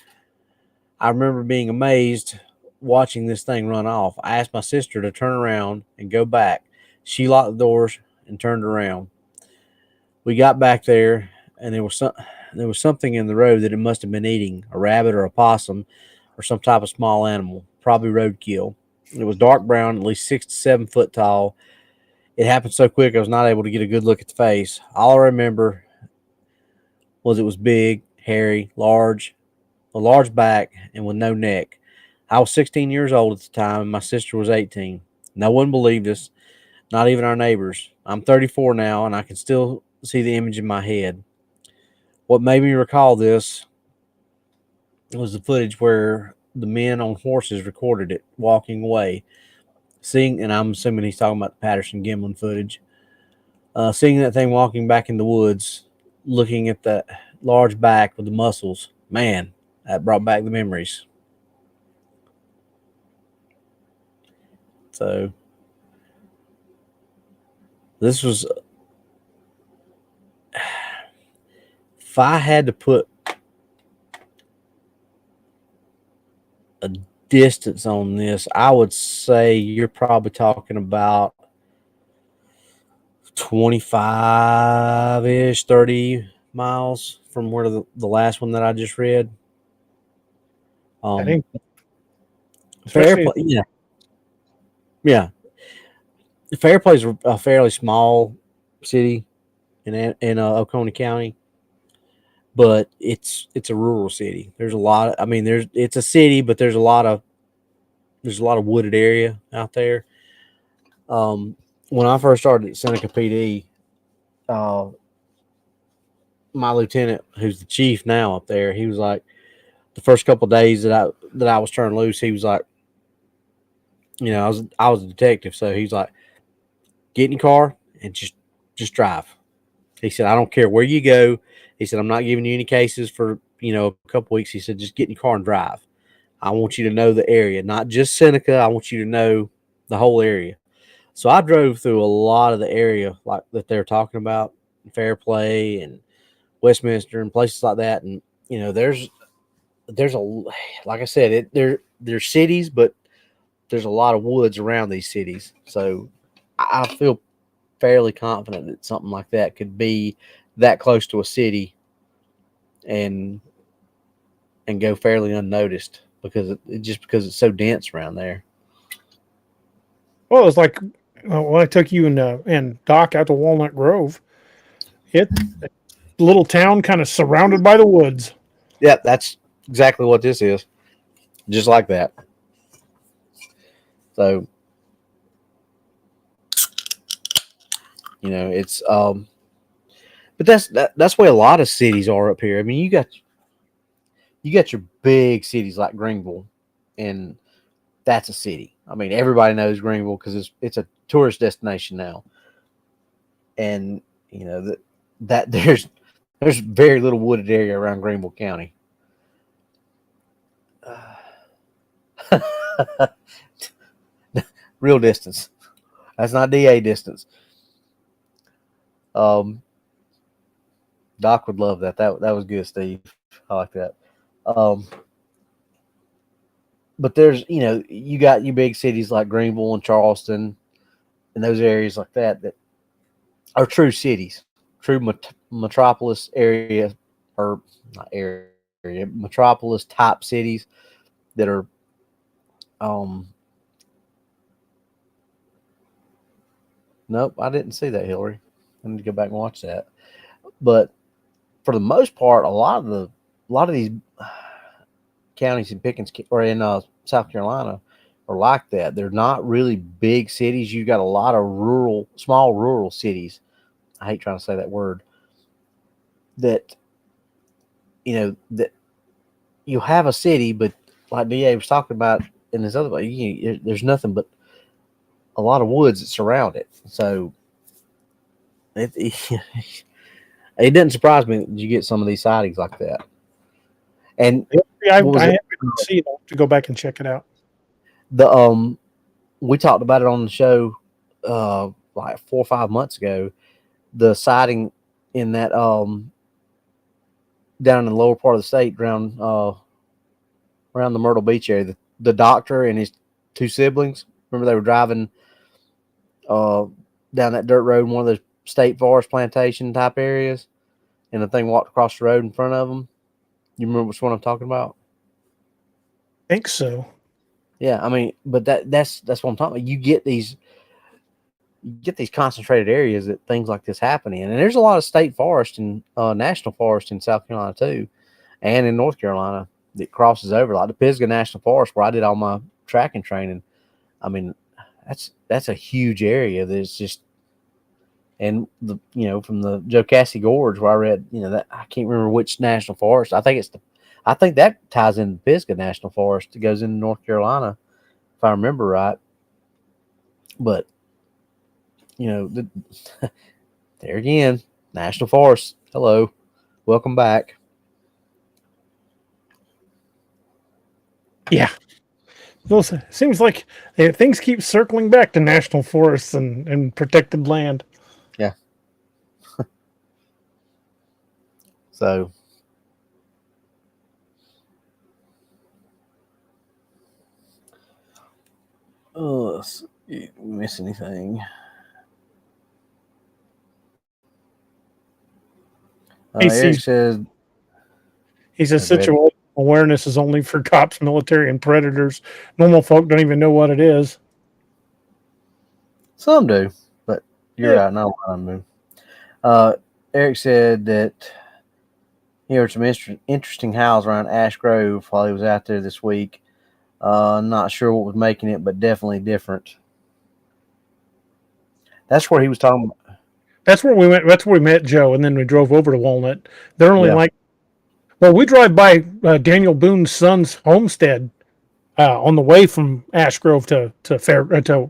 Speaker 3: I remember being amazed watching this thing run off. I asked my sister to turn around and go back. She locked the doors and turned around. We got back there, and there was something in the road that it must have been eating, a rabbit or a possum or some type of small animal, probably roadkill. It was dark brown, at least 6 to 7 foot tall. It happened so quick I was not able to get a good look at the face. All I remember was it was big, hairy, a large back, and with no neck. I was 16 years old at the time, and my sister was 18. No one believed us, not even our neighbors. I'm 34 now, and I can still see the image in my head. What made me recall this was the footage where the men on horses recorded it walking away. And I'm assuming he's talking about the Patterson Gimlin footage. Seeing that thing walking back in the woods, looking at that large back with the muscles, man, that brought back the memories. So this was, if I had to put a distance on this, I would say you're probably talking about 25-ish, 30 miles from where the last one that I just read.
Speaker 2: I think
Speaker 3: Fairplay, yeah. Fairplay is a fairly small city in Oconee County, but it's a rural city. There's a lot of, it's a city, but there's a lot of wooded area out there. When I first started at Seneca PD, my lieutenant, who's the chief now up there, he was like, the first couple of days that I was turned loose, he was like, I was a detective, so he's like, get in your car and just drive. He said, I don't care where you go. He said, I'm not giving you any cases for a couple weeks. He said, just get in your car and drive. I want you to know the area, not just Seneca. I want you to know the whole area. So I drove through a lot of the area like that they're talking about, Fairplay and Westminster and places like that. And there's like I said, there's cities, but there's a lot of woods around these cities. So I feel fairly confident that something like that could be that close to a city and go fairly unnoticed because it's so dense around there.
Speaker 2: Well, it's like when I took you and Doc out to Walnut Grove. It's a little town kind of surrounded by the woods.
Speaker 3: Yeah, that's exactly what this is. Just like that. So, it's but that's where a lot of cities are up here. I mean, you got your big cities like Greenville, and that's a city. I mean, everybody knows Greenville because it's a tourist destination now. And that there's very little wooded area around Greenville County. Real distance. That's not DA distance. Doc would love that. That was good, Steve. I like that. But there's, you got your big cities like Greenville and Charleston and those areas like that are true cities, true metropolis area, or not area, metropolis type cities that are, nope, I didn't see that, Hillary. I need to go back and watch that. But for the most part, a lot of these counties in Pickens or in South Carolina are like that. They're not really big cities. You've got a lot of small rural cities. I hate trying to say that word. That that you have a city, but like DA was talking about in this other way, there's nothing but a lot of woods that surround it. So it doesn't surprise me that you get some of these sightings like that. And
Speaker 2: I haven't seen it to go back and check it out.
Speaker 3: We talked about it on the show like 4 or 5 months ago. The sighting in that down in the lower part of the state around the Myrtle Beach area, the doctor and his 2 siblings. Remember they were driving down that dirt road in one of those state forest plantation type areas, and the thing walked across the road in front of them. You remember which one I'm talking about?
Speaker 2: I think so.
Speaker 3: Yeah, I mean, but that's what I'm talking about. You get these concentrated areas that things like this happen in, and there's a lot of state forest and national forest in South Carolina too, and in North Carolina that crosses over, like the Pisgah National Forest where I did all my tracking training. I mean, that's a huge area. There's just, and from the Jocassee Gorge where I read, that I can't remember which national forest. I think that ties into Pisgah National Forest. It goes into North Carolina, if I remember right. But there again, national forest. Hello, welcome back.
Speaker 2: Yeah. Seems like things keep circling back to national forests and protected land.
Speaker 3: Yeah. So, let's see, miss anything? Eric says,
Speaker 2: he says situational awareness is only for cops, military, and predators. Normal folk don't even know what it is.
Speaker 3: Some do, but you're right. Not a lot of them. Eric said that he heard some interesting howls around Ash Grove while he was out there this week. Not sure what was making it, but definitely different. That's where he was talking about.
Speaker 2: That's where we went. That's where we met Joe, and then we drove over to Walnut. They're only we drive by Daniel Boone's son's homestead on the way from Ash Grove to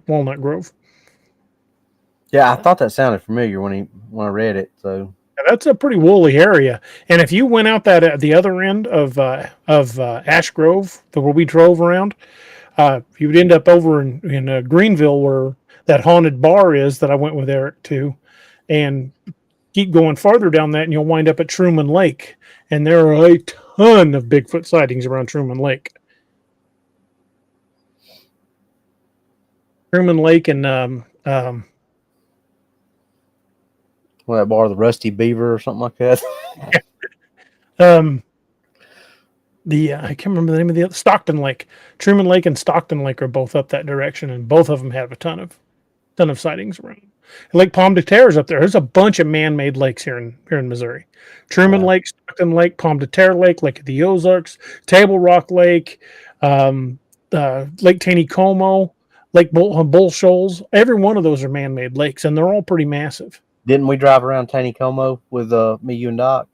Speaker 2: Walnut Grove.
Speaker 3: Yeah, I thought that sounded familiar when I read it. So
Speaker 2: that's a pretty woolly area, and if you went out that at the other end of Ash Grove, where we drove around, you would end up over in Greenville, where that haunted bar is that I went with Eric to, and keep going farther down that, and you'll wind up at Truman Lake, and there are a ton of Bigfoot sightings around Truman Lake. Truman Lake and
Speaker 3: that bar, the Rusty Beaver or something like that.
Speaker 2: I can't remember the name of the other, Stockton Lake. Truman Lake and Stockton Lake are both up that direction, and both of them have a ton of sightings around. Lake Pomme de Terre is up there. There's a bunch of man-made lakes here in Missouri. Truman Lake, Stockton Lake, Pomme de Terre Lake, Lake of the Ozarks, Table Rock Lake, Lake Taneycomo, Lake Bull Shoals. Every one of those are man-made lakes, and they're all pretty massive.
Speaker 3: Didn't we drive around Taneycomo with me, you, and Doc?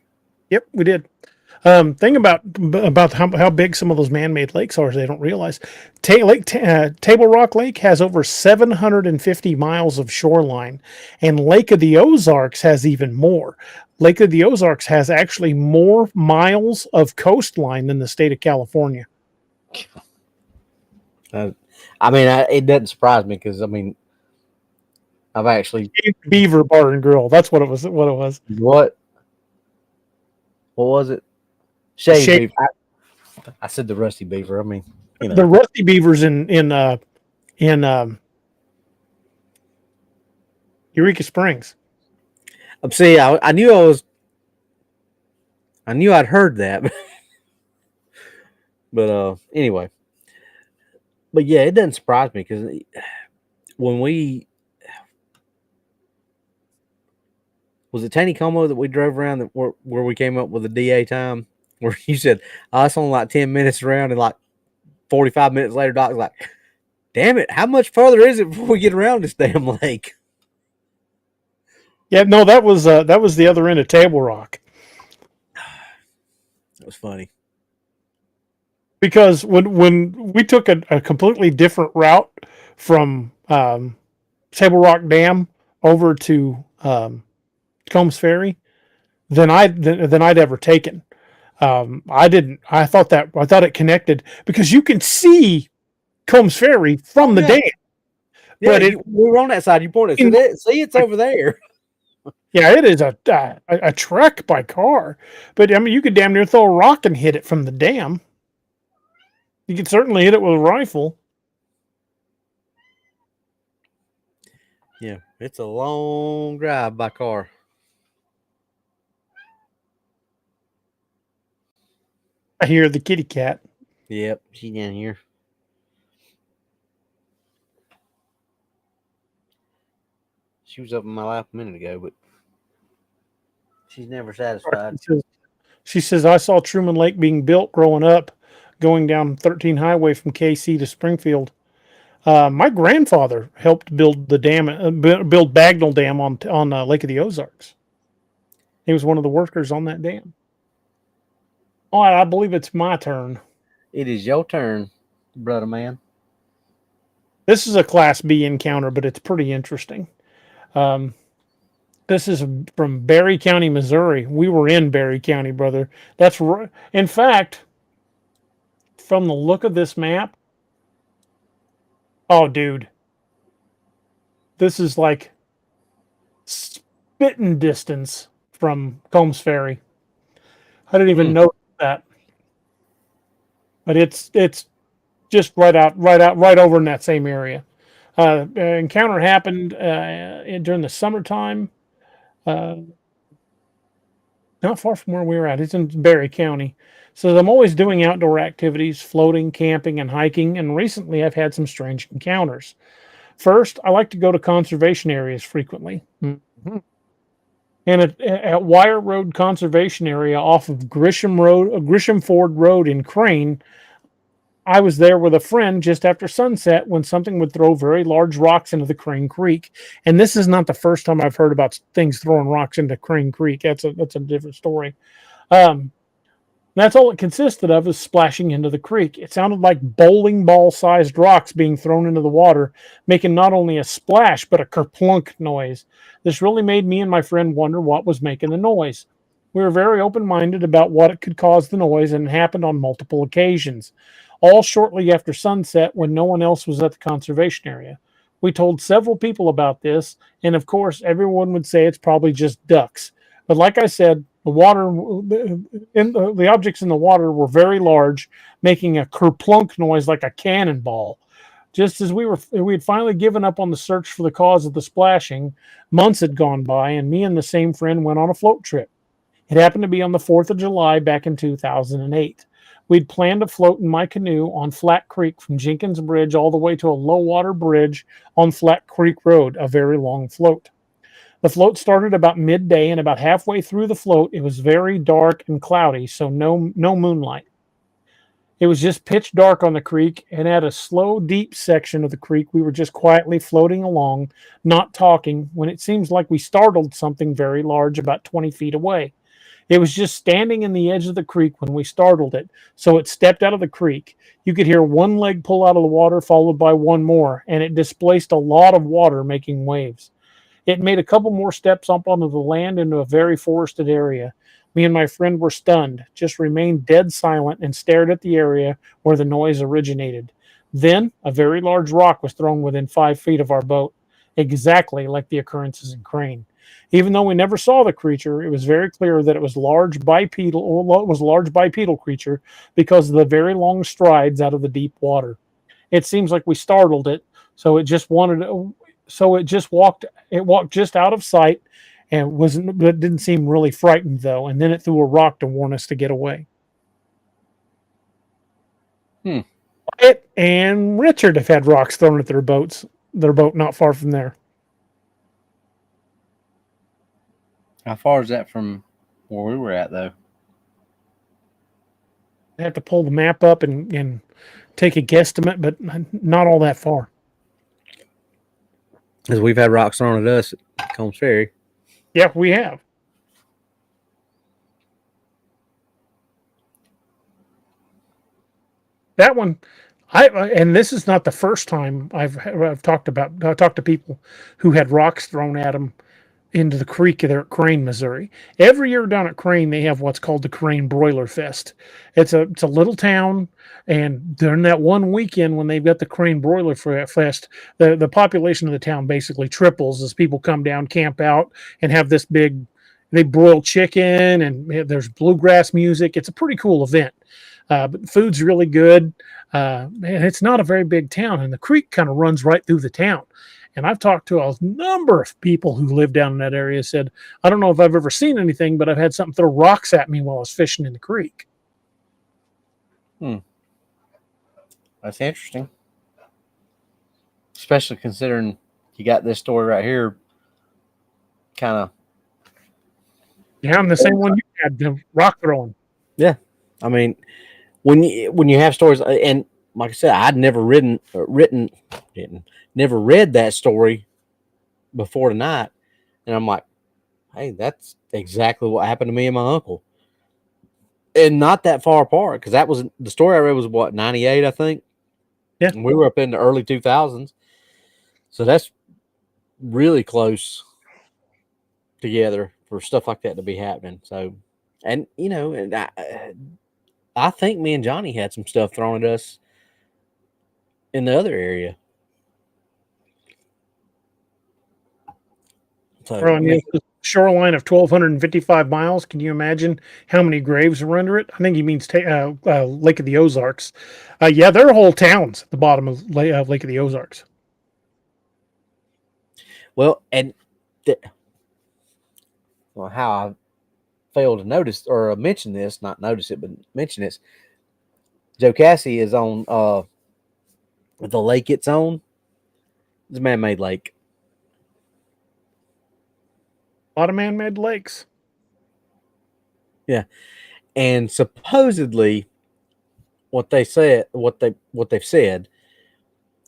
Speaker 2: Yep, we did. Thing about how big some of those man-made lakes are is they don't realize. Table Rock Lake has over 750 miles of shoreline, and Lake of the Ozarks has even more. Lake of the Ozarks has actually more miles of coastline than the state of California.
Speaker 3: It doesn't surprise me because I've actually
Speaker 2: Beaver Bar and Grill. That's what it was.
Speaker 3: What was it? Shaved Beaver. I said the Rusty Beaver.
Speaker 2: The Rusty Beaver's in Eureka Springs.
Speaker 3: See, I knew I'd heard that, but anyway. But yeah, it doesn't surprise me because when was it Taneycomo that we drove around where we came up with the DA time? Where you said, it's only like 10 minutes around, and like 45 minutes later, Doc's like, damn it, how much further is it before we get around this damn lake?
Speaker 2: Yeah, no, that was the other end of Table Rock.
Speaker 3: That was funny.
Speaker 2: Because when we took a completely different route from Table Rock Dam over to Combs Ferry than I'd ever taken. I didn't. I thought it connected because you can see Combs Ferry from the dam.
Speaker 3: Yeah, but we were on that side. You pointed. See, it's over there.
Speaker 2: Yeah, it is a trek by car, but I mean, you could damn near throw a rock and hit it from the dam. You could certainly hit it with a rifle.
Speaker 3: Yeah, it's a long drive by car.
Speaker 2: I hear the kitty cat.
Speaker 3: Yep, she's down here. She was up in my lap a minute ago, but she's never satisfied.
Speaker 2: She says, I saw Truman Lake being built growing up, going down 13 Highway from KC to Springfield. My grandfather helped build the dam, build Bagnell Dam on Lake of the Ozarks. He was one of the workers on that dam. Oh, I believe it's my turn.
Speaker 3: It is your turn, brother man.
Speaker 2: This is a Class B encounter, but it's pretty interesting. This is from Berry County, Missouri. We were in Berry County, brother. That's right. In fact, from the look of this map, oh, dude, this is like spitting distance from Combs Ferry. I didn't even know that, but it's just right over in that same area. Encounter happened during the summertime. Not far from where we were at. It's in Berry County. So I'm always doing outdoor activities, floating, camping, and hiking. And recently I've had some strange encounters. First, I like to go to conservation areas frequently. Mm-hmm. And at Wire Road Conservation Area off of Grisham Ford Road in Crane, I was there with a friend just after sunset when something would throw very large rocks into the Crane Creek. And this is not the first time I've heard about things throwing rocks into Crane Creek. That's a different story. That's all it consisted of, is splashing into the creek. It sounded like bowling ball-sized rocks being thrown into the water, making not only a splash, but a kerplunk noise. This really made me and my friend wonder what was making the noise. We were very open-minded about what it could cause the noise, and it happened on multiple occasions, all shortly after sunset when no one else was at the conservation area. We told several people about this, and of course, everyone would say it's probably just ducks. But like I said, the objects in the water were very large, making a kerplunk noise like a cannonball. Just as we had finally given up on the search for the cause of the splashing, months had gone by, and me and the same friend went on a float trip. It happened to be on the 4th of July back in 2008. We'd planned to float in my canoe on Flat Creek from Jenkins Bridge all the way to a low water bridge on Flat Creek Road, a very long float. The float started about midday, and about halfway through the float, it was very dark and cloudy, so no moonlight. It was just pitch dark on the creek, and at a slow, deep section of the creek, we were just quietly floating along, not talking, when it seems like we startled something very large about 20 feet away. It was just standing in the edge of the creek when we startled it, so it stepped out of the creek. You could hear one leg pull out of the water, followed by one more, and it displaced a lot of water, making waves. It made a couple more steps up onto the land into a very forested area. Me and my friend were stunned, just remained dead silent, and stared at the area where the noise originated. Then, a very large rock was thrown within 5 feet of our boat, exactly like the occurrences in Crane. Even though we never saw the creature, it was very clear that it was a large bipedal creature because of the very long strides out of the deep water. It seems like we startled it, so it walked just out of sight, and didn't seem really frightened though. And then it threw a rock to warn us to get away. It and Richard have had rocks thrown at their boat not far from there.
Speaker 3: How far is that from where we were at, though?
Speaker 2: I have to pull the map up and take a guesstimate, but not all that far.
Speaker 3: Because we've had rocks thrown at us at Combs Ferry.
Speaker 2: Yeah, we have. That one, And this is not the first time I've talked to people who had rocks thrown at them into the creek there at Crane, Missouri. Every year down at Crane, they have what's called the Crane Broiler Fest. It's a little town, and during that one weekend when they've got the Crane Broiler Fest, the population of the town basically triples as people come down, camp out, and have this big. They broil chicken, and there's bluegrass music. It's a pretty cool event. But the food's really good. And it's not a very big town, and the creek kind of runs right through the town. And I've talked to a number of people who live down in that area, said, I don't know if I've ever seen anything, but I've had something throw rocks at me while I was fishing in the creek.
Speaker 3: That's interesting. Especially considering you got this story right here. Kind of.
Speaker 2: Yeah, I'm the same one you had, the rock throwing.
Speaker 3: Yeah. I mean, when you have stories, and like I said, I'd never never read that story before tonight, and I'm like, hey, that's exactly what happened to me and my uncle, and not that far apart, because that was the story I read was what, 98, I think.
Speaker 2: Yeah,
Speaker 3: and we were up in the early 2000s, so that's really close together for stuff like that to be happening. So, and and I think me and Johnny had some stuff thrown at us in the other area. So,
Speaker 2: we're on the shoreline of 1,255 miles. Can you imagine how many graves are under it? I think he means Lake of the Ozarks. Yeah, there are whole towns at the bottom of Lake of the Ozarks.
Speaker 3: Well, and how I failed to notice or mention this, not notice it, but mention this. Joe Cassie is on the lake it's on. It's a man-made lake.
Speaker 2: A lot of man-made lakes.
Speaker 3: Yeah, and supposedly, what they've said,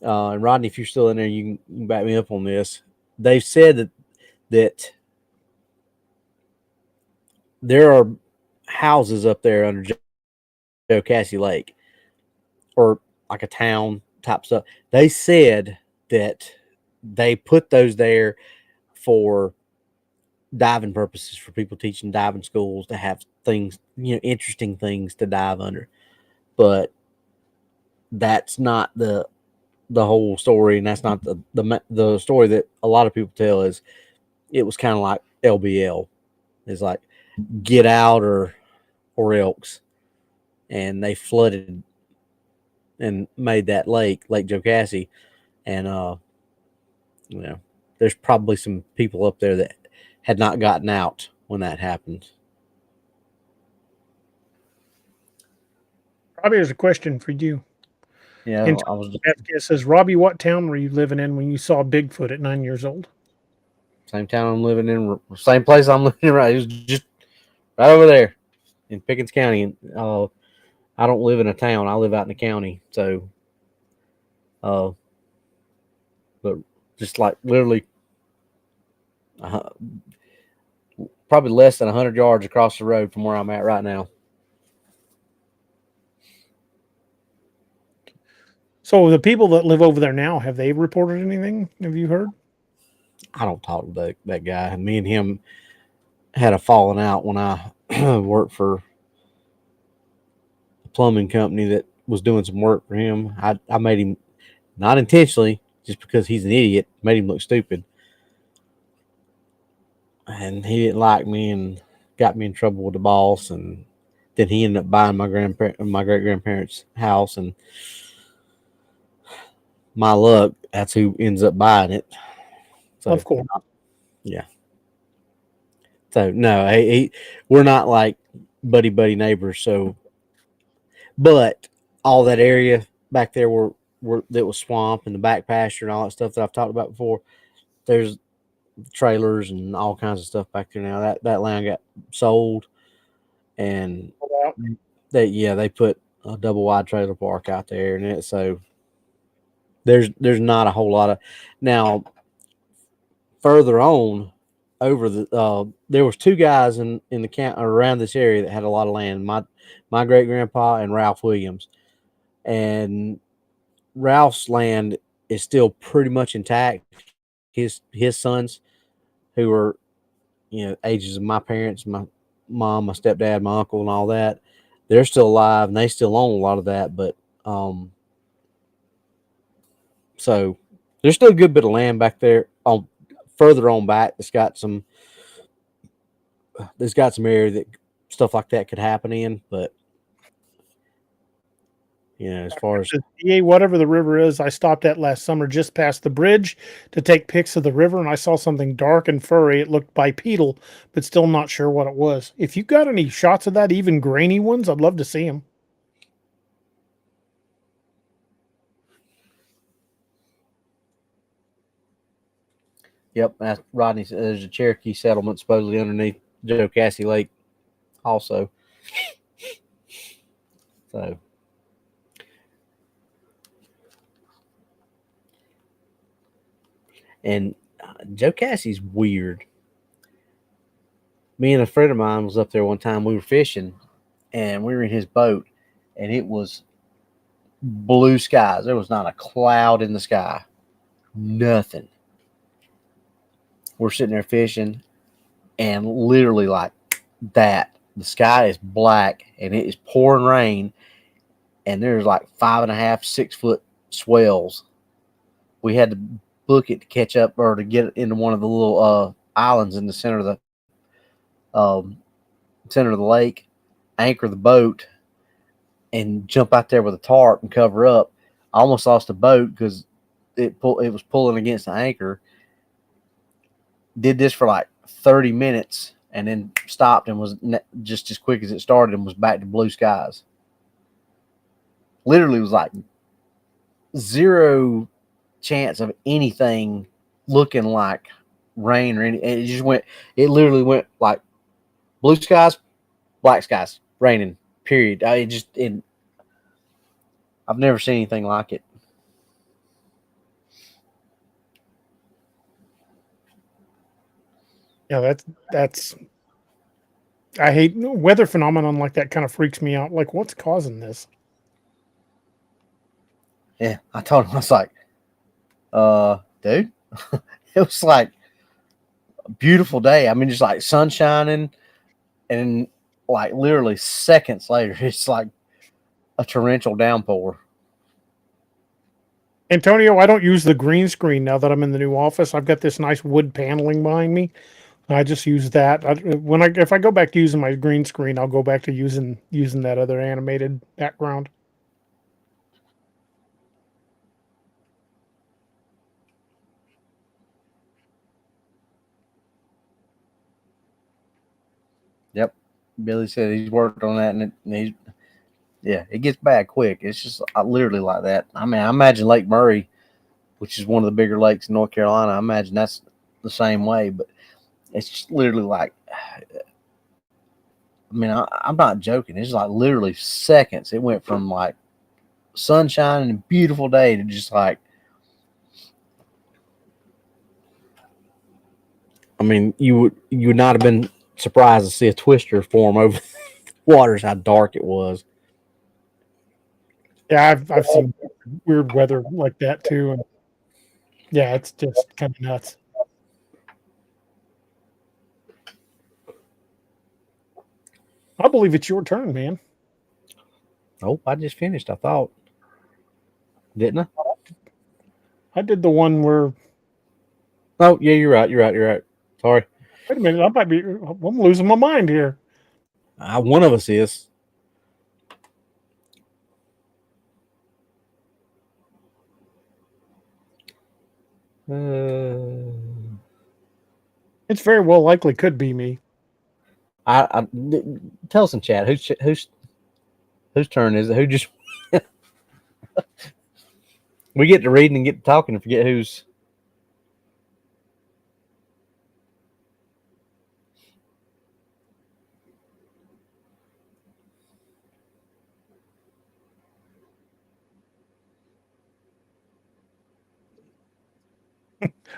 Speaker 3: and Rodney, if you're still in there, you can back me up on this. They've said that there are houses up there under Joe Cassie Lake, or like a town type stuff. They said that they put those there for diving purposes, for people teaching diving schools to have things, interesting things to dive under. But that's not the whole story, and that's not the story that a lot of people tell. Is it was kind of like LBL. It's like get out or else, and they flooded and made that Lake Joe Cassie, and there's probably some people up there that had not gotten out when that happened.
Speaker 2: Robbie, there's a question for you.
Speaker 3: Yeah,
Speaker 2: and it says, Robbie, what town were you living in when you saw Bigfoot at 9 years old?
Speaker 3: Same town I'm living in, same place I'm living in right. It was just right over there in Pickens County. I don't live in a town. I live out in the county. So, but just like literally, probably less than 100 yards across the road from where I'm at right now.
Speaker 2: So the people that live over there now, have they reported anything? Have you heard?
Speaker 3: I don't talk to that guy. Me and him had a falling out when I worked for a plumbing company that was doing some work for him. I made him, not intentionally, just because he's an idiot, made him look stupid. And he didn't like me and got me in trouble with the boss. And then he ended up buying my great-grandparents' house, and my luck, that's who ends up buying it. So,
Speaker 2: of course.
Speaker 3: Yeah. So no, we're not like buddy neighbors. So, but all that area back there that was swamp and the back pasture and all that stuff that I've talked about before, there's trailers and all kinds of stuff back there now. That land got sold, and they put a double wide trailer park out there, and so there's not a whole lot of now. Further on, over the there was two guys in the camp around this area that had a lot of land. My great grandpa and Ralph Williams, and Ralph's land is still pretty much intact. His sons, who are ages of my parents, my mom, my stepdad, my uncle, and all that, they're still alive and they still own a lot of that. But so there's still a good bit of land back there on further on back that's got some area that stuff like that could happen in. But as far as
Speaker 2: whatever the river is, I stopped at last summer just past the bridge to take pics of the river, and I saw something dark and furry. It looked bipedal, but still not sure what it was. If you got any shots of that, even grainy ones, I'd love to see them.
Speaker 3: Yep, Rodney said there's a Cherokee settlement supposedly underneath Jocassee Lake also. So and Jocassee's weird. Me and a friend of mine was up there one time. We were fishing and we were in his boat and it was blue skies. There was not a cloud in the sky. Nothing. We're sitting there fishing and literally like that. The sky is black and it is pouring rain and there's like 5.5, 6 foot swells. We had to book it to catch up or to get into one of the little islands in the center of the lake, anchor the boat, and jump out there with a tarp and cover up. I almost lost the boat because it was pulling against the anchor. Did this for like 30 minutes and then stopped and was just as quick as it started and was back to blue skies. Literally was like zero chance of anything looking like rain or anything. It literally went like blue skies, black skies, raining, period. I've never seen anything like it.
Speaker 2: Yeah, that's I hate weather phenomenon like that. Kind of freaks me out. Like, what's causing this?
Speaker 3: Yeah, I told him, I was like, dude, it was like a beautiful day. I mean, just like sun shining, and like literally seconds later, it's like a torrential downpour.
Speaker 2: Antonio, I don't use the green screen now that I'm in the new office. I've got this nice wood paneling behind me. I just use that. If I go back to using my green screen, I'll go back to using that other animated background.
Speaker 3: Yep, Billy said he's worked on that, and it gets bad quick. It's just literally like that. I mean, I imagine Lake Murray, which is one of the bigger lakes in North Carolina, I imagine that's the same way, but it's just literally like, I mean, I'm not joking. It's like literally seconds. It went from like sunshine and beautiful day to just like, I mean, you would not have been surprised to see a twister form over the waters, how dark it was.
Speaker 2: Yeah, I've seen weird weather like that too, and yeah, it's just kind of nuts. I believe it's your turn, man.
Speaker 3: Oh, I just finished. I thought, didn't I?
Speaker 2: I did the one where.
Speaker 3: Oh, yeah, you're right. Sorry.
Speaker 2: Wait a minute, I'm losing my mind here.
Speaker 3: One of us is.
Speaker 2: It's very well likely could be me.
Speaker 3: I tell us in chat whose turn is it? Who just we get to reading and get to talking and forget who's.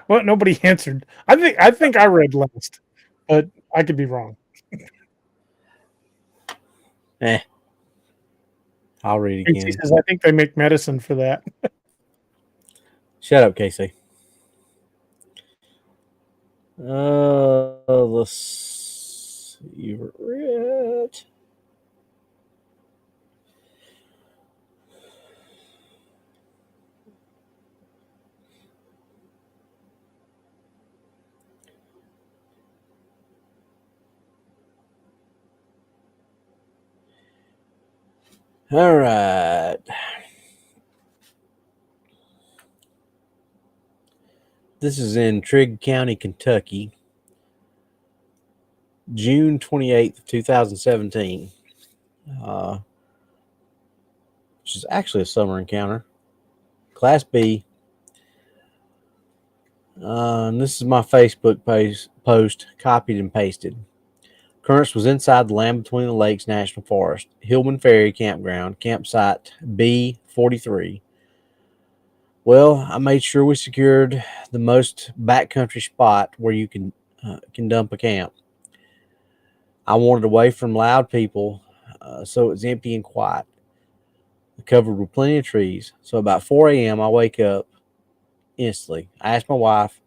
Speaker 2: Well, nobody answered. I think I read last, but I could be wrong.
Speaker 3: I'll read again.
Speaker 2: He says, I think they make medicine for that.
Speaker 3: Shut up, Casey. Let's see it. All right. This is in Trigg County, Kentucky, June 28th, 2017. Which is actually a summer encounter. Class B. And this is my Facebook post, copied and pasted. Occurrence was inside the Land Between the Lakes National Forest, Hillman Ferry Campground, campsite B43. Well, I made sure we secured the most backcountry spot where you can dump a camp. I wanted away from loud people, so it was empty and quiet, covered with plenty of trees. So about 4 a.m., I wake up instantly. I asked my wife,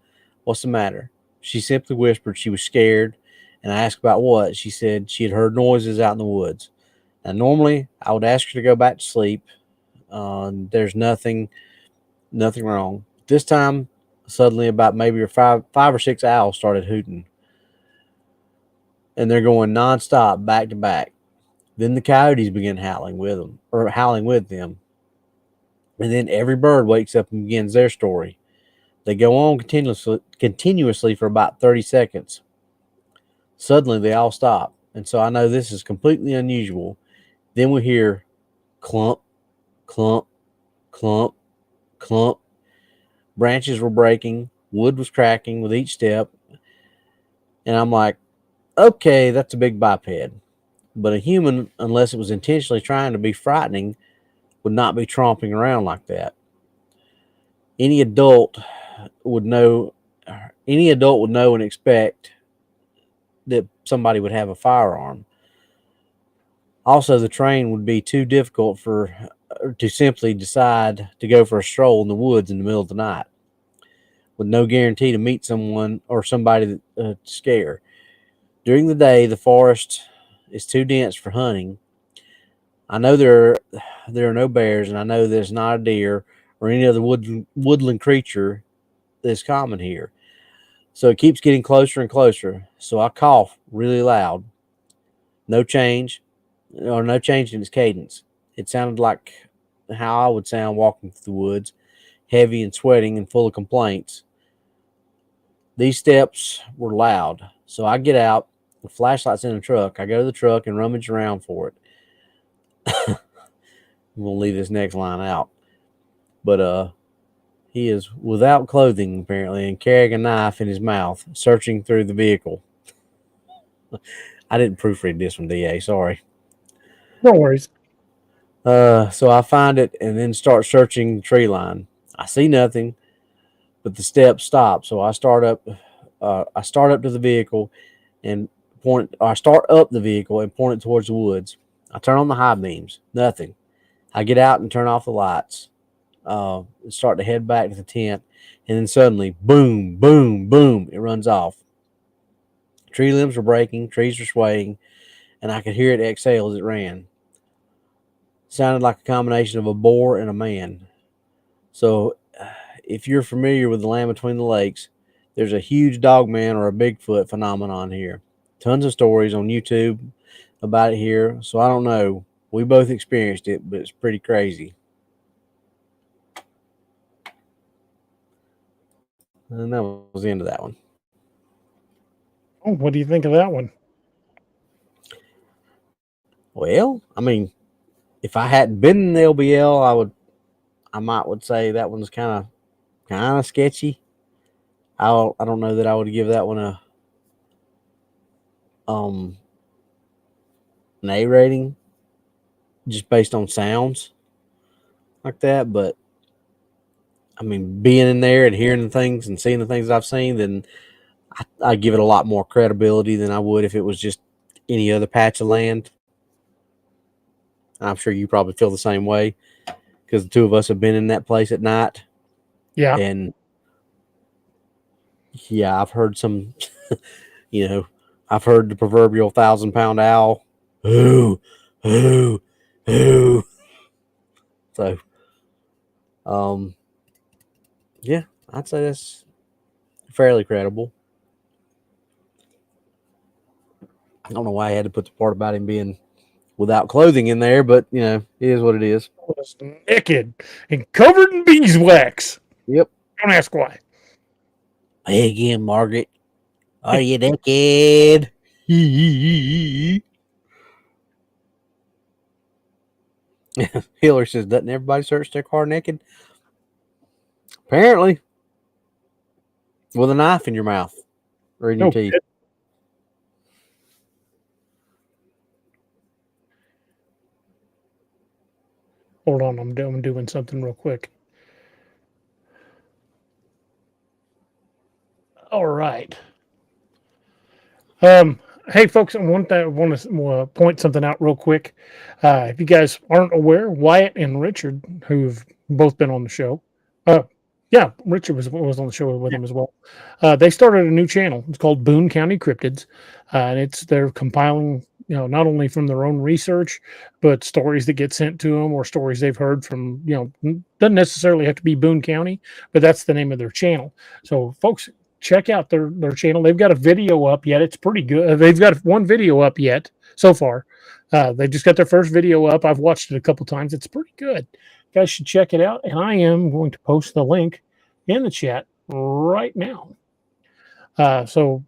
Speaker 3: "What's the matter?" She simply whispered she was scared, and I asked about what. She said she had heard noises out in the woods. Now, normally, I would ask her to go back to sleep. There's nothing wrong. This time, suddenly, about maybe five or six owls started hooting, and they're going nonstop, back to back. Then the coyotes begin howling with them, and then every bird wakes up and begins their story. They go on continuously for about 30 seconds. Suddenly, they all stop, and so I know this is completely unusual. Then we hear clump, clump, clump, clump. Branches were breaking, wood was cracking with each step, and I'm like, okay, that's a big biped. But a human, unless it was intentionally trying to be frightening, would not be tromping around like that. Any adult would know and expect that somebody would have a firearm. Also, the terrain would be too difficult to simply decide to go for a stroll in the woods in the middle of the night, with no guarantee to meet someone or somebody to scare. During the day, the forest is too dense for hunting. I know there are no bears, and I know there's not a deer or any other woodland creature that's common here. So it keeps getting closer and closer. So I cough really loud. No change in its cadence. It sounded like how I would sound walking through the woods, heavy and sweating and full of complaints. These steps were loud. So I get out, the flashlight's in the truck. I go to the truck and rummage around for it. I'm going to leave this next line out. But he is without clothing, apparently, and carrying a knife in his mouth, searching through the vehicle. I didn't proofread this one, DA. Sorry.
Speaker 2: No worries.
Speaker 3: So I find it and then start searching the tree line. I see nothing, but the steps stop. So I start up to the vehicle and I start up the vehicle and point it towards the woods. I turn on the high beams. Nothing. I get out and turn off the lights. Start to head back to the tent, and then suddenly, boom, boom, boom, it runs off. Tree limbs were breaking, trees were swaying, and I could hear it exhale as it ran. It sounded like a combination of a boar and a man. So, if you're familiar with the Land Between the Lakes, there's a huge Dogman or a Bigfoot phenomenon here. Tons of stories on YouTube about it here, so I don't know. We both experienced it, but it's pretty crazy. And that was the end of that one.
Speaker 2: Oh, what do you think of that one?
Speaker 3: Well, I mean, if I hadn't been in the LBL, I might would say that one's kind of sketchy. I don't know that I would give that one an A rating just based on sounds like that. But I mean, being in there and hearing the things and seeing the things that I've seen, then I give it a lot more credibility than I would if it was just any other patch of land. I'm sure you probably feel the same way because the two of us have been in that place at night.
Speaker 2: Yeah.
Speaker 3: And yeah, I've heard some, I've heard the proverbial 1,000-pound owl. Ooh, ooh, ooh. So, yeah, I'd say that's fairly credible. I don't know why I had to put the part about him being without clothing in there, but it is what it is.
Speaker 2: Was naked and covered in beeswax.
Speaker 3: Yep.
Speaker 2: Don't ask why.
Speaker 3: Hey again, Margaret. Are you naked? Hillary says, doesn't everybody search their car naked? Apparently. With a knife in your mouth or in your teeth.
Speaker 2: Hold on, I'm doing something real quick. All right. Hey folks, I want to point something out real quick. If you guys aren't aware, Wyatt and Richard, who've both been on the show, yeah, Richard was on the show with them as well. They started a new channel. It's called Boone County Cryptids, and they're compiling, not only from their own research, but stories that get sent to them or stories they've heard from, doesn't necessarily have to be Boone County, but that's the name of their channel. So, folks, check out their channel. They've got a video up yet. It's pretty good. They've got one video up yet so far. They just got their first video up. I've watched it a couple times. It's pretty good. You guys should check it out. And I am going to post the link in the chat right now. So,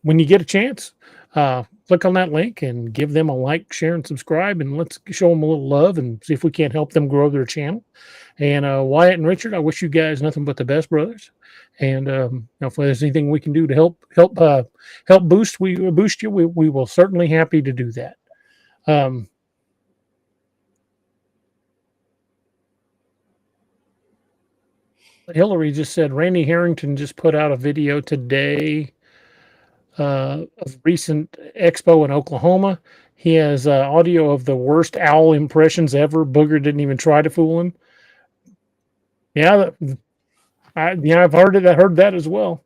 Speaker 2: when you get a chance, click on that link and give them a like, share, and subscribe. And let's show them a little love and see if we can't help them grow their channel. And Wyatt and Richard, I wish you guys nothing but the best, brothers. And if there's anything we can do to help boost you, we will certainly happy to do that. Hillary just said Randy Harrington just put out a video today of recent expo in Oklahoma. He has audio of the worst owl impressions ever. Booger didn't even try to fool him. Yeah, I've heard it. I heard that as well.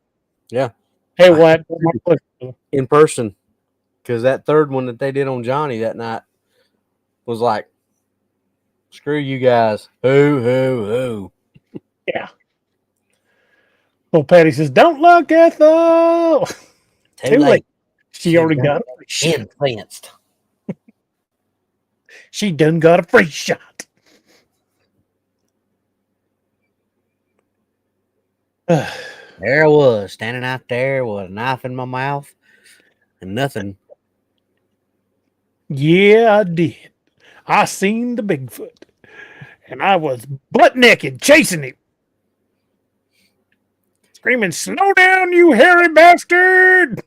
Speaker 3: Yeah.
Speaker 2: Hey, what?
Speaker 3: In person, because that third one that they did on Johnny that night was like, screw you guys. Hoo.
Speaker 2: Yeah. Well, Patty says, don't look, Ethel.
Speaker 3: Too late.
Speaker 2: She already got
Speaker 3: it. Advanced.
Speaker 2: She done got a free shot.
Speaker 3: There I was, standing out there with a knife in my mouth and nothing.
Speaker 2: Yeah, I did. I seen the Bigfoot, and I was butt naked chasing him, screaming, "Slow down, you hairy bastard!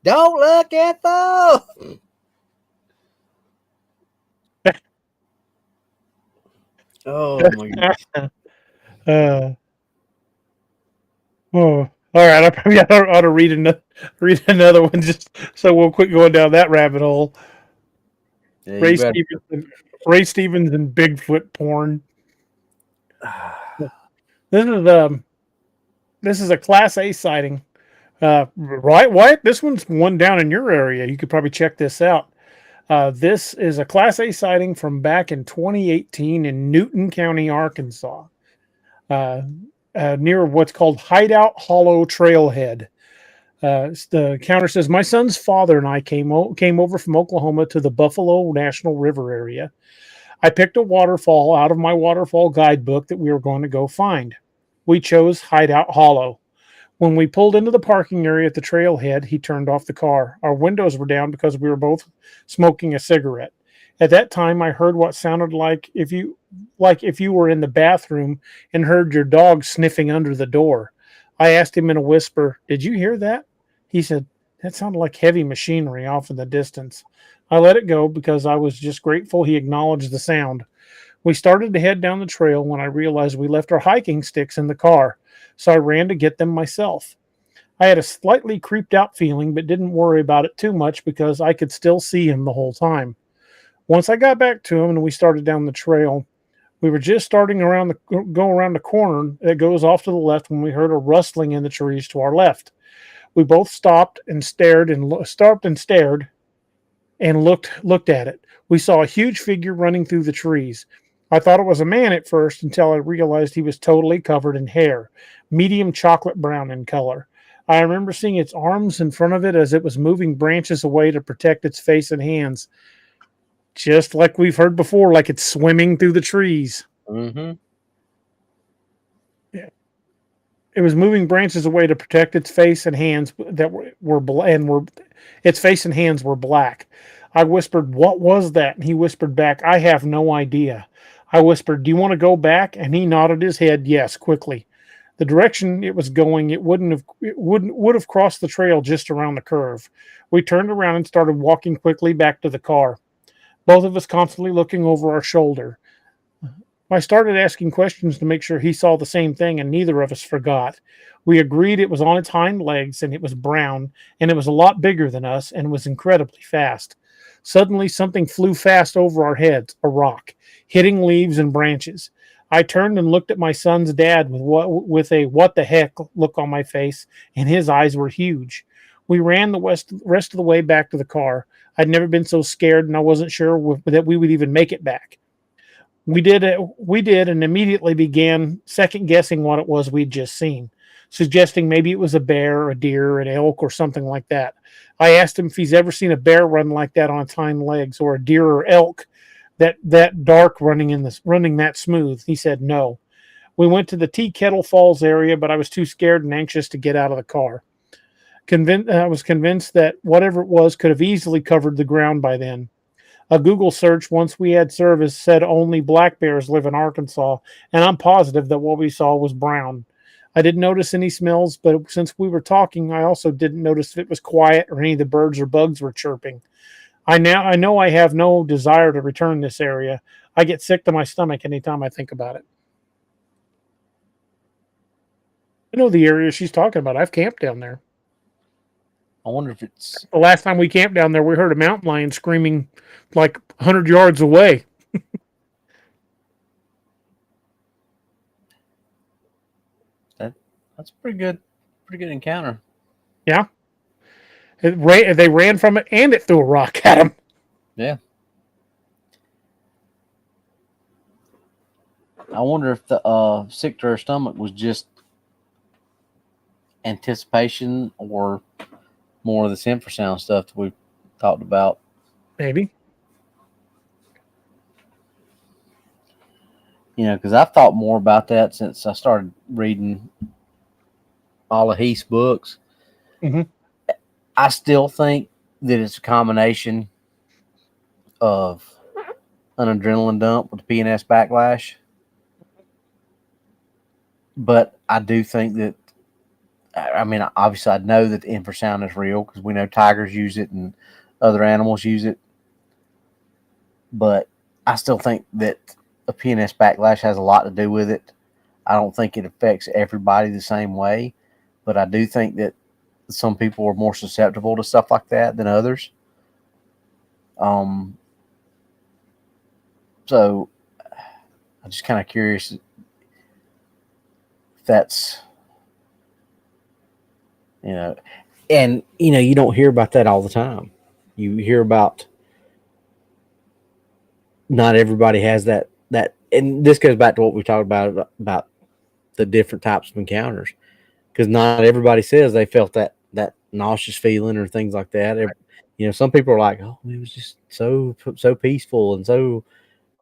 Speaker 3: Don't look at those!" Oh my God.
Speaker 2: All right. I probably ought to read another one just so we'll quit going down that rabbit hole.
Speaker 3: Yeah,
Speaker 2: Ray Stevens and Bigfoot porn. This is a Class A sighting, right? Wyatt, this one's one down in your area. You could probably check this out. This is a Class A sighting from back in 2018 in Newton County, Arkansas. Near what's called Hideout Hollow Trailhead. The counter says, my son's father and I came over from Oklahoma to the Buffalo National River area. I picked a waterfall out of my waterfall guidebook that we were going to go find. We chose Hideout Hollow. When we pulled into the parking area at the trailhead, he turned off the car. Our windows were down because we were both smoking a cigarette. At that time, I heard what sounded like if you were in the bathroom and heard your dog sniffing under the door. I asked him in a whisper, "Did you hear that?" He said, "That sounded like heavy machinery off in the distance." I let it go because I was just grateful he acknowledged the sound. We started to head down the trail when I realized we left our hiking sticks in the car, so I ran to get them myself. I had a slightly creeped out feeling, but didn't worry about it too much because I could still see him the whole time. Once I got back to him and we started down the trail, We were just starting go around the corner that goes off to the left when we heard a rustling in the trees to our left. We both stopped and stared and looked at it. We saw a huge figure running through the trees. I thought it was a man at first until I realized he was totally covered in hair, medium chocolate brown in color. I remember seeing its arms in front of it as it was moving branches away to protect its face and hands, just like we've heard before, like it's swimming through the trees.
Speaker 3: Mm-hmm.
Speaker 2: Yeah. It was moving branches away to protect its face and hands its face and hands were black. I whispered, "What was that?" And he whispered back, "I have no idea." I whispered, "Do you want to go back?" And he nodded his head, yes, quickly. The direction it was going, it would have crossed the trail just around the curve. We turned around and started walking quickly back to the car, both of us constantly looking over our shoulder. I started asking questions to make sure he saw the same thing, and neither of us forgot. We agreed it was on its hind legs, and it was brown, and it was a lot bigger than us, and was incredibly fast. Suddenly, something flew fast over our heads, a rock, hitting leaves and branches. I turned and looked at my son's dad with a what the heck look on my face, and his eyes were huge. We ran the rest of the way back to the car. I'd never been so scared, and I wasn't sure that we would even make it back. We did, and immediately began second guessing what it was we'd just seen, suggesting maybe it was a bear, a deer, an elk, or something like that. I asked him if he's ever seen a bear run like that on its hind legs, or a deer or elk that dark running that smooth. He said no. We went to the Tea Kettle Falls area, but I was too scared and anxious to get out of the car. I was convinced that whatever it was could have easily covered the ground by then. A Google search once we had service said only black bears live in Arkansas, and I'm positive that what we saw was brown. I didn't notice any smells, but since we were talking, I also didn't notice if it was quiet or any of the birds or bugs were chirping. I know I have no desire to return this area. I get sick to my stomach anytime I think about it. I know the area she's talking about. I've camped down there.
Speaker 3: I wonder if it's
Speaker 2: the last time we camped down there, we heard a mountain lion screaming like 100 yards away.
Speaker 3: that's pretty good encounter.
Speaker 2: Yeah. They ran from it and it threw a rock at them.
Speaker 3: Yeah. I wonder if the sick to her stomach was just anticipation or more of the infrasound stuff that we talked about.
Speaker 2: Maybe.
Speaker 3: You know, because I've thought more about that since I started reading all of Heath's books.
Speaker 2: Mm-hmm.
Speaker 3: I still think that it's a combination of an adrenaline dump with the PNS backlash. But I do think that, I mean, obviously I know that the infrasound is real because we know tigers use it and other animals use it. But I still think that a PNS backlash has a lot to do with it. I don't think it affects everybody the same way, but I do think that some people are more susceptible to stuff like that than others. So I'm just kind of curious if that's, you know, and you know, you don't hear about that all the time. You hear about not everybody has that, and this goes back to what we talked about the different types of encounters, because not everybody says they felt that nauseous feeling or things like that. You know, some people are like, oh, it was just so peaceful and so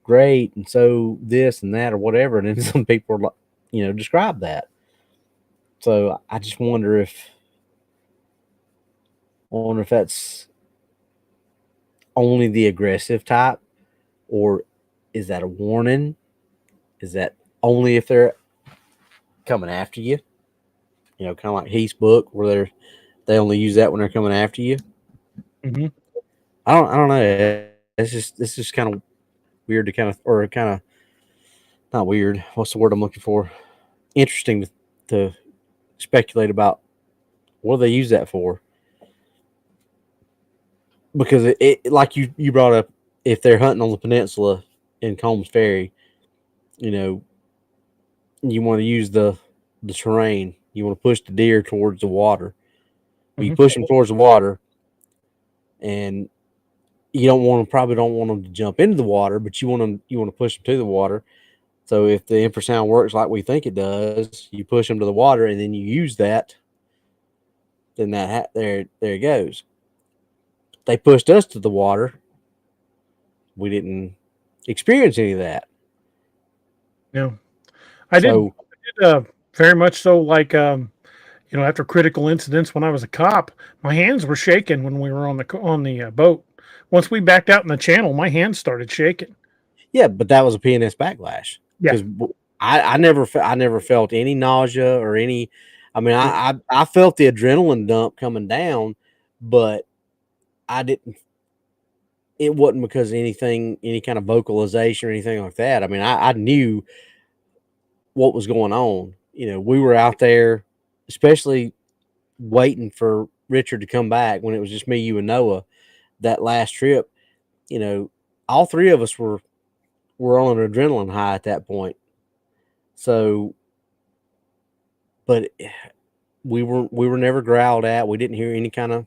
Speaker 3: great and so this and that or whatever, and then some people are like, you know, describe that. So I just wonder if that's only the aggressive type, or is that a warning? Is that only if they're coming after you? You know, kind of like Heath's book, where they only use that when they're coming after you.
Speaker 2: Mm-hmm.
Speaker 3: I don't know. It's just kind of weird to kind of not weird. What's the word I'm looking for? Interesting to speculate about what do they use that for? Because it like you brought up, if they're hunting on the peninsula in Combs Ferry, you know, you want to use the terrain. You want to push the deer towards the water. Well, you push them towards the water, and you probably don't want them to jump into the water, but you want to push them to the water. So if the infrasound works like we think it does, you push them to the water, and then you use that. Then there it goes. They pushed us to the water. We didn't experience any of that.
Speaker 2: Yeah, I did very much so. Like after critical incidents when I was a cop, my hands were shaking when we were on the boat. Once we backed out in the channel, my hands started shaking.
Speaker 3: Yeah, but that was a PNS backlash.
Speaker 2: Yeah,
Speaker 3: because I never felt any nausea or any. I mean, I felt the adrenaline dump coming down, but I didn't. It wasn't because of any kind of vocalization or anything like that. I mean, I knew what was going on. We were out there, especially waiting for Richard to come back when it was just me, you, and Noah. That last trip, all three of us were on an adrenaline high at that point. So, but we were never growled at. We didn't hear any kind of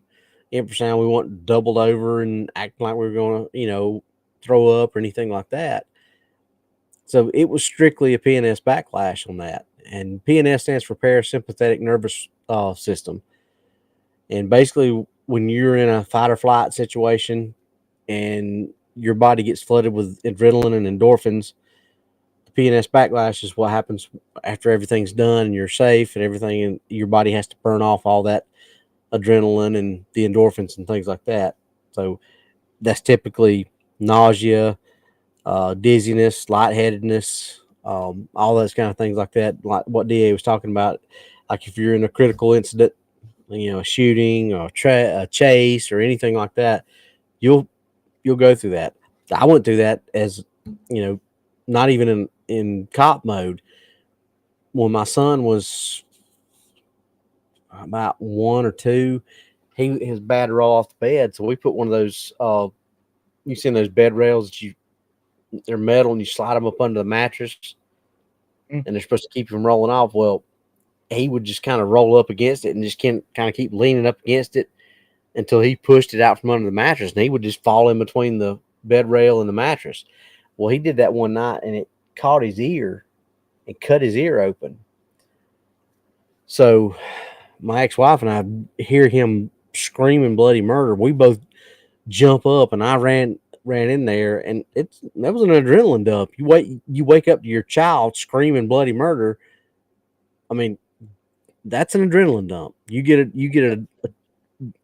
Speaker 3: infrasound. We weren't doubled over and acting like we were going to, throw up or anything like that. So it was strictly a PNS backlash on that. And PNS stands for parasympathetic nervous system. And basically, when you're in a fight or flight situation and your body gets flooded with adrenaline and endorphins, the PNS backlash is what happens after everything's done and you're safe and everything, and your body has to burn off all that adrenaline and the endorphins and things like that. So that's typically nausea, dizziness, lightheadedness, all those kind of things like that. Like what DA was talking about, like if you're in a critical incident, a shooting or a chase or anything like that, you'll go through that. I went through that as, not even in cop mode. When my son was about 1 or 2, his bad to roll off the bed. So we put one of those, you seen those bed rails that they're metal and you slide them up under the mattress and they're supposed to keep him rolling off. Well, he would just kind of roll up against it and just kind of keep leaning up against it until he pushed it out from under the mattress, and he would just fall in between the bed rail and the mattress. Well, he did that one night and it caught his ear and cut his ear open. So my ex-wife and I hear him screaming bloody murder. We both jump up and I ran in there, and that was an adrenaline dump. You wake up to your child screaming bloody murder. I mean, that's an adrenaline dump. You get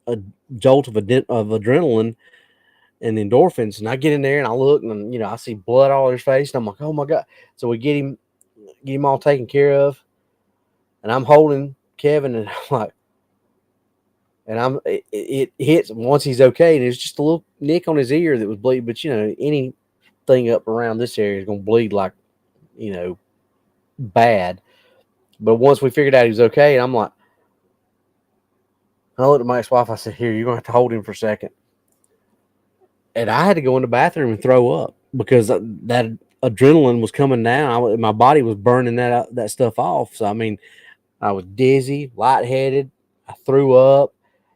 Speaker 3: a jolt of adrenaline and endorphins, and I get in there and I look and I see blood all over his face, and I'm like, oh my God. So we get him all taken care of, and I'm holding Kevin, and I'm like, and it hits once he's okay, and it's just a little nick on his ear that was bleeding, but anything up around this area is going to bleed like, bad. But once we figured out he was okay, and I'm like, I looked at my ex-wife, I said, here, you're going to have to hold him for a second. And I had to go in the bathroom and throw up because that adrenaline was coming down. My body was burning that stuff off. So, I mean, I was dizzy, lightheaded. I threw up.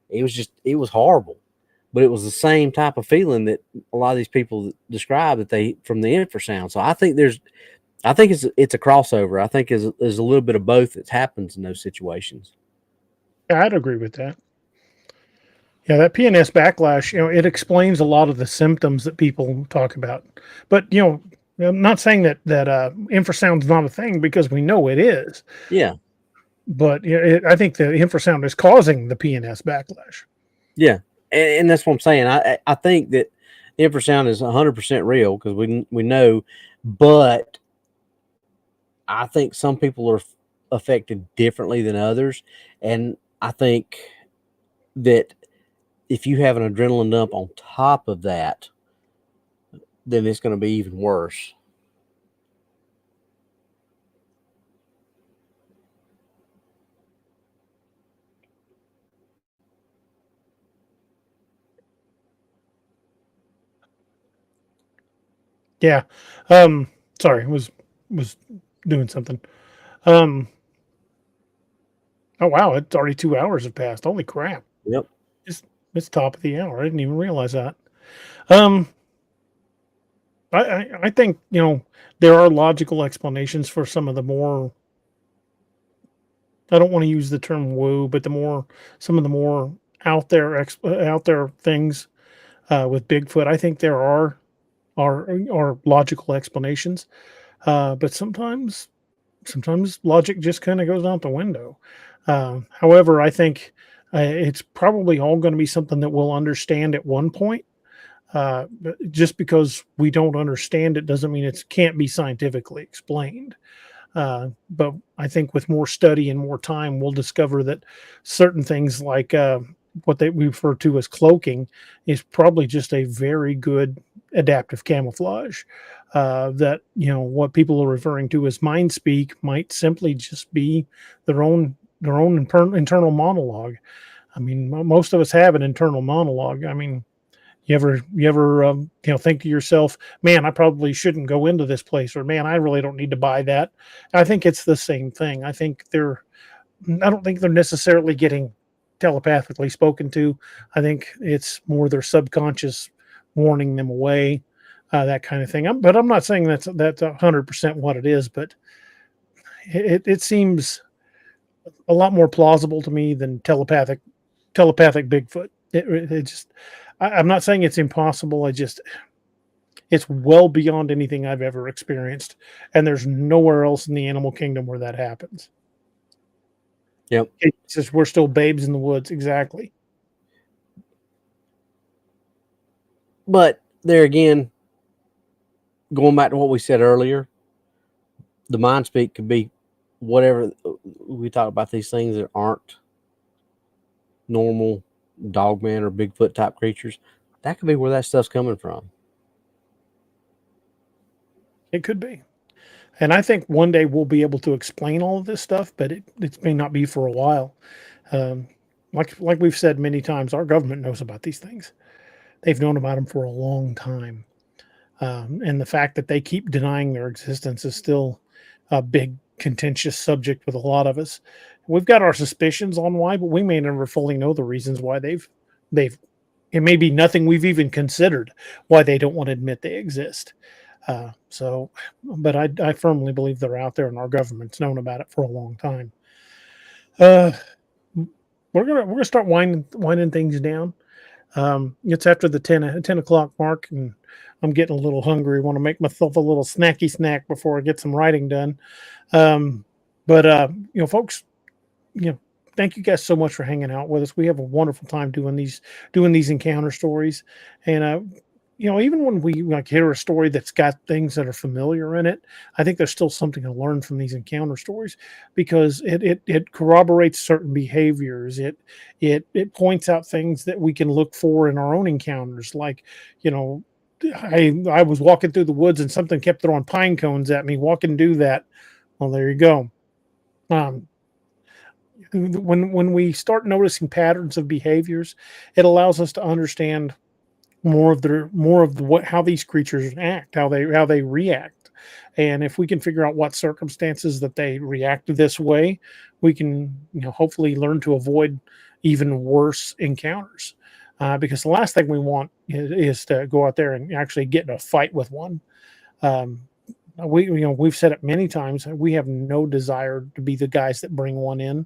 Speaker 3: It was horrible. But it was the same type of feeling that a lot of these people describe from the infrasound. So I think it's a crossover. I think there's a little bit of both that happens in those situations.
Speaker 2: Yeah, I'd agree with that. Yeah, that PNS backlash, it explains a lot of the symptoms that people talk about. But, I'm not saying that infrasound's not a thing, because we know it is.
Speaker 3: Yeah.
Speaker 2: But I think the infrasound is causing the PNS backlash.
Speaker 3: Yeah. And that's what I'm saying. I think that infrasound is 100% real because we know, but I think some people are affected differently than others. And I think that if you have an adrenaline dump on top of that, then it's going to be even worse.
Speaker 2: Yeah. Sorry, was was doing something. Oh wow, it's already 2 hours have passed. Holy crap.
Speaker 3: Yep.
Speaker 2: It's top of the hour. I didn't even realize that. Um I think, there are logical explanations for some of the more, I don't want to use the term woo, but some of the more out there things with Bigfoot. I think there are logical explanations. But sometimes logic just kind of goes out the window. However, I think it's probably all going to be something that we'll understand at one point. But just because we don't understand it doesn't mean it can't be scientifically explained. But I think with more study and more time, we'll discover that certain things like what we refer to as cloaking is probably just a very good adaptive camouflage. That what people are referring to as mind speak might simply just be their own internal monologue. I mean, most of us have an internal monologue. I mean, you ever think to yourself, man, I probably shouldn't go into this place, or man, I really don't need to buy that. I think it's the same thing. I don't think they're necessarily getting telepathically spoken to. I think it's more their subconscious warning them away, that kind of thing. But I'm not saying that's 100% what it is, but it seems a lot more plausible to me than telepathic Bigfoot. It just, I'm not saying it's impossible. It's well beyond anything I've ever experienced, and there's nowhere else in the animal kingdom where that happens.
Speaker 3: Yep.
Speaker 2: It's just we're still babes in the woods. Exactly.
Speaker 3: But there again, going back to what we said earlier, the mind speak could be whatever we talk about, these things that aren't normal Dogman or Bigfoot type creatures. That could be where that stuff's coming from.
Speaker 2: It could be. And I think one day we'll be able to explain all of this stuff, but it may not be for a while. Um, like we've said many times, our government knows about these things. They've known about them for a long time. And the fact that they keep denying their existence is still a big contentious subject with a lot of us. We've got our suspicions on why, but we may never fully know the reasons why they've it may be nothing we've even considered why they don't want to admit they exist. But I firmly believe they're out there, and our government's known about it for a long time. We're gonna start winding things down. It's after the 10 o'clock mark, and I'm getting a little hungry. I want to make myself a little snacky snack before I get some writing done. Folks, thank you guys so much for hanging out with us. We have a wonderful time doing these encounter stories, and even when we hear a story that's got things that are familiar in it, I think there's still something to learn from these encounter stories, because it corroborates certain behaviors. It points out things that we can look for in our own encounters. Like, I was walking through the woods and something kept throwing pine cones at me. Walk and do that. Well, there you go. When we start noticing patterns of behaviors, it allows us to understand more of how these creatures act, how they react. And if we can figure out what circumstances that they react this way, we can hopefully learn to avoid even worse encounters. Because the last thing we want is to go out there and actually get in a fight with one. We've said it many times. We have no desire to be the guys that bring one in.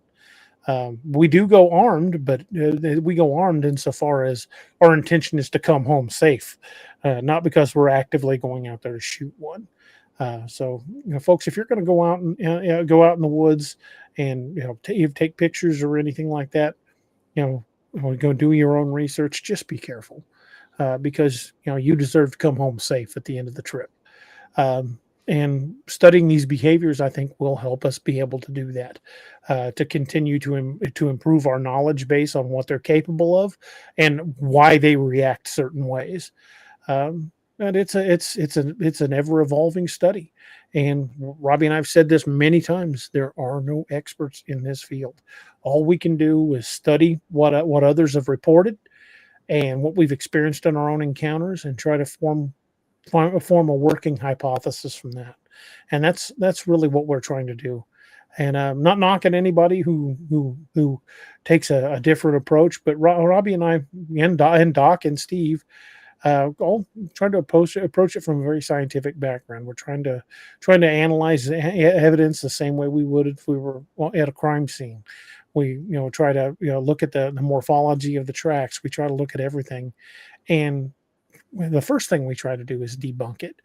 Speaker 2: We do go armed, but we go armed insofar as our intention is to come home safe, not because we're actively going out there to shoot one. Folks, if you're going to go out and go out in the woods and take pictures or anything like that, go do your own research. Just be careful, because you deserve to come home safe at the end of the trip. And studying these behaviors, I think, will help us be able to do that, to continue to improve our knowledge base on what they're capable of and why they react certain ways. And it's an ever evolving study. And Robbie and I've said this many times: there are no experts in this field. All we can do is study what others have reported and what we've experienced in our own encounters, and try to form a working hypothesis from that. and that's really what we're trying to do. And I'm not knocking anybody who takes a different approach, but Robbie and I and Doc and Steve all trying to approach it from a very scientific background. We're trying to analyze evidence the same way we would if we were at a crime scene. We try to look at the morphology of the tracks. We try to look at everything, and the first thing we try to do is debunk it.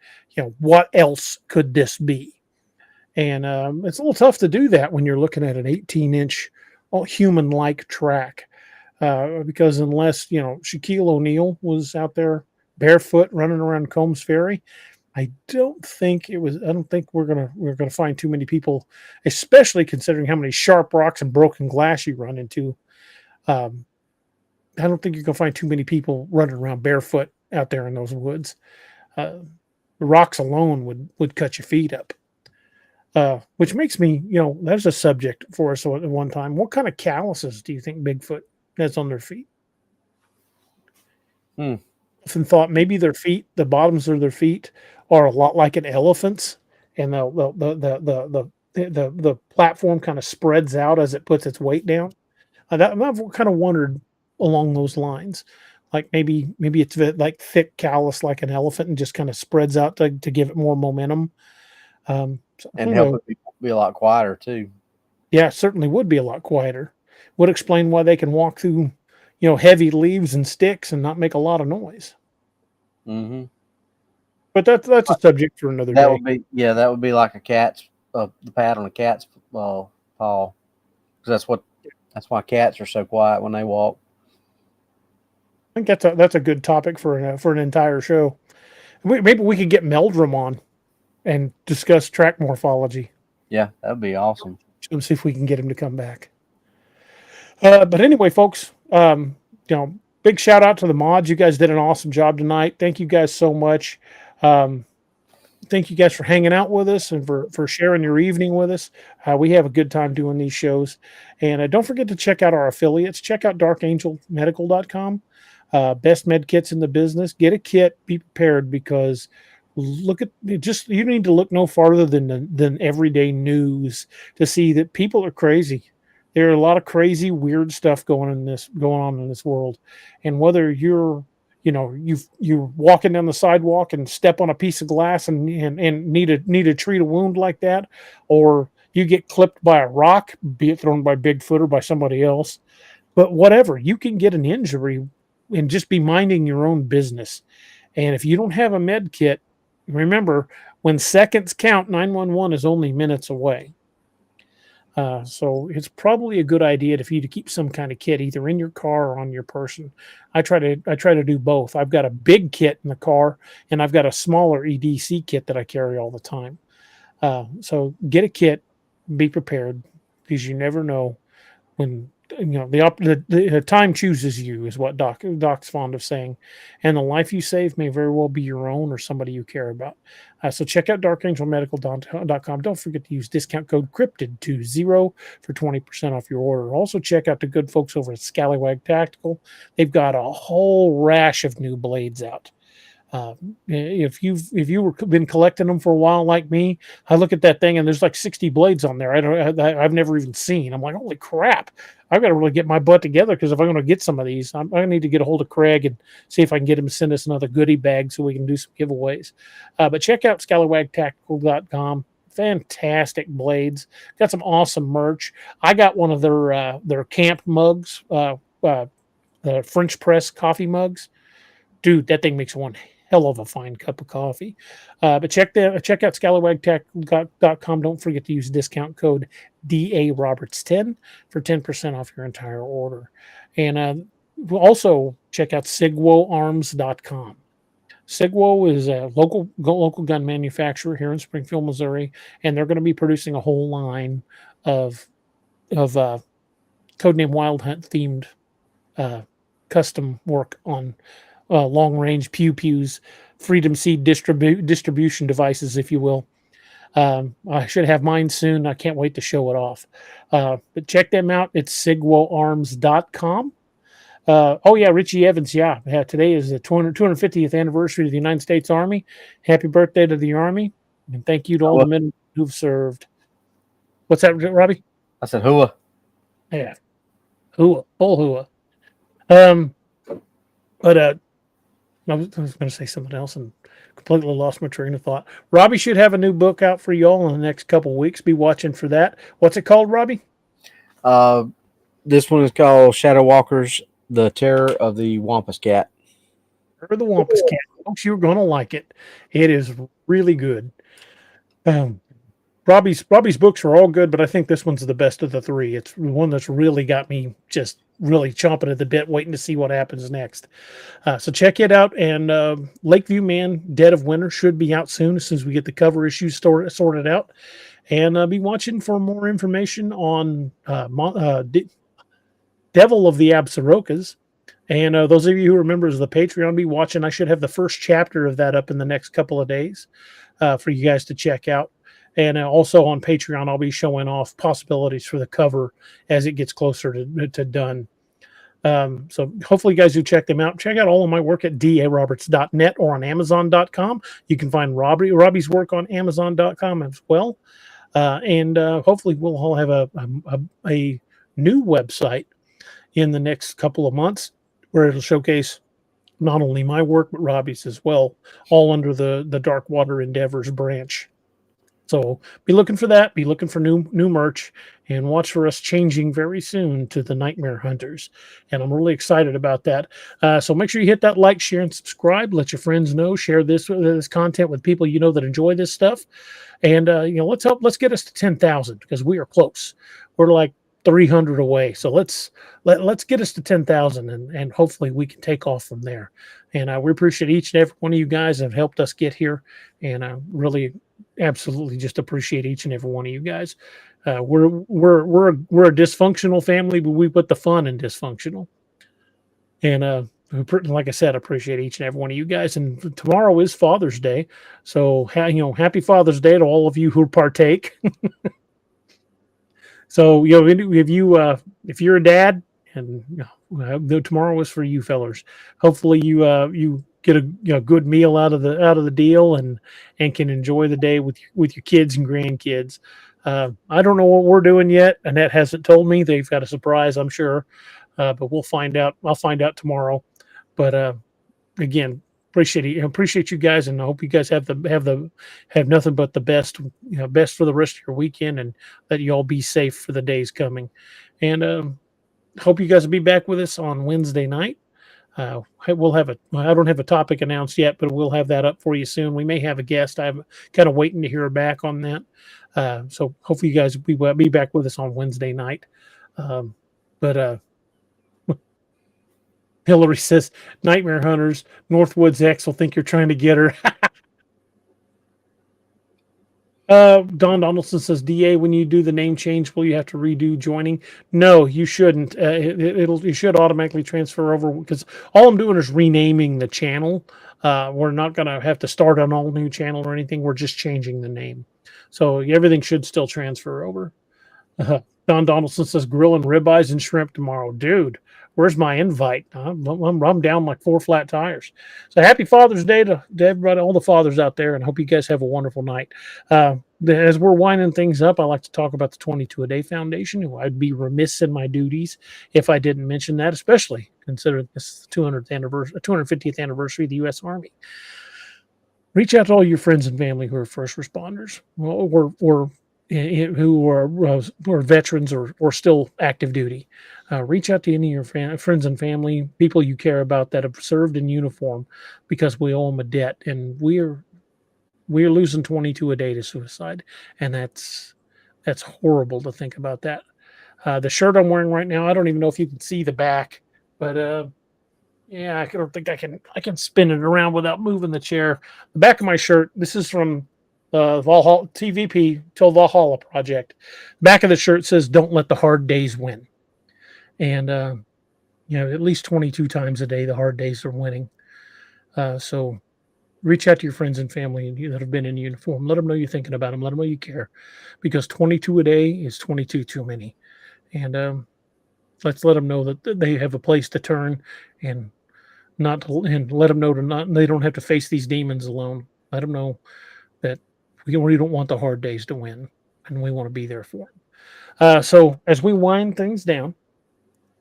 Speaker 2: What else could this be? And it's a little tough to do that when you're looking at an 18-inch human-like track, because unless Shaquille O'Neal was out there barefoot running around Combs Ferry, I don't think we're gonna find too many people, especially considering how many sharp rocks and broken glass you run into. I don't think you're gonna find too many people running around barefoot out there in those woods. The rocks alone would cut your feet up. Which makes me, there's a subject for us at one time. What kind of calluses do you think Bigfoot has on their feet? Often thought maybe their feet, the bottoms of their feet, are a lot like an elephant's, and the platform kind of spreads out as it puts its weight down. I've kind of wondered along those lines, like maybe it's like thick callus like an elephant and just kind of spreads out to give it more momentum.
Speaker 3: And help it be a lot quieter too.
Speaker 2: Yeah, certainly would be a lot quieter. Would explain why they can walk through, heavy leaves and sticks and not make a lot of noise.
Speaker 3: Mm-hmm.
Speaker 2: But that's a subject for another day.
Speaker 3: That would be like a cat's the pad on a cat's paw, because that's why cats are so quiet when they walk.
Speaker 2: I think that's a good topic for an entire show. Maybe we could get Meldrum on and discuss track morphology.
Speaker 3: Yeah, that'd be awesome.
Speaker 2: Let's see if we can get him to come back. But anyway, folks, big shout out to the mods. You guys did an awesome job tonight. Thank you guys so much. Thank you guys for hanging out with us and for sharing your evening with us. We have a good time doing these shows. And don't forget to check out our affiliates. Check out darkangelmedical.com. Best med kits in the business. Get a kit. Be prepared, because look at you need to look no farther than everyday news to see that people are crazy. There are a lot of crazy, weird stuff going on in this world. And whether you're walking down the sidewalk and step on a piece of glass and need to treat a wound like that, or you get clipped by a rock, be it thrown by Bigfoot or by somebody else, but whatever, you can get an injury and just be minding your own business. And if you don't have a med kit, remember, when seconds count, 911 is only minutes away. So it's probably a good idea for you to keep some kind of kit either in your car or on your person. I try to do both. I've got a big kit in the car, and I've got a smaller EDC kit that I carry all the time. So get a kit, be prepared, because you never know when the time chooses you, is what Doc's fond of saying, and the life you save may very well be your own or somebody you care about. So check out darkangelmedical.com. Don't forget to use discount code CRYPTID20 for 20% off your order. Also check out the good folks over at Scallywag Tactical. They've got a whole rash of new blades out. If you've been collecting them for a while like me, I look at that thing and there's like 60 blades on there. I've never even seen. I'm like, holy crap! I've got to really get my butt together, because if I'm going to get some of these, I need to get a hold of Craig and see if I can get him to send us another goodie bag so we can do some giveaways. But check out scallywagtactical.com. Fantastic blades. Got some awesome merch. I got one of their camp mugs, the French press coffee mugs. Dude, that thing makes one hell of a fine cup of coffee. But check out scallywagtactical.com. Don't forget to use discount code DARoberts10 for 10% off your entire order. And we'll also check out sigwoarms.com. Sigwo is a local gun manufacturer here in Springfield, Missouri, and they're going to be producing a whole line of Codename Wild Hunt themed custom work on long-range pew-pews, Freedom Seed distribution devices, if you will. I should have mine soon. I can't wait to show it off. But check them out. It's sigwoarms.com. Richie Evans. Yeah. Today is the 250th anniversary of the United States Army. Happy birthday to the Army. And thank you to all the men who've served. What's that, Robbie?
Speaker 3: I said hua.
Speaker 2: Yeah. Hua. Full hua. But I was going to say something else and completely lost my train of thought. Robbie should have a new book out for y'all in the next couple of weeks. Be watching for that. What's it called, Robbie?
Speaker 3: This one is called Shadow Walkers, The Terror of the Wampus Cat.
Speaker 2: Or the Wampus Cat. Folks, you're going to like it. It is really good. Robbie's books are all good, but I think this one's the best of the three. It's the one that's really got me just really chomping at the bit, waiting to see what happens next. So check it out. And Lakeview Man, Dead of Winter should be out soon as we get the cover issues sorted out. And be watching for more information on Devil of the Absarokas. And those of you who are members of the Patreon, be watching. I should have the first chapter of that up in the next couple of days for you guys to check out. And also on Patreon, I'll be showing off possibilities for the cover as it gets closer to done. So hopefully you guys do check them out. Check out all of my work at DAEroberts.net or on Amazon.com. You can find Robbie's work on Amazon.com as well. And hopefully we'll all have a new website in the next couple of months where it'll showcase not only my work, but Robbie's as well, all under the Dark Water Endeavors branch. So be looking for that. Be looking for new merch, and watch for us changing very soon to the Nightmare Hunters. And I'm really excited about that. So make sure you hit that like, share, and subscribe. Let your friends know. Share this content with people you know that enjoy this stuff. And let's get us to 10,000 because we are close. We're like 300 away. So let's get us to 10,000, and hopefully we can take off from there. And we appreciate each and every one of you guys that have helped us get here, and really absolutely just appreciate each and every one of you guys. We're a dysfunctional family, but we put the fun in dysfunctional. And like I said, appreciate each and every one of you guys. And tomorrow is Father's Day, so happy Father's Day to all of you who partake. So if you're a dad, and tomorrow is for you fellers. Hopefully you get a good meal out of the deal and can enjoy the day with your kids and grandkids. I don't know what we're doing yet. Annette hasn't told me. They've got a surprise, I'm sure, but we'll find out. I'll find out tomorrow. But again, appreciate you guys, and I hope you guys have nothing but the best best for the rest of your weekend, and that you all be safe for the days coming. And hope you guys will be back with us on Wednesday night. We'll have I don't have a topic announced yet, but we'll have that up for you soon. We may have a guest. I'm kind of waiting to hear back on that. So hopefully you guys will be back with us on Wednesday night. But Hillary says, Nightmare Hunters, Northwoods X will think you're trying to get her. Don Donaldson says, DA, when you do the name change, will you have to redo joining? No, you shouldn't. You should automatically transfer over, because all I'm doing is renaming the channel. We're not going to have to start an all new channel or anything. We're just changing the name. So everything should still transfer over. Don Donaldson says, grilling ribeyes and shrimp tomorrow. Dude, where's my invite? I'm down like 4 flat tires. So happy Father's Day to everybody, all the fathers out there, and hope you guys have a wonderful night. As we're winding things up, I like to talk about the 22 a Day Foundation. I'd be remiss in my duties if I didn't mention that, especially considering this is the 250th anniversary of the U.S. Army. Reach out to all your friends and family who are first responders, or who are veterans or still active duty. Reach out to any of your friends and family, people you care about that have served in uniform, because we owe them a debt, and we're losing 22 a day to suicide, and that's horrible to think about that. The shirt I'm wearing right now, I don't even know if you can see the back, but yeah, I don't think I can spin it around without moving the chair. The back of my shirt, this is from Valhalla TVP till Valhalla Project. Back of the shirt says, "Don't let the hard days win." And at least 22 times a day, the hard days are winning. So reach out to your friends and family that have been in uniform. Let them know you're thinking about them. Let them know you care, because 22 a day is 22 too many. And let's let them know that they have a place to turn, and let them know they don't have to face these demons alone. Let them know that We really don't want the hard days to win, and we want to be there for them. So as we wind things down,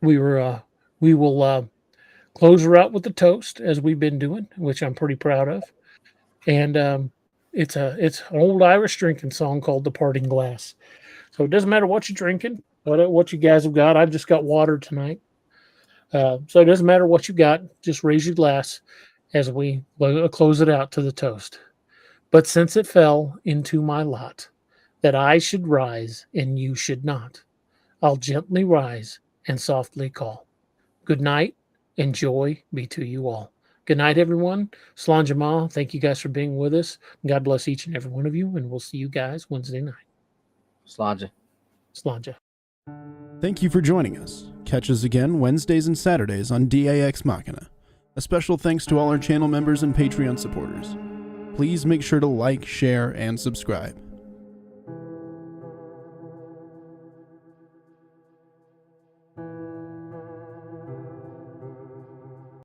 Speaker 2: we will close her out with the toast as we've been doing, which I'm pretty proud of. And it's an old Irish drinking song called "The Parting Glass." So it doesn't matter what you're drinking, what you guys have got. I've just got water tonight. So it doesn't matter what you got. Just raise your glass as we close it out to the toast. But since it fell into my lot that I should rise and you should not, I'll gently rise and softly call. Good night and joy be to you all. Good night, everyone. Slán Jamal, thank you guys for being with us. God bless each and every one of you, and we'll see you guys Wednesday night.
Speaker 3: Slánja.
Speaker 2: Slánja.
Speaker 1: Thank you for joining us. Catch us again Wednesdays and Saturdays on DAExMachiNation. A special thanks to all our channel members and Patreon supporters. Please make sure to like, share, and subscribe.